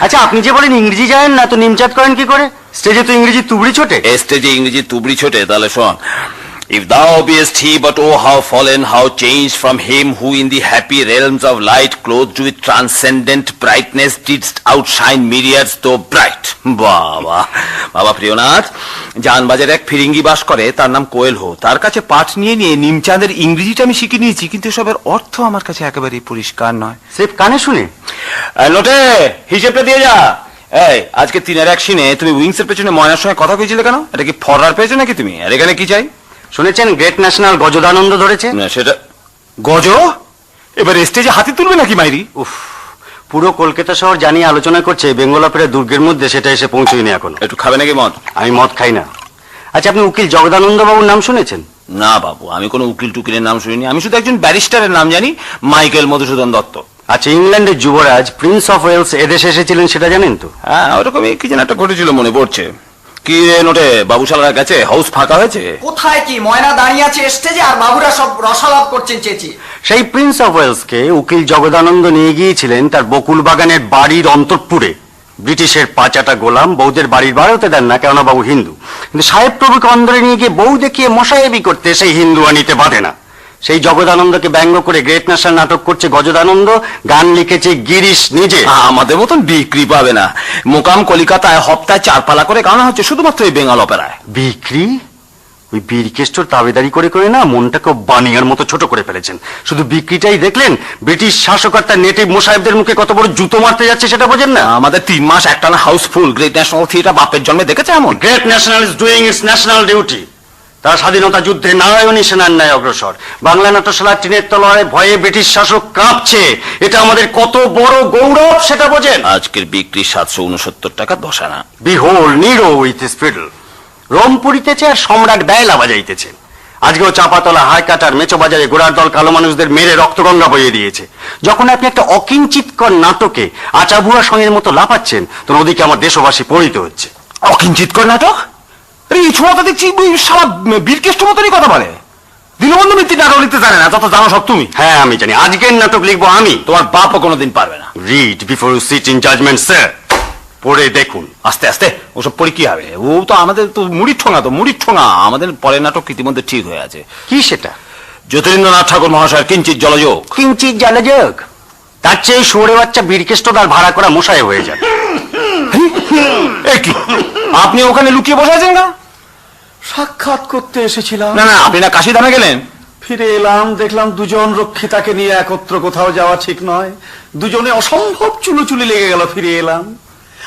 আচ্ছা, আপনি যে বলেন ইংরেজি জানেন না, তো নিমচাঁদ করেন কি করে? স্টেজে তো ইংরেজি তুবড়ি ছোটে। স্টেজে ইংরেজি তুবড়ি ছোটে? তাহলে শোন। If thou beest he, but oh how fallen, how changed from him who in the happy realms of light, clothed with transcendent brightness, didst outshine myriads though bright. বাবা বাবা প্রিয়নাথ, জানবাজারে এক ফিরিঙ্গি বাস করে, তার নাম কোয়েল হো। তার কাছে পাঠ নিয়ে নিমচাঁদের ইংরেজিটা আমি শিখে নিয়েছি, কিন্তু এসবের অর্থ আমার কাছে একেবারেই পরিষ্কার নয়। সিফ কানে শুনে নোটে হিসেবটা দিয়ে যা। এই আজকে 3-1 সিনে তুমি উইংস এর পেছনে ময়নার সঙ্গে কথা কইছিলে কেন? এটা কি ফররার পেয়েছো নাকি তুমি? আর এখানে কি চাই? শুনেছেন গ্রেট ন্যাশনাল গজদানন্দ ধরেছে? না, সেটা গজ এবার স্টেজে হাতি তুলবে নাকি মাইরি? উফ, পুরো কলকাতা শহর জানিয়ে আলোচনা করছে বেঙ্গল অপেরা দুর্গের মধ্যে, সেটা এসে পৌঁছয়নি এখনো। একটু খাবে নাকি মদ? আমি মদ খাই না। আচ্ছা, আপনি উকিল জগদানন্দ বাবুর নাম শুনেছেন? না বাবু, আমি কোনো উকিল টুকিলের নাম শুনিনি। আমি শুধু একজন ব্যারিস্টারের নাম জানি, মাইকেল মধুসূদন দত্ত। আচ্ছা, ইংল্যান্ডের যুবরাজ প্রিন্স অফ ওয়েলস এদেশে এসেছিলেন, সেটা জানেন তো? হ্যাঁ, ওরকমই কি যেন একটা ঘটেছিল মনে পড়ছে। কি রে নোটে, বাবুশালার কাছে হাউস ফাঁকা হয়েছে? কোথায় কি, ময়না দাঁড়িয়ে আছে স্টেজে আর বাবুরা সব রসালাপ করছেন চেঁচিয়ে। সেই প্রিন্স অফ ওয়েলসকে উকিল জগদানন্দ নিয়ে গিয়েছিলেন তার বকুল বাগানের বাড়ির অন্তঃপুরে। ব্রিটিশের পাচাটা গোলাম বউদের বাড়ির বার হতে দেন না, কেননা বাবু হিন্দু। কিন্তু সাহেব প্রভুকে অন্দরে নিয়ে গিয়ে বউ দেখিয়ে মশায়েবি করতে সেই হিন্দুয়ানিতে বাঁধে না। সেই জগদানন্দকে ব্যঙ্গ করে গ্রেট ন্যাশনাল নাটক করছে গজদানন্দ, গান লিখেছে গিরিশ নিজে। আমাদের মতন বিক্রি পাবে না। মোকাম কলিকাতায় হপ্তায় 4 পালা করে গান হচ্ছে, শুধুমাত্র এই বেঙ্গল অপেরায়। বিক্রি? ওই বীরকেষ্টর তাবেদারি করে করে না মনটাকে বানিয়ার মতো ছোট করে ফেলেছেন। শুধু বিক্রিটাই দেখলেন, ব্রিটিশ শাসক আর তার নেটিভ মোসাহেবদের মুখে কত বড় জুতো মারতে যাচ্ছে সেটা বোঝেন না? আমাদের 3 মাস একটানা হাউসফুল। গ্রেট ন্যাশনাল থিয়েটার বাপের জন্মে দেখেছে এমন? Great national is doing it's national duty. তার স্বাধীনতা যুদ্ধে নারায়ণী সেনার ন্যায় অগ্রসর। বাংলা নাট্যশালার টিনের তলায় ভয়ে ব্রিটিশ শাসক কাঁপছে। এটা আমাদের কত বড় গৌরব সেটা বোঝেন? আজকের বিক্রি 769 টাকা 10 আনা। Behold Nero with his fiddle. Rome পুরিতেছে আর সম্রাট বেলা বাজাইতেছে। আজকেও চাপাতলা, হাইকাটার, মেচো বাজারে গোড়ার দল কালো মানুষদের মেরে রক্তগঙ্গা বইয়ে দিয়েছে। যখন আপনি একটা অকিঞ্চিতকর নাটকে আচাবুয়া সঙ্গের মতো লাফাচ্ছেন, তখন ওদিকে আমার দেশবাসী পরিত হচ্ছে। অকিঞ্চিতকর নাটক? এই ছোড়া তো দেখছি সারা বীরকেষ্ট মতনই কথা বলে। দীনবন্ধু মিত্র নাটক লিখতে জানে না, যত জানো সব তুমি। হ্যাঁ, আমি জানি। আজকের নাটক লিখবো আমি। তোমার বাপও কোনোদিন পারবে না। Read before you sit in judgment sir. পড়ে দেখুন। আস্তে আস্তে, ওসব পড়ে কি হবে? ও তো আমাদের তো মুড়ির ঠোঙা, তো মুড়ির ঠোঙা। আমাদের পরের নাটক ইতিমধ্যে ঠিক হয়ে আছে। কি সেটা? জ্যোতিরিন্দ্রনাথ ঠাকুর মহাশয়ের কিঞ্চিত জলযোগ। কিঞ্চিত জলযোগ? তার চেয়ে শুয়োরে বাচ্চা বীরকেষ্ট তার ভাড়া করা মশাই হয়ে যাবে। কি আপনি ওখানে লুকিয়ে বসে আছেন না? সাক্ষাৎ করতে এসেছিলাম। না না, আপনি না কাশিধামে গেলেন? ফিরে এলাম, দেখলাম দুজন রক্ষিতাকে নিয়ে একত্র কোথাও যাওয়া ঠিক নয়। দুজনে অসম্ভব চুলোচুলি লেগে গেল। ফিরে এলাম,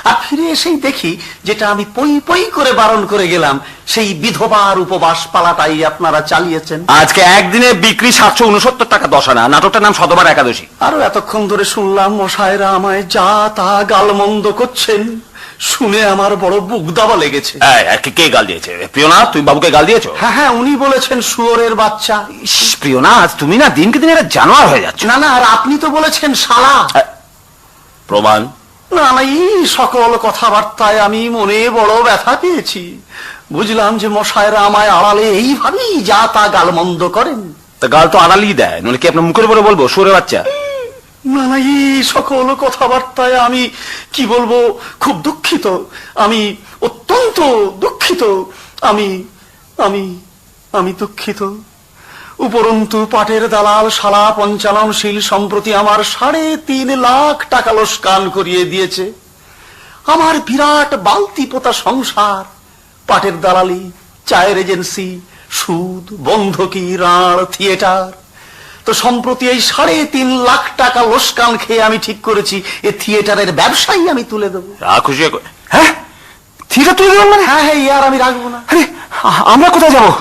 আর ফিরে এসেই দেখি যেটা আমি পই পই করে বারণ করে গেলাম, সেই বিধবার উপবাস পালাটাই আপনারা চালিয়েছেন। আজকে একদিনে বিক্রি 769 টাকা 10 আনা। নাটকটার নাম শতবার একাদশী। আরো এতক্ষণ ধরে শুনলাম মশাইরা আমায় যা তা গালমন্দ করছেন, শুনে আমার বড় বুক দাবা লেগেছে। কে গাল দিয়েছে? প্রিয়নাথ, তুমি বাবুকে গাল দিয়েছো? হ্যাঁ হ্যাঁ, উনি বলেছেন শুয়োরের বাচ্চা। প্রিয়নাথ, তুমি না দিনকে দিন একটা জানোয়ার হয়ে যাচ্ছ। না না, আর আপনি তো বলেছেন শালা। প্রমাণ? না না, এই সকল কথাবার্তায় আমি মনে বড় ব্যথা পেয়েছি। বুঝলাম যে মশাইরা আমায় আড়ালে এইভাবেই যা তা গালমন্দ করেন। তা গাল তো আড়ালেই দেয়, নইলে কি আপনার মুখের উপরে বলবো শুয়োরের বাচ্চা? না না, এই সকল কথাবার্তায় আমি কি বলবো, খুব দুঃখিত। আমি অত্যন্ত দুঃখিত। আমি আমি আমি দুঃখিত। উপরন্তু পাটের দালাল শালা পঞ্চাননশীল সম্প্রতি আমার 3.5 লাখ টাকা লোসকান করিয়ে দিয়েছে। আমার বিরাট বালতি পোতা সংসার, পাটের দালালি, চায়ের এজেন্সি, সুদ, বন্ধকি, রাঁড়, থিয়েটার। তো সম্প্রতি এই 3.5 লাখ টাকা লোসকান খেয়ে আমি ঠিক করেছি এই থিয়েটারের ব্যবসায়ী আমি তুলে দেবো। খুশি? হ্যাঁ, থিয়েটার তুলে দেবেন মানে? হ্যাঁ হ্যাঁ, আর আমি রাখবো না। আরে আমরা কোথায় যাবো?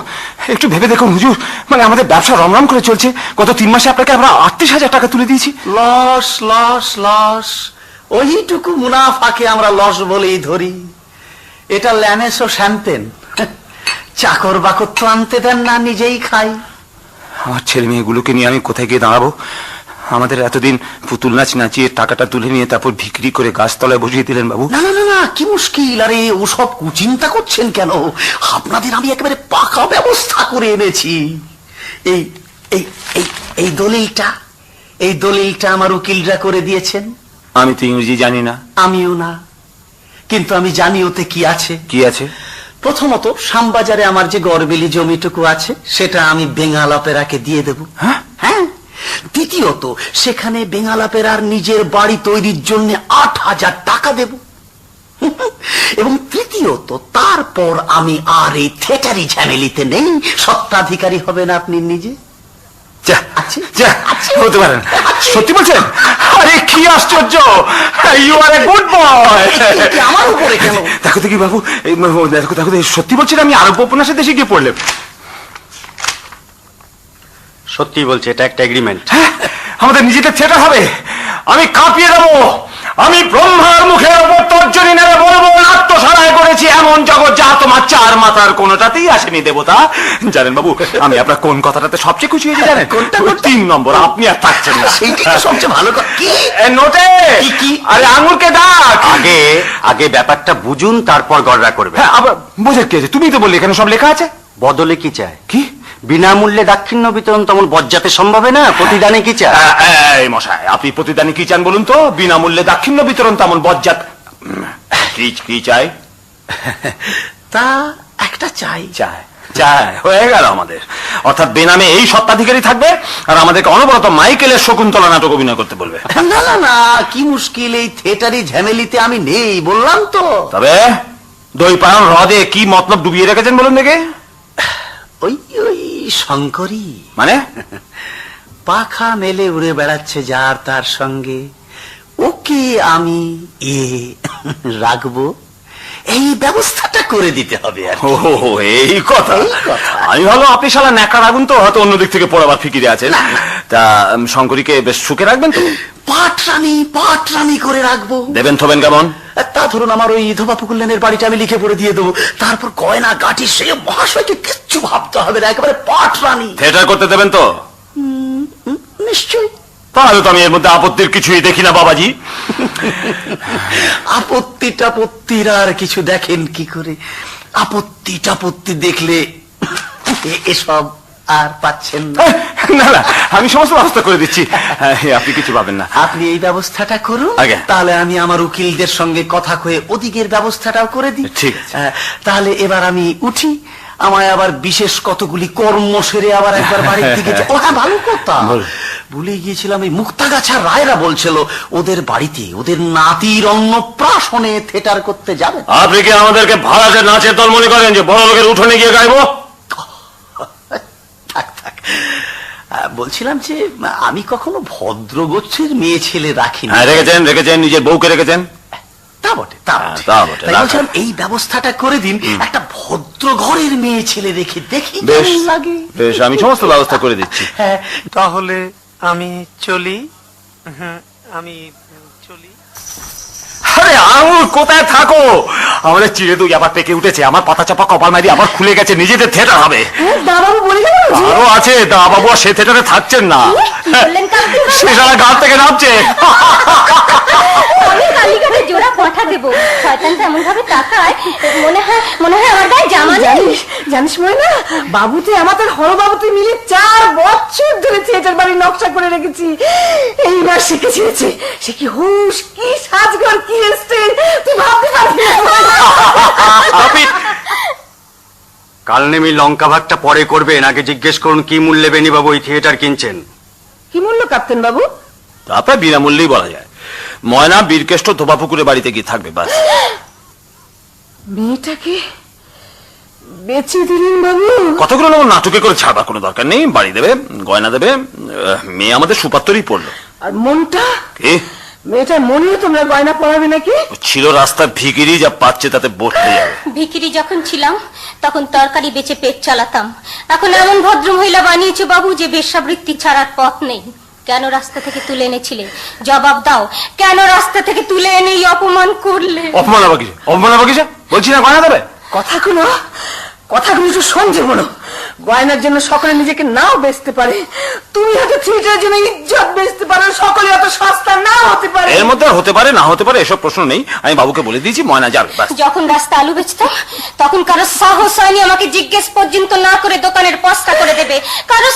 একটু ভেবে দেখুন হুজুর, মানে আমাদের ব্যবসা রমরম করে চলছে। গত 3 মাসে আপনাকে আমরা 38,000 টাকা তুলে দিয়েছি। লস লস লস, ওইটুকু মুনাফাকে আমরা লস বলেই ধরি। এটা ল্যানেস ও শ্যাম্পেন। চাকর বাকর তো আনতে দেন না, নিজেই খাই। আমার ছেলে মেয়েগুলোকে নিয়ে আমি কোথায় গিয়ে দাঁড়াবো? আমাদের এতদিন পুতুল নাচ নাচিয়ে টাকাটা তুলে নিয়ে তারপর বিক্রি করে গাছতলায় বসিয়ে দিলেন বাবু। না না না না, কি মুশকিল। আরে ওসব কুচিন্তা করছেন কেন? আপনাদের আমি একেবারে পাকা ব্যবস্থা করে এনেছি। এই এই এই এই দলিলটা, এই দলিলটা আমার উকিলরা করে দিয়েছেন। আমি তো ইংরেজি জানি না। আমিও না, কিন্তু আমি জানি ওতে কি আছে। কি আছে? প্রথমত, শ্যামবাজারে আমার যে গড়বেলি জমিটুকু আছে সেটা আমি বেঙ্গাল অপেরাকে দিয়ে দেব। হ্যাঁ হ্যাঁ। দ্বিতীয়ত, সেখানে বেঙ্গাল অপেরার নিজের বাড়ি তৈরির জন্য 8,000 টাকা দেব। এবং তৃতীয়ত, তারপর আমি আর এই থিয়েটারি ঝামেলিতে নেই। সত্ত্বাধিকারী হবেন আপনি নিজে। হতে পারেন? সত্যি বলছেন? আরে কি আশ্চর্য! You are a good boy. আমার উপরে কেন? দেখো দেখি বাবু, দেখো দেখো, সত্যি বলছেন আমি আরব উপন্যাসের দেশে গিয়ে পড়লাম। সত্যি বলছে, এটা একটা এগ্রিমেন্ট। আমাদের নিজেদের থিয়েটার হবে। আমি কাঁপিয়ে দেবো। আমি ব্রহ্মার মুখের উপর তর্জনী নেবে বলবো, নাট্যশালায় করেছি এমন জগৎ যা তোমার 4 মাথার কোনোটাতেই আসেনি দেবতা। জানেন বাবু, আমি আপনার কোন কথাটাতে সবচেয়ে খুশি হয়েছি জানেন? কোনটা? 3 নম্বর, আপনি আর থাকছেন না। সেইটা সবচেয়ে ভালো কথা। কি নোটে? কি? আরে আঙুরকে ডাক। আগে ব্যাপারটা বুঝুন, তারপর গড়রা করবে। হ্যাঁ, আবার বোঝার কি আছে? তুমি তো বললে এখানে সব লেখা আছে। বদলে কি চায়? কি? বিনামূল্যে দাক্ষিণ্য বিতরণ তেমন বজ্জাতে সম্ভব না। প্রতিদানে কি চায়? এই মশাই, আপনি প্রতিদানে কি চান বলুন তো? বিনামূল্যে দাক্ষিণ্য বিতরণ তেমন বজ্জাত কি চাই? তা একটা চাই। চাই হয়ে গেল আমাদের। অর্থাৎ বেনামে এই সত্ত্বাধিকারী থাকবে, আর আমাদেরকে অনবরত মাইকেলের শকুন্তলা নাটক অভিনয় করতে বলবে। না না না, কি মুশকিল। এই থিয়েটারি ঝামেলিতে আমি নেই, বললাম তো। তবে দই পায়ন হ্রদে কি মতলব ডুবিয়ে রেখেছেন বলুন দেখে? ওই ওই শঙ্করী, মানে পাখা মেলে উড়ে বেড়াচ্ছে যার তার সঙ্গে, ওকে আমি রাখবো, এই ব্যবস্থাটা করে দিতে হবে। ও এই কথা। আমি ভালো আপনি শালা ন্যাকা রাখুন তো, হয়তো অন্যদিক থেকে পড়াবার ফিকিরে আছেন। তা শঙ্করীকে বেশ সুখে রাখবেন তো? পাটরানি করে রাখবো। দেবেন থবেন কেমন? তা ধরুন, আমার ওই ধোবা পুকুলেনের বাড়িটা আমি লিখে পড়ে দিয়ে দেবো। তারপর গয়না গাটি সে মহাশয়কে কিচ্ছু ভাবতে হবে না, একেবারে পাটরানি। থিয়েটার করতে দেবেন তো? নিশ্চয়ই। তাহলে তো আমি এর মধ্যে আপত্তির কিছুই দেখি না বাবাজি। আপত্তির আর কিছু দেখেন কি করে? আপত্তি দেখলে এসব আর পাচ্ছেন না। না না, আমি সমস্ত ব্যবস্থা করে দিচ্ছি, আপনি কিছু পাবেন না। আপনি এই ব্যবস্থাটা করুন, আগে। তাহলে আমি আমার উকিলদের সঙ্গে কথা কয়ে ওদিকের ব্যবস্থাটাও করে দিই। ঠিক আছে। তাহলে এবার আমি উঠি। আমায় আবার বিশেষ কতগুলি কর্ম সেরে আবার একবার বাড়ির দিকে ও হ্যাঁ, ভালো কথা। ভুলে গিয়েছিলাম এই মুক্তাগাছার রায়রা বলছিল ওদের বাড়িতে ওদের নাতির অন্নপ্রাশনে থিয়েটার করতে যাবে। আপনি কি আমাদেরকে ভাড়াতে নাচের দল মনে করেন যে বড় লোকের উঠোনে গিয়ে গাইবো? থাক থাক, বলছিলাম যে আমি কখনো ভদ্রগোছের মেয়ে ছেলে রাখিনি। রেখেছেন নিজের বউকে রেখেছেন। তা বটে, তা বটে। তা বটে, তাই বলছিলাম এই ব্যবস্থাটা করে দিন, একটা ভদ্র ঘরের মেয়ে ছেলে রেখে দেখি বেশ কেমন লাগে। বেশ, আমি সমস্ত ব্যবস্থা করে দিচ্ছি। হ্যাঁ, তাহলে আমি চলি। আমি চলি। আরে আঙুর কোথায় থাকো? আমাদের চিড়ে দুই আবার পেকে উঠেছে, আমার পাতা চাপা কপাল মারি আবার খুলে গেছে, নিজেদের থিয়েটার হবে। আরো আছে, দা বাবু আর সে থিয়েটারে থাকছেন না, সে সারা গাছ থেকে নামছে। আমি কালীঘাটে জোড়া পাঠা দেবো, শয়তানটা এমন ভাবে তাকায় মনে হয় আমার গায়ে জামা নেই। জানিস ময়না, বাবুতে আমাদের হরবাবুতে মিলে 4 বছর ধরে থিয়েটার বাড়ির নকশা করে রেখেছি। এইবার শিখেছে সে কি হুশ, কি সাজগর, কি স্টাইল, তুই ভাবতে পারবি না। কাল নেমি লঙ্কা ভাগটা পরে করবেন, আগে জিজ্ঞেস করুন কি মূল্যে বেনি বাবু এই থিয়েটার কিনছেন। কি মূল্য ক্যাপ্টেন বাবু? তারপরে বিনামূল্যেই বলা যায়। ময়না বীরকেষ্ট ধোবাপুকুরে বাড়িতে গিয়ে থাকবে, বাস। মেয়েটাকে বেঁচে দিলেন বাবু? কতগুলো লোক নাটকে করে ছাড়বার কোনো দরকার নেই, বাড়ি দেবে, গয়না দেবে, মেয়ে আমাদের সুপাত্তরই পড়লো। আর মনটা? কি মেয়েটার মনেও তোমরা গয়না পরাবে নাকি? ছিল রাস্তার ভিকিরি, যা পাচ্ছে তাতে বসতে যাবে। ভিখিরি যখন ছিলাম তখন তরকারি বেচে পেট চালাতাম, এখন এমন ভদ্র মহিলা বানিয়েছো বাবু যে বেশ্যাবৃত্তি ছাড়ার পথ নেই। কেন রাস্তা থেকে তুলে এনেছিলে? জবাব দাও, কেন রাস্তা থেকে তুলে এনে এই অপমান করলে? অপমান আবার কিসে? অপমান আবার কিসে? বলছি না গয়না দেবে। কথাগুলো একটু সঞ্জে বলো। গয়নার জন্য সকলে নিজেকে নাও বেচতে পারে, তুমি হয়তো থিয়েটারের জন্য ইজ্জত বেচতে পারো, সকলে অত সস্তা নাও হতে পারে। এর মধ্যে হতে পারে না হতে পারে এসব প্রশ্ন নেই, আমি বাবুকে বলে দিয়েছি ময়না যাবে, বাস। যখন রাস্তা আলু বেচতাম তখন কারো সাহস হয়নি আমাকে জিজ্ঞেস পর্যন্ত না করে দোকানের পস্তা করে দেবে। কারো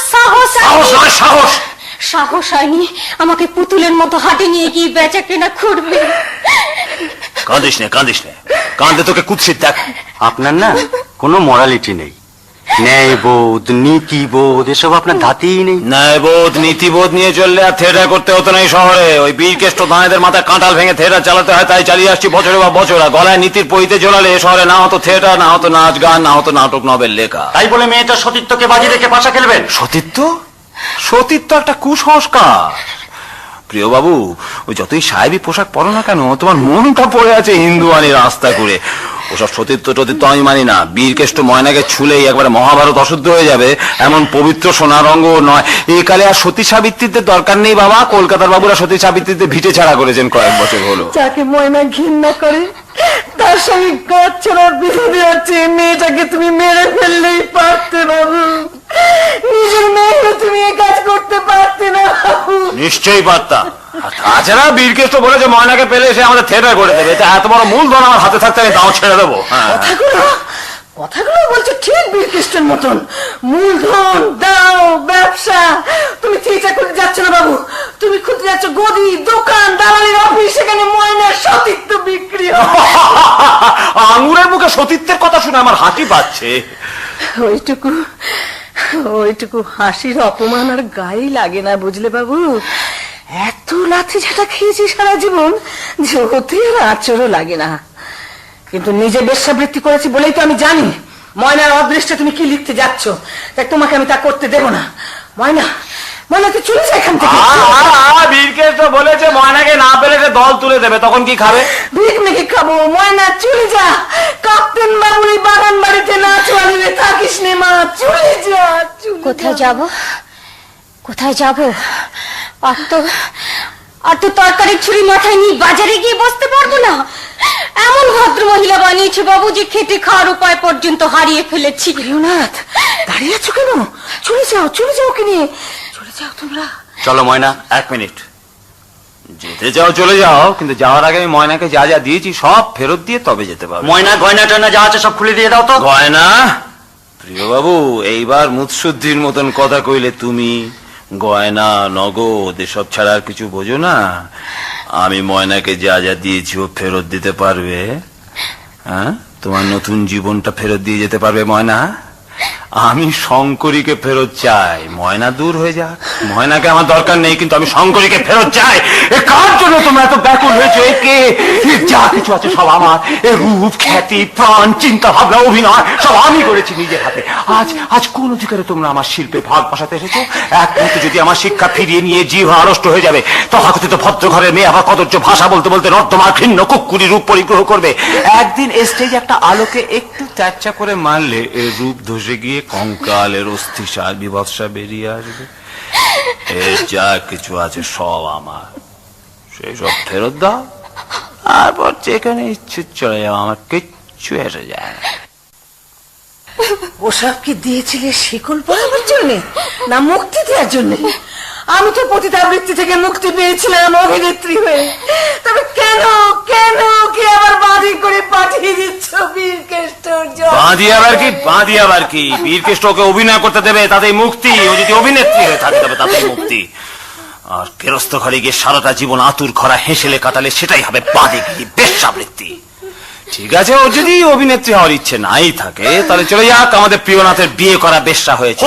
সাহস হয়নি আমাকে পুতুলের মতো হাটে নিয়ে গিয়ে বেচা কেনা করবে। কাঁদিস নে, কাঁদে তোকে কুৎসিত দেখ। আপনার না কোনো মরালিটি নেই, ন্যায়বোধ নীতিবোধ এসব আপনার ধাতেই নেই। ন্যায়বোধ নীতিবোধ নিয়ে চললে আর থিয়েটার করতে হতো না এই শহরে। ওই বীরকেষ্ট দাঁড়েদের মাথায় কাঁঠাল ভেঙে থিয়েটার চালাতে হয়, তাই চালিয়ে আসছি বছরে বা বছর। গলায় নীতির পইতে জ্বলালে এ শহরে না হতো থিয়েটার, না হতো নাচ গান, না হতো নাটক নভেল লেখা। তাই বলে মেয়েটার সতীত্বকে বাজি রেখে পাশা খেলবেন? সতীত্ব একটা কুসংস্কার। প্রিয় বাবু, ওই যতই সাহেবী পোশাক পরো না কেন, তোমার মনটা পড়ে আছে হিন্দুয়ানি রাস্তা করে। ওসব সতীত্ব টতীত্ব আমি মানি না। বীরকেষ্ট ময়নাকে ছুলেই একবারে মহাভারত অশুদ্ধ হয়ে যাবে, এমন পবিত্র সোনার অঙ্গ নয়। এই কালে আর সতী সাবিত্রীতে দরকার নেই বাবা। কলকাতার বাবুরা সতী সাবিত্রীতে ভিটে ছাড়া করেছেন কয়েক বছর হলো। যাকে ময়না ঘৃণা করে তার সঙ্গে গাছছাড়ার বিরোধী আছে। মেয়েটাকে তুমি মেরে ফেললেই পারতে বাবু, নিজের মেয়েকে তুমি এই কাজ করতে পারতে না। নিশ্চয়ই পারতাম। তাছাড়া বীরকেষ্ট বলেছে ময়নাকে পেলে সে আমাদের থিয়েটার করে দেবে, তা এত বড় মূলধন আমার হাতে থাকতে আমি তাও ছেড়ে দেবো। কথাগুলো বলছো ঠিক বীরকৃষ্ণের মতন। মূলধন, দাও, ব্যবসা। তুমি থিয়েটার করতে যাচ্ছ না বাবু, তুমি খুঁজতে যাচ্ছ গদি, দোকান, দালালির অফিস, সেখানে ময়নার সতীত্ব বিক্রি হয়। আঙুরের মুখে সতীত্বের কথা শুনে আমার হাসি পাচ্ছে। ওইটুকু হাসির অপমান আর গায়ে লাগে না, বুঝলে বাবু? এত লাথি ঝাঁটা খেয়েছি সারা জীবন যে ওতে আর আচরও লাগে না। কিন্তু নিজে বেশ্যাবৃত্তি করেছি বলেই তো আমি জানি ময়নার অদৃষ্টে তুমি কি লিখতে যাচ্ছ। তাই তোমাকে আমি তা করতে দেব না। ময়না তুই চলে যা এখান থেকে। বীরকেষ্ট বলেছে ময়নাকে না পেলে সে দল তুলে দেবে, তখন কি খাবে? ভিক মেখে খাবো। ময়না চলে যা, কাপ্তেন বাবুর এই বাগান বাড়িতে না চলে থাকিস নে মা, চলে যা। কোথায় যাব? আর তো তরকারির ছুরি মাথায় নিয়ে বাজারে গিয়ে বসতে পারবো না। এমন ভদ্র মহিলা বানিয়েছে বাবু যে খেতে খাওয়ার উপায় পর্যন্ত হারিয়ে ফেলেছি। প্রিয়নাথ, দাঁড়িয়ে আছো কেন? চলে যাও কে নিয়ে, চলে যাও তোমরা। চলো ময়না, 1 মিনিট। যেতে চাও চলে যাও, কিন্তু যাওয়ার আগে আমি ময়নাকে যা যা দিয়েছি সব ফেরত দিয়ে তবে যেতে পারবো। ময়না গয়না টয়না যা আছে সব খুলে দিয়ে দাও তো। গয়না? প্রিয় বাবু, এইবার মুৎশুদ্ধির মতন কথা কইলে তুমি। গয়না, নগদ এসব ছাড়া আর কিছু বোঝো না? আমি ময়নাকে যা যা দিয়েছি ও ফেরত দিতে পারবে? হ্যাঁ, তোমার নতুন জীবনটা ফেরত দিয়ে যেতে পারবে ময়না? আমি শঙ্করীকে ফেরত চাই। ময়না দূর হয়ে যাক, ময়নাকে আমার দরকার নেই, কিন্তু আমি শঙ্করীকে ফেরত চাই। এ কার জন্য তোমরা এত ব্যাকুল হয়েছো? একে যা কিছু আছে সব আমার। এ রূপ, খ্যাতি, প্রাণ, চিন্তা ভাবনা, অভিনয় সব আমি করেছি নিজের হাতে। আজ কোন অধিকারে তোমরা আমার শিল্পে ভাগ বসাতে এসেছো? এক মুহূর্তে যদি আমার শিক্ষা ফিরিয়ে নিয়ে জীব আড়ষ্ট হয়ে যাবে, তথাকথিত ভদ্র ঘরের মেয়ে আবার কদর্য ভাষা বলতে বলতে নর্দমার ঘৃণ্য কুক্কুরি রূপ পরিগ্রহ করবে। একদিন স্টেজ একটা আলোকে একটু চ্যাচ্চা করে মারলে এর রূপ ধসে গিয়ে কঙ্কালের অস্থিসার বিভৎসা বেরিয়ে আসবে। এর যা কিছু আছে সব আমার, সেই সব ফেরত দাও, তারপর যেখানে ইচ্ছে চলে যাও, আমার কিচ্ছু এসে যায় না। ওসব কি দিয়েছিলে শিকল পরাবার জন্য না মুক্তি দেওয়ার জন্য? আমি তো পতিতাবৃত্তি থেকে মুক্তি পেয়েছিলাম অভিনেত্রী হয়ে, তবে কেন কেন কি আবার বাঁধি করে পাঠিয়ে দিচ্ছ বীরকেষ্টর? বাঁধি আবার কি বীরকেষ্ট ওকে অভিনয় করতে দেবে, তাতেই মুক্তি। ও যদি অভিনেত্রী হয়ে থাকে তবে তাতেই মুক্তি। আর কেরস্ত ঘরে গিয়ে সারাটা জীবন আতুর খরা হেসেলে কাটালে সেটাই হবে বাঁধি গিয়ে বেশ্যাবৃত্তি। ঠিক আছে, ও যদি অভিনেত্রী হওয়ার ইচ্ছে নাই থাকে তাহলে চলে যাক, আমাদের প্রিয়নাথের বিয়ে করা বেশ্যা হয়েছে।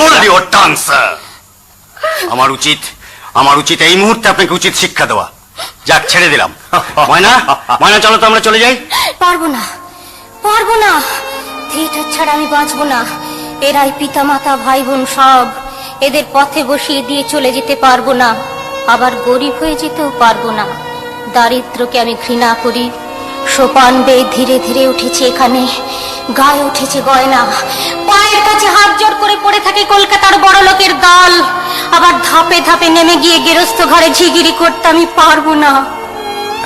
আমার উচিত এই মুহূর্তে আপনাকে উচিত শিক্ষা দেওয়া। যাক, ছেড়ে দিলাম। ময়না, ময়না চলো তো আমরা চলে যাই। পারবো না, থিয়েটার ছাড়া আমি বাঁচবো না। এরাই পিতা মাতা ভাই বোন সব, এদের পথে বসিয়ে দিয়ে চলে যেতে পারবো না। আবার গরিব হয়ে যেতেও পারবো না। দারিদ্রকে আমি ঘৃণা করি। সোপান বেয়ে ধীরে ধীরে উঠেছে এখানে, গায়ে উঠেছে গয়না, পায়ের কাছে হাত জোড় করে পড়ে থাকে কলকাতার বড় লোকের দল। আবার ধাপে ধাপে নেমে গিয়ে গেরস্ত ঘরে ঝিগিরি করতে আমি পারবো না।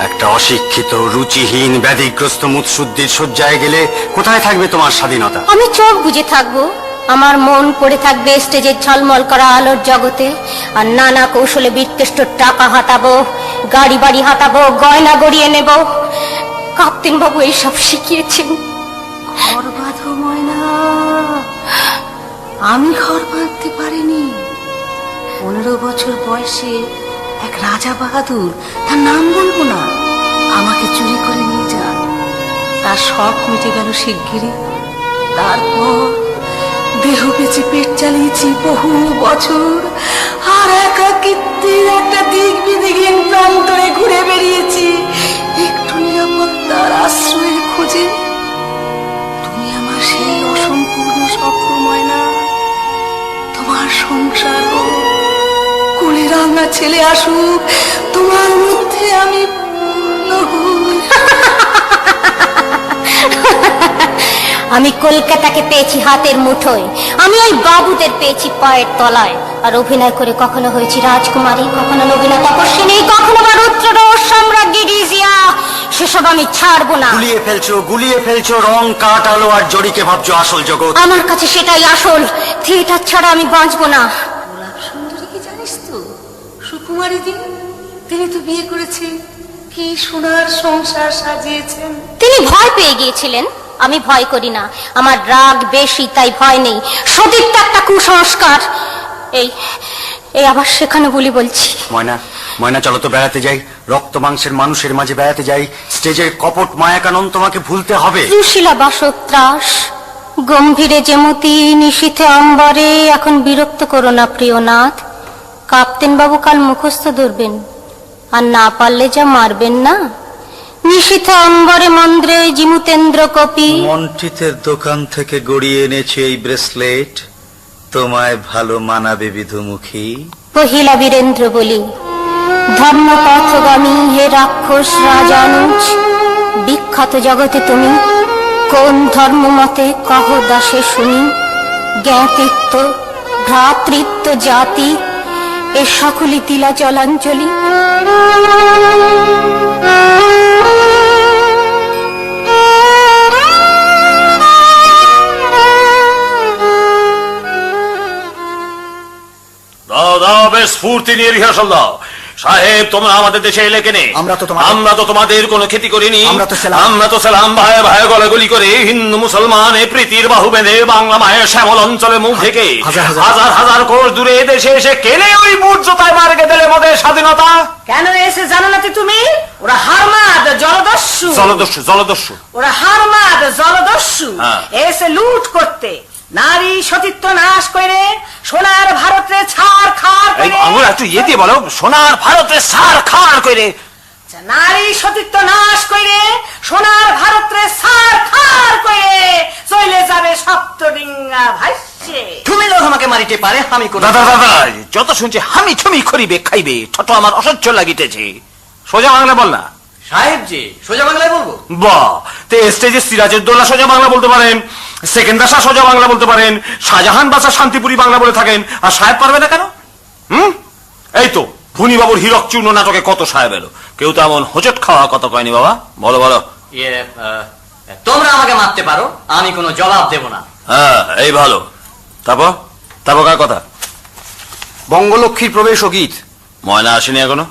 একটা অশিক্ষিত, রুচিহীন, ব্যাধিগ্রস্ত মুৎসুদ্দির শয্যায় গেলে কোথায় থাকবে তোমার স্বাধীনতা? আমি চোখ বুজে থাকবো, আমার মন পড়ে থাকবে স্টেজের ঝলমল করা আলোর জগতে। আর নানা কৌশলে বীরকেষ্টর টাকা হাতাবো, গাড়ি বাড়ি হাতাবো, গয়না গড়িয়ে নেব। কাপ্তেন বাবু এইসব শিখিয়েছেন। ঘর বাঁধো ময়না, আমি ঘর বাঁধতে পারিনি। 15 বছর বয়সে এক রাজা বাহাদুর, তার নাম বলবো না, আমাকে চুরি করে নিয়ে যান। তার শখ মিটে গেল শিগগিরই। তারপর দেহ বেঁচে পেট চালিয়েছি বহু বছর, আর একাকিত্বের একটা দিক বিদিহীন প্রান্তরে ঘুরে বেরিয়েছি একটু নিরাপত্তার আশ্রয়ের খোঁজে। তুমি আমার সেই অসম্পূর্ণ স্বপ্ন ময়না, তোমার সংসার হোক, কোলে রাঙা ছেলে আসুক, তোমার মধ্যে আমি পূর্ণ হই। আমি কলকাতাকে পেয়েছি হাতের মুঠোয়, আমি ওই বাবুদের পেয়েছি পায়ের তলায়। আর অভিনয় করে কখনো হয়েছি রাজকুমারী, কখনো নবীনা তপস্বিনী, কখনো বা রুদ্ররোষ সম্রাজ্ঞী রিজিয়া। সেসব আমি ছাড়বো না। গুলিয়ে ফেলছো রং, কাঠ, আলো আর জড়িকে ভাবছো আসল জগৎ। আমার কাছে সেটাই আসল। থিয়েটার ছাড়া আমি বাঁচবো না। গোলাপ সুন্দরী কি জানিস তো? সুকুমারী দিন, তিনি তো বিয়ে করেছেন, কি সোনার সংসার সাজিয়েছেন। তিনি ভয় পেয়ে গিয়েছিলেন, আমি ভয় করি না। আমার রাগ বেশি, তাই ভয় নেই। সতীত্ব একটা কুসংস্কার। এই আবার সেখানে বলছি। ময়না চলো তো বেড়াতে যাই, রক্ত মাংসের মানুষের মাঝে বেড়াতে যাই। স্টেজের কপট মায়াকানন তোমাকে ভুলতে হবে। সুশীলা বাসত্রাস, গম্ভীরে যেমতি, নিশীথে অম্বরে। এখন বিরক্ত করো না প্রিয়নাথ। কাপ্তেন বাবু কাল মুখস্থ ধরবেন, আর না পারলে যা মারবেন না। নিশীথে অম্বরে মন্দ্রে জিমুতেন্দ্র কপি। মন্টিতের দোকান থেকে গড়িয়ে এনেছে এই ব্রেসলেট, তোমায় ভালো মানাবে বিধুমুখী। পহিলা বীরেন্দ্র বলি, ধর্মপথগামী হে রাক্ষস রাজানুজ, বিখ্যাত জগতে তুমি কোন ধর্ম মতে কহ দাসে শুনি। জ্ঞাতিত্ব, ভ্রাতৃত্ব, জাতি এ সকলই তিলা জলাঞ্জলি। দাও বেশ স্ফূর্তি নিয়ে রিহার্সাল দাও। সাহেব, তোমরা আমাদের দেশে এলে কেনে? আমরা তো তোমাদের কোনো ক্ষতি করিনি। আমরা তো ছিলাম ভাই ভাই গলাগলি করে, হিন্দু মুসলমান এ প্রীতির বাহু বেঁধে বাংলা মায়ের শ্যামল অঞ্চলে মুখ থেকে হাজার হাজার কোষ দূরে দেশে এসে কেনে ওই মূর্যতায় মার্গে দিলে মোদের স্বাধীনতা। কেন এসে জানো না তুমি? ওরা হারমাদ জলদস্যু। জলদস্যু ওরা হারমাদ জলদস্যু এসে লুট করতে। নারী সতীত্ব নাশ করে সোনার ভারতে ছাড় খাড় এই করে আঙুল একটু ইয়ে দিয়ে বলো, সোনার ভারতে সার খাড় করে। নারী সতীত্ব নাশ করে সোনার ভারতে ছাড় খাড় করে চলে যাবে সপ্তডিঙ্গা ভাইসে। তুমি লোক আমাকে মারিতে পারে, আমি কোন দাদা দাদা, যত শুনছি হামি ছুমি করিবে খাইবে, ছোট আমার অসহ্য লাগিতেছে। সোজা বাংলা বল না। সাহেবজি সোজা বাংলায় বলবো? বাহ, তে স্টেজে সিরাজের দোলা সোজা বাংলা বলতে পারেন, সেকেন্দার শাহ সোজা বাংলা বলতে পারেন, শাহজাহান বাদশা শান্তিপুরি বাংলা বলে থাকেন, আর সাহেব পারবে না কেন? এই তো ভুনি বাবুর হীরক চূর্ণ নাটকে কত সাহেব এলো, কেউ তো এমন হোঁচট খাওয়া কথা কয়নি বাবা। বলো বলো। তোমরা আমাকে মারতে পারো, আমি কোনো জবাব দেব না। হ্যাঁ, এই ভালো। তারপর তারপর কার কথা? বঙ্গলক্ষ্মীর প্রবেশ ও গীত। ময়না আসেনি এখনো?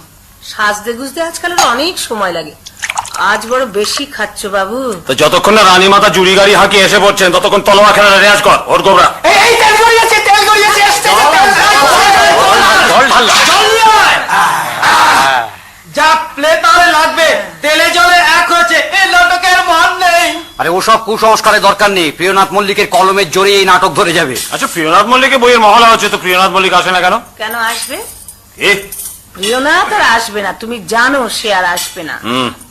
সাজতে গুজতে আজকাল অনেক সময় লাগে, আজ বড় বেশি খাচ্ছ বাবু। তো যতক্ষণ না রানী মাতা জুড়ি গাড়ি হাঁকি এসে পড়ছেন ততক্ষণ তলোয়ার খেলা রেয়াজ কর। ওর গোবরা যা প্লে তাহলে লাগবে, তেলে জলে এক হয়েছে, এই নাটকের মান নেই। আরে ওসব কুসংস্কারের দরকার নেই, প্রিয়নাথ মল্লিকের কলমের জোরে এই নাটক ধরে যাবে। আচ্ছা, প্রিয়নাথ মল্লিকের বইয়ের মহলা হচ্ছে, তো প্রিয়নাথ মল্লিক আসে না কেন? কেন আসবে? প্রিয়নাথ আর আসবে না, তুমি জানো সে আর আসবে না।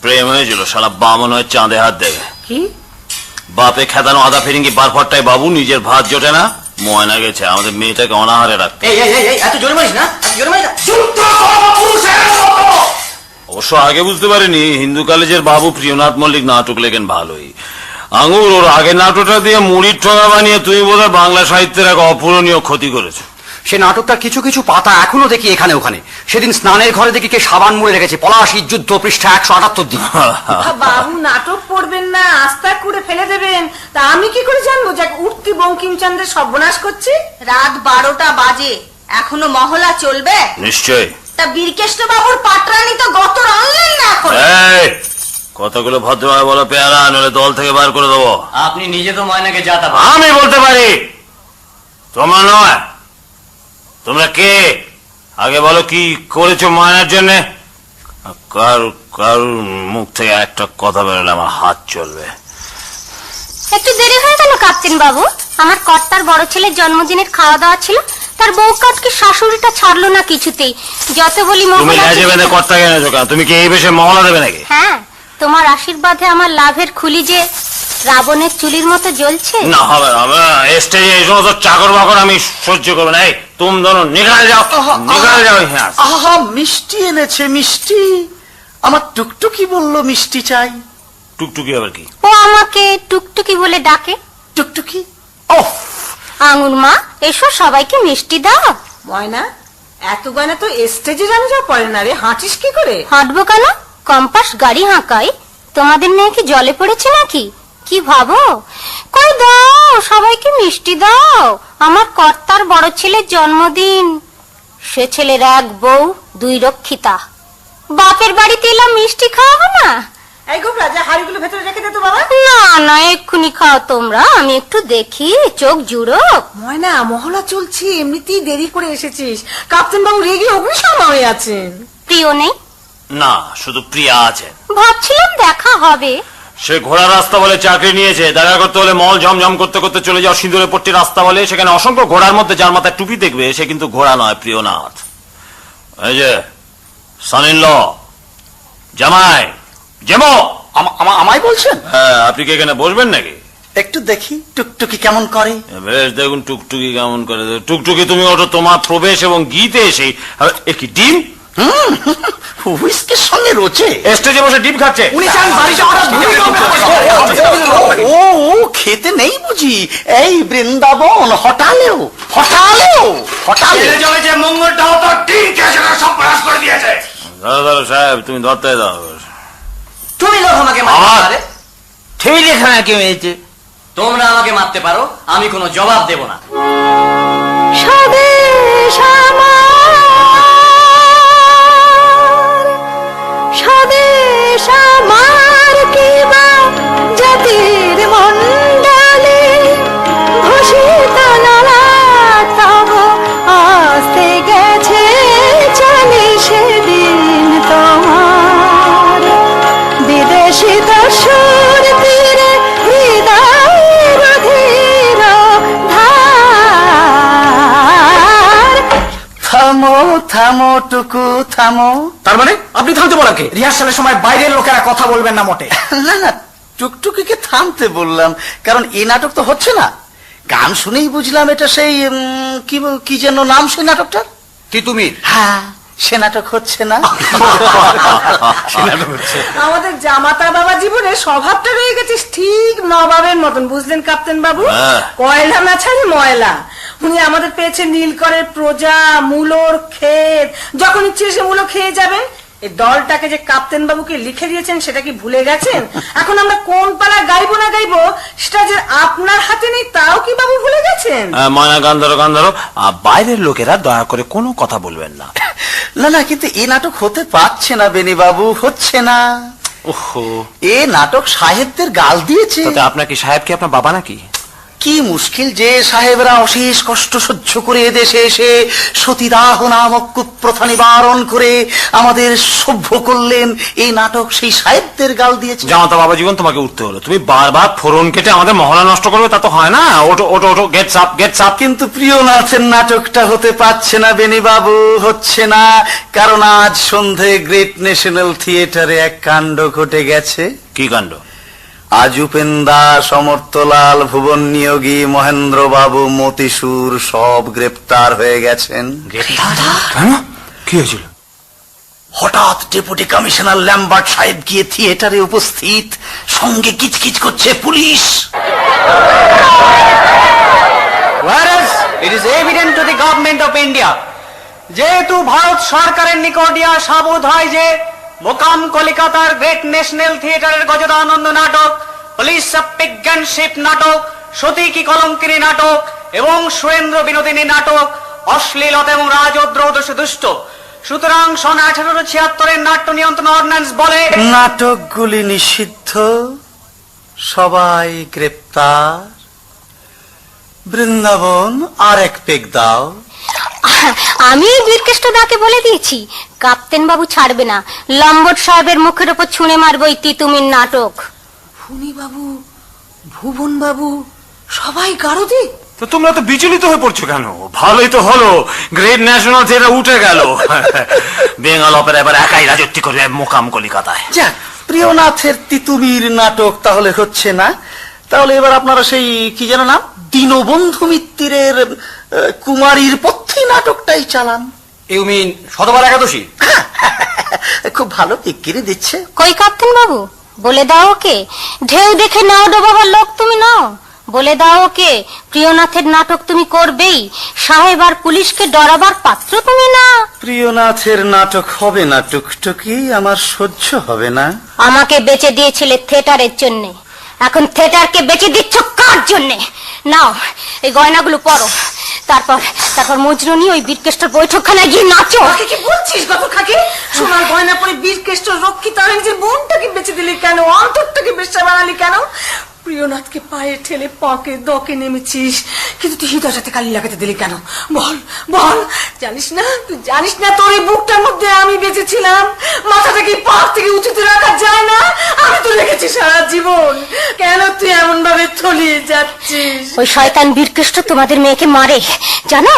প্রেম হয়েছিল, সারা বামন হয়ে চাঁদে হাত দেবে। কি বাপে খেদানো আদা ফিরিঙ্গি বারফটটাই বাবু, নিজের ভাত জোটে না, ময়না গেছে আমাদের মেয়েটাকে অনাহারে রাখতে। এত জোরে মারিস না, এত জোরে মারিস না। অবশ্য আগে বুঝতে পারিনি হিন্দু কলেজের বাবু প্রিয়নাথ মল্লিক নাটক লেখেন ভালোই। আঙুর, ওর আগের নাটকটা দিয়ে মুড়ির ঠোঙা বানিয়ে তুমি বোধহয় বাংলা সাহিত্যের এক অপূরণীয় ক্ষতি করেছো। সে নাটকটার কিছু কিছু পাতা এখনো দেখি এখানে ওখানে। সেদিন স্নানের ঘরে দেখি কে সাবান মুড়ে রেখেছে, পলাশির যুদ্ধ পৃষ্ঠা 178 দিন। বাবু নাটক পড়বেন না, আস্থা করে ফেলে দেবেন, তা আমি কি করে জানবো যে উঠতি বঙ্কিমচন্দ্রের সর্বনাশ করছি? রাত 12টা বাজে, এখনো মহলা চলবে? নিশ্চয়। তা বীরকেষ্ট বাবুর পাটরানি তো গত আনলেন না এখন। কতগুলো ভদ্রভাবে বলো পেয়ারা, নইলে দল থেকে বার করে দেবো। আপনি নিজে তো ময়নাকে যাতা। আমি বলতে পারি, তোমরা নয়। তোমরা কে আগে বলো, কি করেছো ময়নার জন্য? কার মুখ থেকে একটা কথা বেরোলে আমার হাত চলবে। একটু দেরি হয়ে গেল কাপ্তেন বাবু, আমার কর্তার বড় ছেলের জন্মদিনের খাওয়া দাওয়া ছিল, তার বউ কাটকে শাশুড়িটা ছাড়লো না কিছুতেই। যত বলি তুমি লেজে বেঁধে কর্তাকে এনেছো কেন? তুমি কি এই বেশে মহলা দেবে নাকি? হ্যাঁ, তোমার আশীর্বাদে আমার লাভের খুলি যে রাবণের চুলির মতো জ্বলছে। না হবে না, স্টেজে এই সমস্ত চাকর বাকর আমি সহ্য করবো না। এই তুমি ধরো নিকাল যাও, নিকাল যাও। আহা, মিষ্টি এনেছে, মিষ্টি। আমার টুকটুকি বলল মিষ্টি চাই। টুকটুকি আবার কি? ও আমাকে টুকটুকি বলে ডাকে। টুকটুকি? আঙুর মা, এসো সবাইকে মিষ্টি দাও। ময়না, এত গয়না তো স্টেজে জানো যা পড়ে না রে, হাঁটিস কি করে? হাঁটবো কেন, কম্পাস গাড়ি হাঁকাই। তোমাদের মেয়ে কি জলে পড়েছে নাকি? কি ভাবো? কই দাও, সবাইকে মিষ্টি দাও, আমার কর্তার বড় ছেলের জন্মদিন। সে ছেলের এক বউ, 2 রক্ষিতা। বাপের বাড়িতে এলাম, মিষ্টি খাওয়াবো না? এই গোপরা, যা হাড়িগুলো ভেতরে রেখে দে তো বাবা। না না, এক্ষুনি খাও তোমরা, আমি একটু দেখি, চোখ জুড়ো। ময়না, মহলা চলছে, এমনিতেই দেরি করে এসেছিস, কাপ্তেন বাবু রেগে অগ্নিশর্মা হয়ে আছেন। প্রিয় নেই? না, শুধু প্রিয়া আছে। ভাবছিলাম দেখা হবে। সে ঘোড়া রাস্তা বলে চাকরি নিয়েছে, দেখা করতে হলে মল ঝমঝম করতে করতে চলে যাও সিঁদুরে পট্টি রাস্তা বলে, সেখানে অসংখ্য ঘোড়ার মধ্যে যার মাথায় টুপি দেখবে সে কিন্তু ঘোড়া নয়, প্রিয়নাথ। এই যে সানিল জামাই জেমো, আমায় বলছেন? হ্যাঁ, আপনি কি এখানে বসবেন নাকি? একটু দেখি টুকটুকি কেমন করে। বেশ, দেখুন টুকটুকি কেমন করে। টুকটুকি তুমি ওঠো, তোমার প্রবেশ এবং গীতে এসে কি ডিম হুইস্কের সঙ্গে রোচে স্টেজে বসে ডিম খাচ্ছে। ও খেতে নেই বুঝি? এই বৃন্দাবন হটালেও হটালেও হটালে যে মঙ্গলটাও তো ডিম খেয়ে সব ব্রাশ করে দিয়েছে। ধরো সাহেব, তুমি ধরতে দাও। তুমি লোক আমাকে মারতে পারে? ঠিক এখানে কি হয়েছে? তোমরা আমাকে মারতে পারো, আমি কোনো জবাব দেব না। স্বদেশ আমার, স্বদেশ আমার, কিবা জাতির মণ্ডলে ঘোষিত তব আসতে গেছে চলে সেদিন তোমার। বিদেশি দর্শন তীরে হৃদয় রধির থামো টুকু থামো। তার মানে আপনি থামতে বলাকে? রিহার্সালের সময় বাইরের লোকেরা কথা বলবেন না মোটে। না না, টুকটুকিকে থামতে বললাম, কারণ এই নাটক তো হচ্ছে না। গান শুনেই বুঝলাম এটা সেই কি যেন নাম সেই নাটকটার? তিতুমির। হ্যাঁ, সে নাটক হচ্ছে না। আমাদের জামাতা বাবা জীবনে স্বভাবটা রয়ে গেছে ঠিক নবাবের মতন, বুঝলেন কাপ্তেন বাবু? কয়লা না ছাড়ে ময়লা। উনি আমাদের পেয়েছে নীলকরের প্রজা, মূলর ক্ষেত, যখন ইচ্ছে এসে মূলো খেয়ে যাবেন। এই দলটাকে যে কাপ্তেন বাবুকে লিখে দিয়েছেন সেটা কি ভুলে গেছেন? এখন আমরা কোন পালা গাইবো না গাইবো সেটা যে আপনার হাতে নেই, তাও কি বাবু ভুলে গেছেন? ময়না গান ধরো, বাইরের লোকেরা দয়া করে কোনো কথা বলবেন না। না না, কিন্তু এই নাটক হতে পারছে না বেনি বাবু, হচ্ছে না। ওহো, এ নাটক সাহেবদের গাল দিয়েছে। তাতে আপনার কি সাহেব কি আপনার বাবা নাকি? কি মুশকিল যে সাহেবরা অশেষ কষ্ট সহ্য করে এদেশে এসে সতীদাহ নামক কুপ্রথা নিবারণ করে আমাদের সভ্য করলেন। এই নাটক সেই সাহেবদের গাল দিয়েছে। জামাতা বাবা জীবন, তোমাকে উঠতে হলো। তুমি বারবার ফোরন কেটে আমাদের মহড়া নষ্ট করবে, তা তো হয় না। ওটো ওটো ওটো, গেটস আপ গেটস আপ। কিন্তু প্রিয়নাথের নাটকটা হতে পারছে না বেনি বাবু, হচ্ছে না। কারণ আজ সন্ধে গ্রেট ন্যাশনাল থিয়েটারে এক কাণ্ড ঘটে গেছে। কি কাণ্ড? আজ উপেন্দা, সমর্থলাল, ভুবন নিয়োগী, মহেন্দ্র বাবু, মতিসুর সব গ্রেপ্তার হয়ে গেছেন। কি হয়েছিল? হঠাৎ ডেপুটি কমিশনার ল্যাম্বার্ট সাহেব গিয়ে থিয়েটারে উপস্থিত, সঙ্গে কিচকিচ করছে police. Whereas it is evident to the government of India, যেহেতু ভারত সরকারের নিকট ইহা সাবুত হয় যে মোকাম কলিকাতার গ্রেট ন্যাশনাল থিয়েটারের গজদানন্দ নাটক, পুলিশ অফ পিজ্ঞানশিপ নাটক, সতী কি কলঙ্কিনী নাটক এবং সুরেন্দ্র বিনোদিনী নাটক অশ্লীলতা এবং রাজদ্রোহ দুষ্ট। সুতরাং সন 1876 নাট্য নিয়ন্ত্রণ অর্ডিন্যান্স বলে নাটকগুলি নিষিদ্ধ, সবাই গ্রেপ্তার। বৃন্দাবন, আর এক পেগ দাও। আমি বীরকেষ্ট দাকে বলে দিয়েছি, কাপ্তেন বাবু ছাড়বে না। লম্বট সাহেবের মুখের ওপর ছুঁড়ে মারবো এই তিতুমির নাটক। ফুনি বাবু, ভুবন বাবু, সবাই গারদে। তো তোমরা তো বিচলিত হয়ে পড়ছো কেন? ভালোই তো হলো, গ্রেট ন্যাশনাল থিয়েটার উঠে গেল। বেঙ্গল অপেরা এবার একাই রাজত্ব করবে মোকাম কলিকাতায়। যাক, প্রিয়নাথের তিতুমির নাটক তাহলে হচ্ছে না। তাহলে এবার আপনারা সেই কি যেন নাম, দীনবন্ধু মিত্রের কুমারীর পথ্যি নাটকটাই চালান। ইউ মিন শতবার একাদশী? খুব ভালো বিক্রি দিচ্ছে। কই কাপ্তেন বাবু, বলে দাও ওকে। ঢেউ দেখে নাও ডোবাবার লোক তুমি নাও। বলে দাও ওকে, প্রিয়নাথের নাটক তুমি করবেই। সাহেব আর পুলিশকে ডরাবার পাত্র তুমি না। প্রিয়নাথের নাটক হবে না টুকটুকি, আমার সহ্য হবে না। আমাকে বেচে দিয়েছিলে থিয়েটারের জন্যে, এখন থিয়েটারকে বেচে দিচ্ছ কার জন্যে? নাও এই গয়নাগুলো পরো, তারপর মজরুনি ওই বীরকেষ্টর বৈঠকখানায় গিয়ে নাচো। কি বলছিস গত খাকি? সোনার গয়না পরে বীরকেষ্ট রক্ষিত নিজের বোনটাকে বেঁচে দিলি কেন? অন্তরটাকে বেশ্যা বানালি কেন? প্রিয়নাথকে পায়ে ঠেলে পাকে দকে নেমেছিস, কিন্তু তুই হৃদয়টাতে কালি লাগাতে দিলি কেন? বল বল, জানিস না, তুই জানিস না তোর এই বুকটার মধ্যে আমি বেঁচেছিলাম? মাথাটাকে পাক থেকে উঁচুতে রাখা যায় না? আমি তো রেখেছি সারা জীবন। কেন তুই এমন ভাবে তলিয়ে যাচ্ছিস? ওই শয়তান বীরকেষ্ট তোমাদের মেয়েকে মারে, জানো?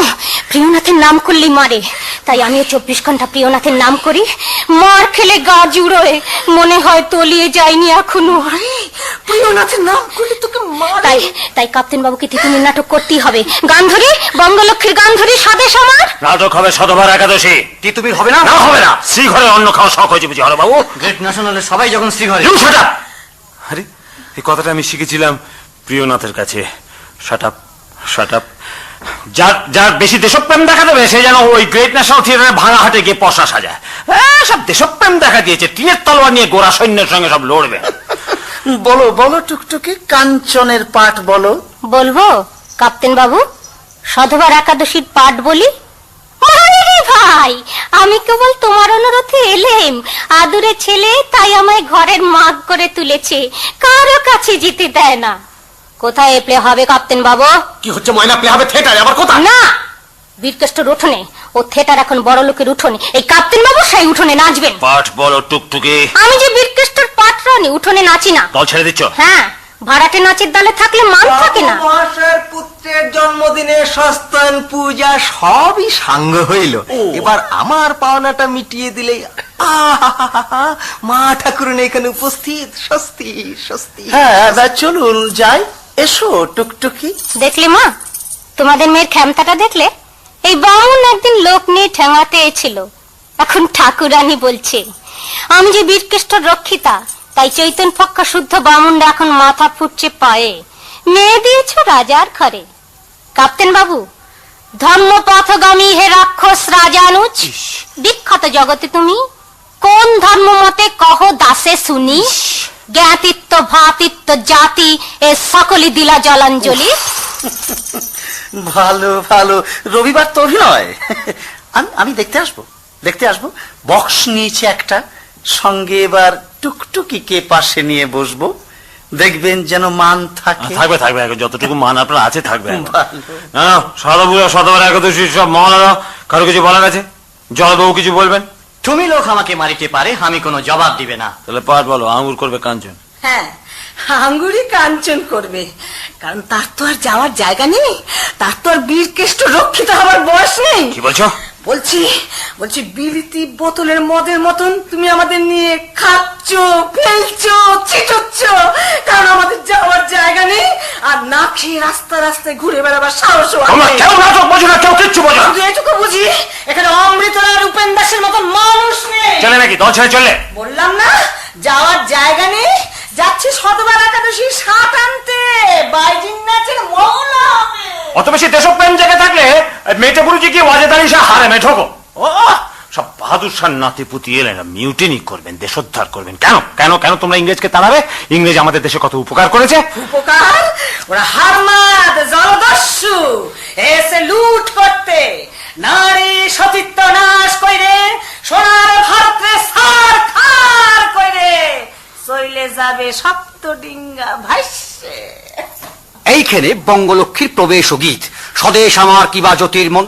প্রিয়নাথের নাম করলেই মারে। তাই আমিও 24 ঘন্টা প্রিয়নাথের নাম করি। মার খেলে গা জুড়োয়, মনে হয় তলিয়ে যায়নি এখনো। প্রিয়নাথের নাম করলে তোকে মারে। তাই কাপ্তেন বাবুকে তিতুমির নাটক করতেই হবে। গান্ধরী, বঙ্গলক্ষ্মীর গান্ধরী স্বদেশ আমার। নাটক হবে শতবার একাদশী। তিতুমির হবে না? না, হবে না। শ্রীঘরে অন্ন খাওয়া শখ হয়েছে বুঝি হলো বাবু? গ্রেট ন্যাশনালের সবাই যখন শ্রীঘরে। আরে, এই কথাটা আমি শিখেছিলাম প্রিয়নাথের কাছে। Shut up, shut up. যার বেশি দেশপ্রেম দেখা দেবে সে যেন ওই গ্রেট ন্যাশনাল থিয়েটারে ভাঙা হাটে গিয়ে পশা সাজায়। সব দেশপ্রেম দেখা দিয়েছে, টিনের তলোয়ার নিয়ে গোরা সৈন্যের সঙ্গে সব লড়বে। বলো বলো টুকটুকি, কাঞ্চনের পাঠ বলো। বলবো কাপ্তেন বাবু, সধবার একাদশীর পাঠ বলি? ভাই, আমি কেবল তোমার অনুরোধে এলেম। আদুরে ছেলে, তাই আমায় ঘরের মাগ করে তুলেছে, কারো কাছে যেতে দেয় না। কোথায় প্লে হবে কাপ্তেন বাবু? কি হচ্ছে ময়না, প্লে হবে থিয়েটারে? আবার কোথায়? না, বীরকেষ্টর উঠোনে। ও থিয়েটার এখন বড় লোকের উঠোনে। এই কাপ্তেন বাবু সেই উঠোনে নাচবেন। পাঠ বলো টুকটুকি। আমি যে বীরকেষ্টর পাঠ রানি, উঠোনে নাচি না। দল ছেড়ে দিচ্ছ? হ্যাঁ, ভাড়াটে নাচের দলে থাকলে মান থাকে না। মহাশয়ের পুত্রের জন্মদিনে সস্তান পূজা সবই সাঙ্গ হইল, এবার আমার পাওনাটা মিটিয়ে দিলেই আহা, মা ঠাকুরন এখানে উপস্থিত, স্বস্তি স্বস্তি। হ্যাঁ চলুন যাই, এসো টুকটুকি। দেখলে মা, তোমাদের মেয়ের ক্ষমতাটা দেখলে? এই বামুন একদিন লোক নিয়ে ঠেঙাতে এছিল, এখন ঠাকুরানী বলছে আমি যে বীরকেষ্টর রক্ষিতা, তাই চৈতন ফক্কা শুদ্ধ বামুনরা এখন মাথা ফুটছে পায়ে। মেয়ে দিয়েছ রাজার ঘরে। কাপ্তেন বাবু, ধর্মপথগামী হে রাক্ষস রাজানুজ, বিখ্যাত জগতে তুমি কোন ধর্ম মতে কহ দাসে শুনি? জ্ঞাতিত্ব ভ্রাতৃত্ব জাতি এ সকলই দিলা জলাঞ্জলি। ভালো ভালো, রবিবার তো অভিনয়। আমি দেখতে আসবো। বক্স নিয়েছি একটা, সঙ্গে এবার টুকটুকিকে পাশে নিয়ে বসবো, দেখবেন যেন মান থাকে। থাকবে যতটুকু মান আপনার আছে থাকবে। শতবার একাদশী সব মহলারা কারো কিছু বলা গেছে? জলবাবু কিছু বলবেন? তুমি লোক আমাকে মারিতে পারে, আমি কোনো জবাব দিবে না। তাহলে পাঠ বলো, আঙ্গুর করবে কাঞ্চন। হ্যাঁ, আঙ্গুরি কাঞ্চন করবে, কারণ তার তো আর যাওয়ার জায়গা নেই, তার তো আর বীরকেষ্ট রক্ষিত হওয়ার বয়স নেই। কি বলছো? বলছি বিলিতি বোতলের মদের মতন তুমি আমাদের নিয়ে খাচ্ছ, ফেলছো, চিটোচ্ছ, কারণ আমাদের যাওয়ার জায়গা নেই, আর না খেয়ে রাস্তায় ঘুরে বেড়াবার সাহসও শুধু এটুকু বুঝি, এখানে অমৃতলাল আর উপেন দাসের মতন মানুষ নেই। চলে নাকি দল ছেড়ে চললে? বললাম না যাওয়ার জায়গা নেই, যাচ্ছি শতবার একাদশী সাত আনতে, বাইজিং নাচের মহলা হবে। অত বেশি দেশপ্রেম জেগে থাকলে মেয়েটা পুরুষে কি ওয়াজেদারি হারে মে ঠোকো। সব বাহাদুর শাহ নাতি পুতি এলেন, মিউটিনি করবেন, দেশোদ্ধার করবেন। কেন তোমরা ইংরেজকে তাড়াবে? ইংরেজ আমাদের দেশে কত উপকার করেছে। উপকার? ওরা হারমাদ জলদস্যু, এসে লুট করতে, নারী সতীত্ব নাশ কইরে, সোনার ভারতে সার খার কইরে চলে যাবে সপ্তডিঙ্গা ভাইসে। এইখানে বঙ্গলক্ষ্মীর প্রবেশ ও গীত, স্বদেশ আমার কিবা জ্যোতির্মন।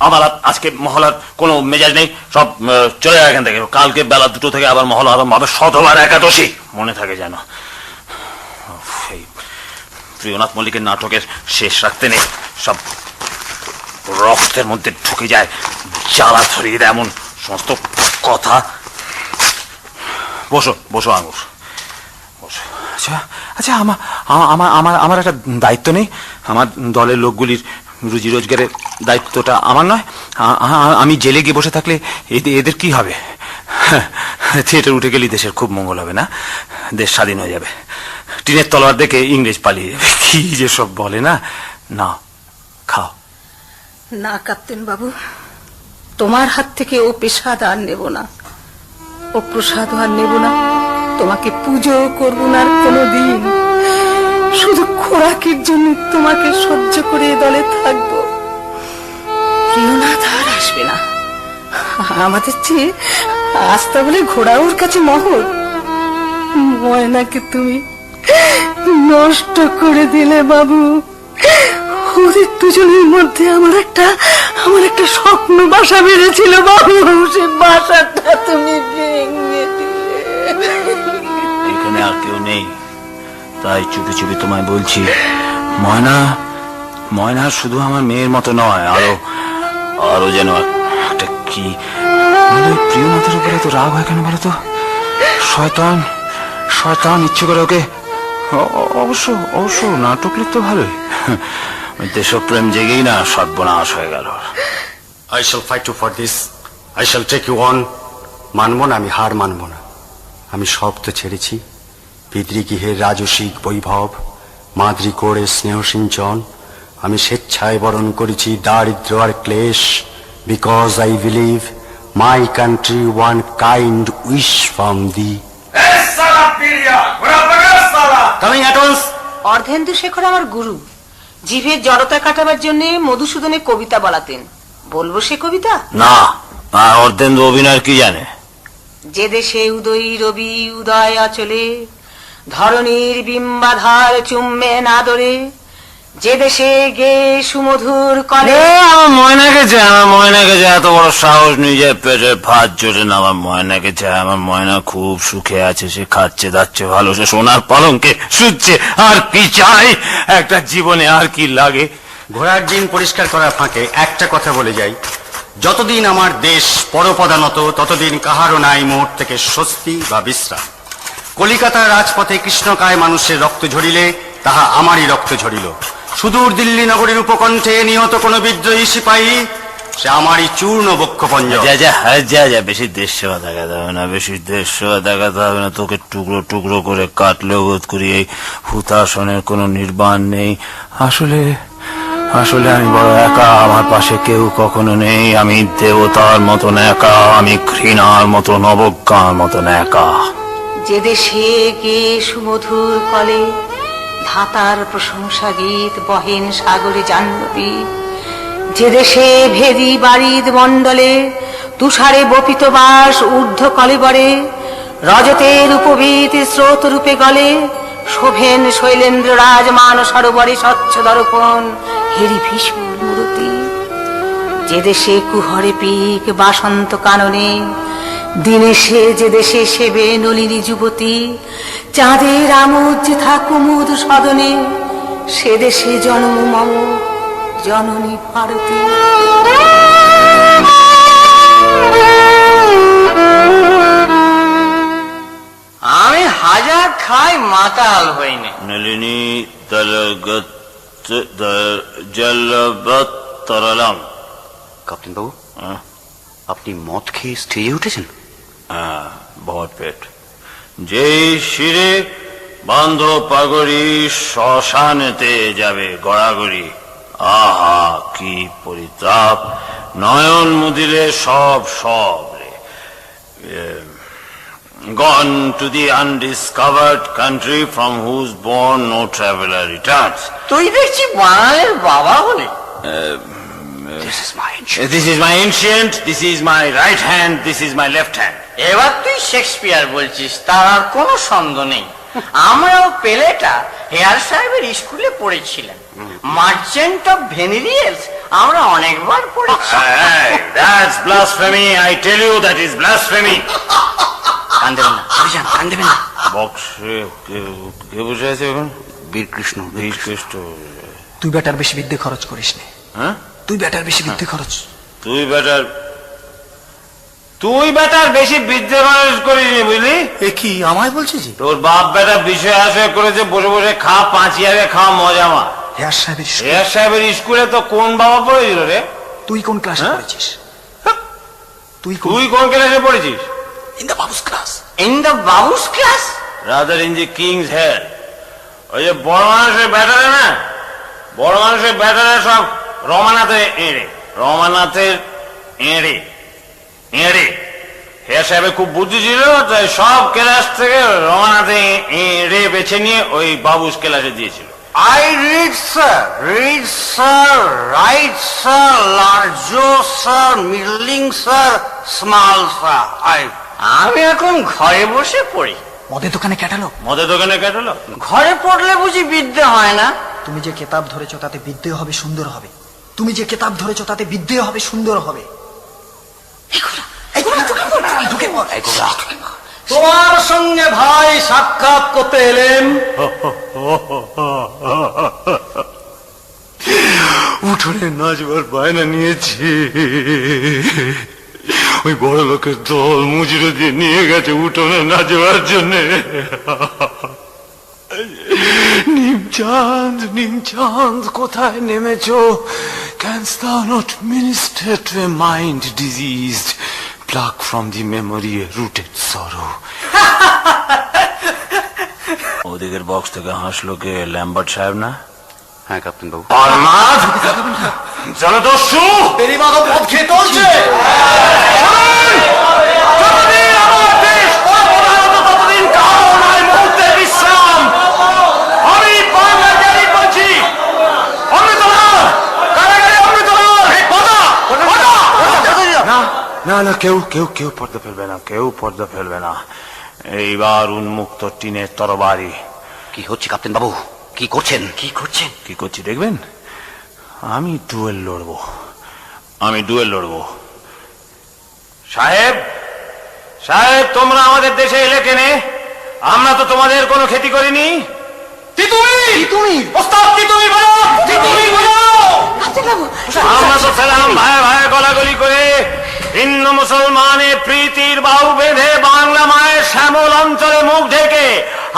আমার আজকে মহলার কোনো মেজাজ নেই, সব চলে যায় এখান থেকে। কালকে বেলা 2টো থেকে আবার মহলা আরম্ভ হবে, শতবার একাদশী মনে থাকে যেন। প্রিয়নাথ মল্লিকের নাটকের শেষ রাখতে নেই, সব রক্তের মধ্যে ঢুকে যায়, জ্বালা ছড়িয়ে দেয় এমন সমস্ত কথা। বসো আঙ্গুর, বসো। আচ্ছা আমার একটা দায়িত্ব নেই? আমার দলের লোকগুলির রুজি রোজগারের দায়িত্বটা আমার নয়? আমি জেলে গিয়ে বসে থাকলে এদের কি হবে? থিয়েটার উঠে গেলে দেশের খুব মঙ্গল হবে না? দেশ স্বাধীন হয়ে যাবে, টিনের তলোয়ার দেখে ইংরেজ পালিয়ে যাবে, কি যে সব বলে না। না খাও না কাপ্তেন বাবু, তোমার হাত থেকে ও পেশাদ আর নেব না, ও প্রসাদ আর নেব না, তোমাকে পুজো করবো না কোনোদিন। শুধু খোরাকের জন্য তোমাকে সহ্য করে দলে থাকবো। প্রিয়নাথ আর আসবে না, আমাদের চেয়ে আস্তা বলে ঘোড়া ওর কাছে মহৎ। ময়নাকে তুমি নষ্ট করে দিলে বাবু। ওদের দুজনের মধ্যে আমার একটা স্বপ্ন বাসা বেড়েছিল বাবু, সে বাসাটা তুমি ভেঙে দিলে। এখানে আর কেউ নেই, তাই চুপি চুপি তোমায় বলছি, ময়না শুধু আমার মেয়ের মতো নয়, আরো যেন একটা কি প্রিয়নাথের উপরে তো রাগ হয় কেন বলো তো? শয়তান ইচ্ছে করে ওকে। অবশ্য নাটক লিখতে ভালোই, দেশপ্রেম জেগেই না সর্বনাশ হয়ে গেল। I shall fight you for this. I shall take you on. মানবো না, আমি হার মানবো না। আমি সব তো ছেড়েছি, পিতৃগৃহের রাজসিক বৈভব, মাতৃকোড়ে স্নেহ সিঞ্চন। আমি স্বেচ্ছায় বরণ করেছি দারিদ্র আর ক্লেশ, because I believe my country one kind wish from the. Coming at once. Ardhendu Shekhar আমার গুরু, জিভের জড়তা কাটাবার জন্য মধুসূদনে কবিতা বলাতেন। বলবো সে কবিতা? না, অর্ধেন্দু অভিনয় কি জানে? যে দেশে উদয়ী রবি উদয় অচলে, ধরণীর বিম্বাধার চুম্বে নাদরে, যে দেশে গে সুমধুর কলে আমার ময়নাকে চাই, আমার ময়নাকে চাই। এত বড় সাহস, নিজের পেটের ভাত জোটে না, আমার ময়নাকে চাই। আমার ময়না খুব সুখে আছে, সে খাচ্ছে দাচ্ছে ভালো, সে সোনার পালঙ্কে শুচ্ছে। আর কি চাই একটা জীবনে, আর কি লাগে? ঘোড়ার ডিম পরিষ্কার করার ফাঁকে একটা কথা বলে যাই, যতদিন আমার দেশ পরপদানত ততদিন কাহারও নাই মোড় থেকে স্বস্তি বা বিশ্রাম। কলিকাতার রাজপথে কৃষ্ণকায় মানুষের রক্ত ঝরিলে তাহা আমারই রক্ত ঝরিল। সুদূর দিল্লি নগরীর উপকণ্ঠে নিহত কোন বিদ্রোহী সিপাহী, সে আমারই চূর্ণ বক্ষপঞ্জ। যা বেশি দেশ সেবা দেখাতে হবে না, বেশি দেশ সেবা দেখাতে হবে না। তোকে টুকরো টুকরো করে কাটলেও বোধ করি এই হুতাশনের কোনো নির্বাণ নেই। আসলে আমি বড় একা, আমার পাশে কেউ কখনো নেই। আমি দেবতার মতন একা, আমি ঘৃণার মতন অবজ্ঞার মতন একা। যে দেশে গে সুমধুর কলে ধাতার প্রশংসা গীত বহেন সাগরে জাহ্নবী, যে দেশে ভেদি বারিদ মণ্ডলে তুষারে বপিত বাস ঊর্ধ্ব কলেবরে, রজতের উপবীত স্রোত রূপে গলে শোভেন শৈলেন্দ্র রাজ মান সরোবরে স্বচ্ছ দর্পণ হেরি ভীষণ মূরতি। যে দেশে কুহরে পিক বাসন্ত কাননে দিনে সে, যে দেশে সেবে নলিনী যুবতী, চাঁদের আমোদ যে থাক কুমুদ সদনে, সে দেশে জন্ম মম জননী ভারতী। আমি হাজার খাই মাতাল হইনি। নলিনী জলবৎ তরলম। কাপ্তেন বাবু, আপনি মদ খেয়ে স্টেজে উঠেছেন? হ্যাঁ, বহুত পেট। যেই শিরে বান্ধ পাগড়ি শ্মশানেতে যাবে গড়াগড়ি। আহা কি পরিতাপ, নয়ন মুদিলে সব রে। Gone to the undiscovered country from whose bourne no traveler returns. তুই দেখছি বাঙালির বাবা হলি। This is my ancient, this is my right hand, this is my left hand. এবার তুই শেক্সপিয়ার বলছিস, তার আর কোনো সন্দেহ নেই। আমরাও পেলেটা হেয়ার সাহেবের স্কুলে পড়েছিলাম। মার্চেন্ট অফ ভেনিরিয়েলস আমরা অনেকবার পড়েছি। Hey, that's blasphemy, I tell you, that is blasphemy. কান দেবেন না, কান দেবেন না। বক্সে কে বসে আছে এখন? বীরকৃষ্ণ। তুই বেটার বেশি বিদ্যে খরচ করিস নে। হ্যাঁ, তুই বেটার বেশি বিদ্যে খরচ। তুই বেটার বেশি বিদ্যে খরচ করিস, বুঝলি? এ কি আমায় বলছিস? তোর বাপ বেটা বিষয় আশয় করেছে, বসে বসে খা, 5 ইয়ারে খাওয়া মজা মা। হেয়ার সাহেবের হেয়ার সাহেবের স্কুলে তো কোন বাবা পড়েছিল রে? তুই কোন ক্লাসে পড়েছিস? তুই কোন ক্লাসে পড়েছিস? In the babu's class. In the babu's class? Rather in the king's hair. ওই যে বড় মানুষের ব্যাটারে না, বড় মানুষের ব্যাটারে সব রমানাথের এঁড়ে। হেয়ার সাহেবের খুব বুদ্ধি ছিল, তাই সব ক্লাস থেকে রমানাথে এঁড়ে বেছে নিয়ে ওই বাবুস ক্লাসে দিয়েছিল। I read, sir, right, sir, large, sir, middling, sir, small, sir. আমি এখন ঘরে বসে পড়ি। মদের দোকানে ক্যাটালগ। ঘরে পড়লে বুঝি বিদ্যে হয় না? তুমি যে কেতাব ধরেছো তাতে বিদ্যে হবে, সুন্দর হবে। তুমি যে কেতাব ধরেছো তাতে বিদ্যে হবে, সুন্দর হবে। তোমার সঙ্গে ভাই সাক্ষাৎ করতে এলেন। উঠোনে নাচবার বায়না নিয়েছি, ওই বড় লোকের দল মুজুরে দিয়ে নিয়ে গেছে উঠোনে নাচবার জন্য। নিমচাঁদ কোথায় নেমেছো? Canst thou not minister to a mind diseased, pluck from the memory a rooted sorrow? ওদিকের বক্স থেকে হাসলো কে? ল্যাম্বার্ট সাহেব না? হ্যাঁ কাপ্তেন বাবু। জলদস্যু পেরিবাগ মদ খেয়ে চলছে। না, কেউ পর্দা ফেলবে না। এইবার উন্মুক্ত টিনের তরবারি। কি হচ্ছে কাপ্তেন বাবু? কি করছেন? কি করছেন? কি করছি দেখবেন? আমি ডুয়েল লড়বো। সাহেব, তোমরা আমাদের দেশে এলে কেনে? আমরা তো তোমাদের কোনো ক্ষতি করিনি। আমরা তো ছিলাম ভাই গলাগলি করে ভিন্ন মুসলমানের প্রীতির বাহু বেঁধে বাংলা মায়ের শ্যামল অঞ্চলে মুখ ঢেকে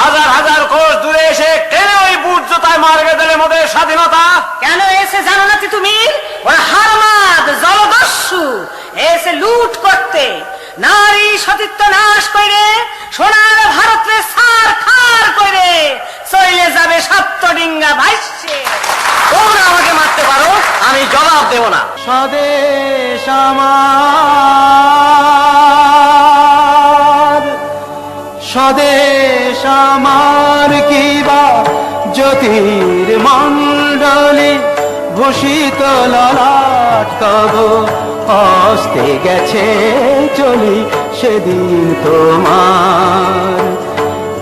হাজার হাজার কোষ দূরে এসে কেন ওই বুট জোতায় মার্গে দিলে মোদের স্বাধীনতা? কেন এসে জানো না তিতুমির? ওরা হারমাদ জলদস্যু এসে লুট করতে, নারী সতীত্ব নাশ করে সোনার ভারতে সার খার করে চলে যাবে সপ্তডিঙ্গা ভাইসে। তোমরা আমাকে মারতে পারো, আমি জবাব দেব না। স্বদেশ আমার, স্বদেশ আমার কিবা জ্যোতির্মণ্ডলী ভূষিত ললাট তব হস্তে গেছে চলি সেদিন তোমার।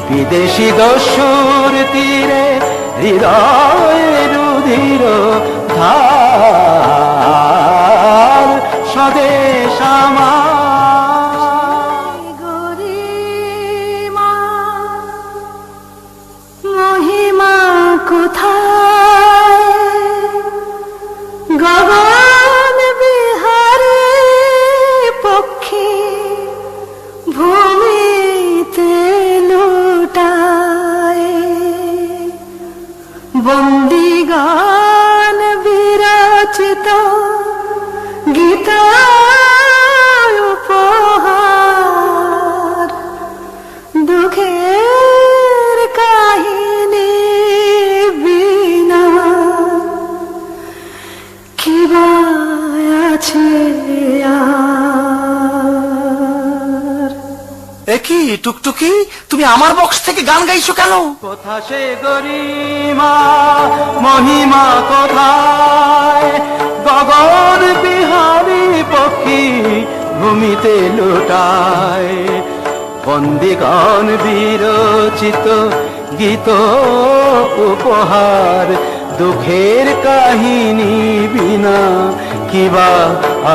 বিদেশি দস্যুর তীরে হৃদয় রুধির ধার, স্বদেশ আমার। গরিমা মহিমা কোথায়, গগন বিহারে পক্ষী ভূমিতে লুটায়, বন্দিগান বিরচিত গীতা উপহার, দুঃখের কাহিনী বিনা কিবা আছে আর। কি টুকটুকি, তুমি আমার বক্স থেকে গান গাইছো কেন? কোথা সে গরিমা মহিমা কোথায়, গগন বিহারী পক্ষী ভূমিতে লুটায়, বন্দিগণ বিরচিত গীত উপহার, দুঃখের কাহিনী বিনা কিবা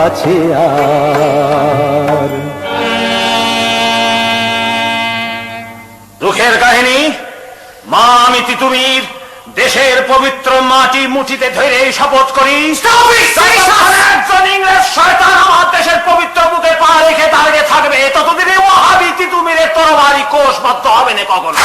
আছে আর। দুঃখের কাহিনী? মা আমি তিতুমির দেশের পবিত্র মাটি মুঠিতে ধরে শপথ করি, একজন ইংরেজ শয়তান আমার দেশের পবিত্র বুকে পা রেখে দাঁড়িয়ে থাকবে ততদিনে ওয়াহাবি তিতুমিরের তরবারি কোষবদ্ধ হবে না কখনো।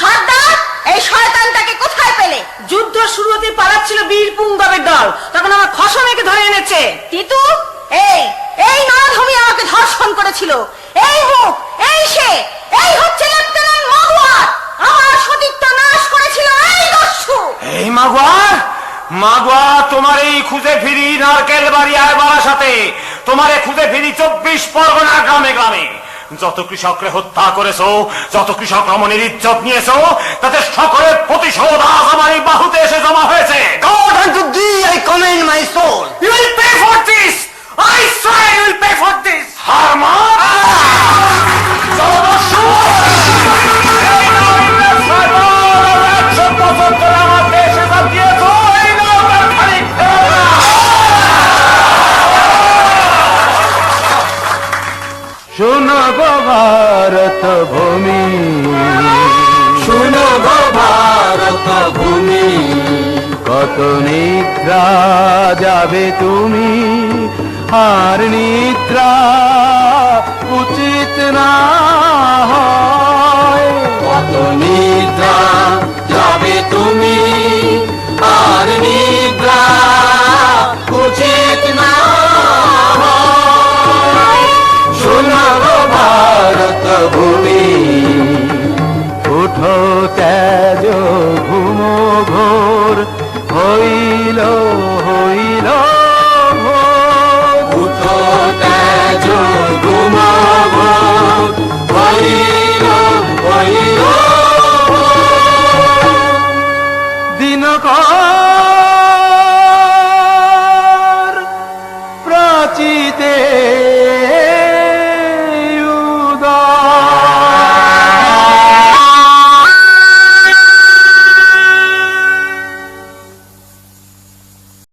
সর্দার, এই শয়তানটাকে কোথায় পেলে? যুদ্ধ শুরু হতে পালাচ্ছিল বীর পুঙ্গবের দল, তখন আমার খসমেকে ধরে এনেছে। তিতু, এই নরধমি আমাকে ধর্ষণ করেছিল। এই মুখ, এই হচ্ছে লেফটেন্যান্ট মাগুয়ার, আমার সতীত্ব নাশ করেছিল এই দস্যু। এই মাগুয়া তোমার এই খুঁজে ফিরি নারকেল বাড়ি আর বারাসাতে, তোমারে খুঁজে ফিরি 24 পরগনা গ্রামে গ্রামে। যত কৃষকরে হত্যা করেছো, যত কৃষক রমণীর ইজ্জত নিয়েছো, তাতে সকলের প্রতিশোধ আজ আমার এই বাহুতে এসে জমা হয়েছে। God unto thee I commend my soul. You will pay for this. I swear you will pay for this. হারমান জলদস্যু, এই নাও ইংরেজ সরকার 100 বছর ধরে আমার দেশে জাতিয়েছো, এই নাও তার খানিক ফেরত দাও। শোনো গো ভারত ভূমি, শোনো গো ভারত ভূমি, কত নিদ্রা যাবে তুমি আর নিদ্রা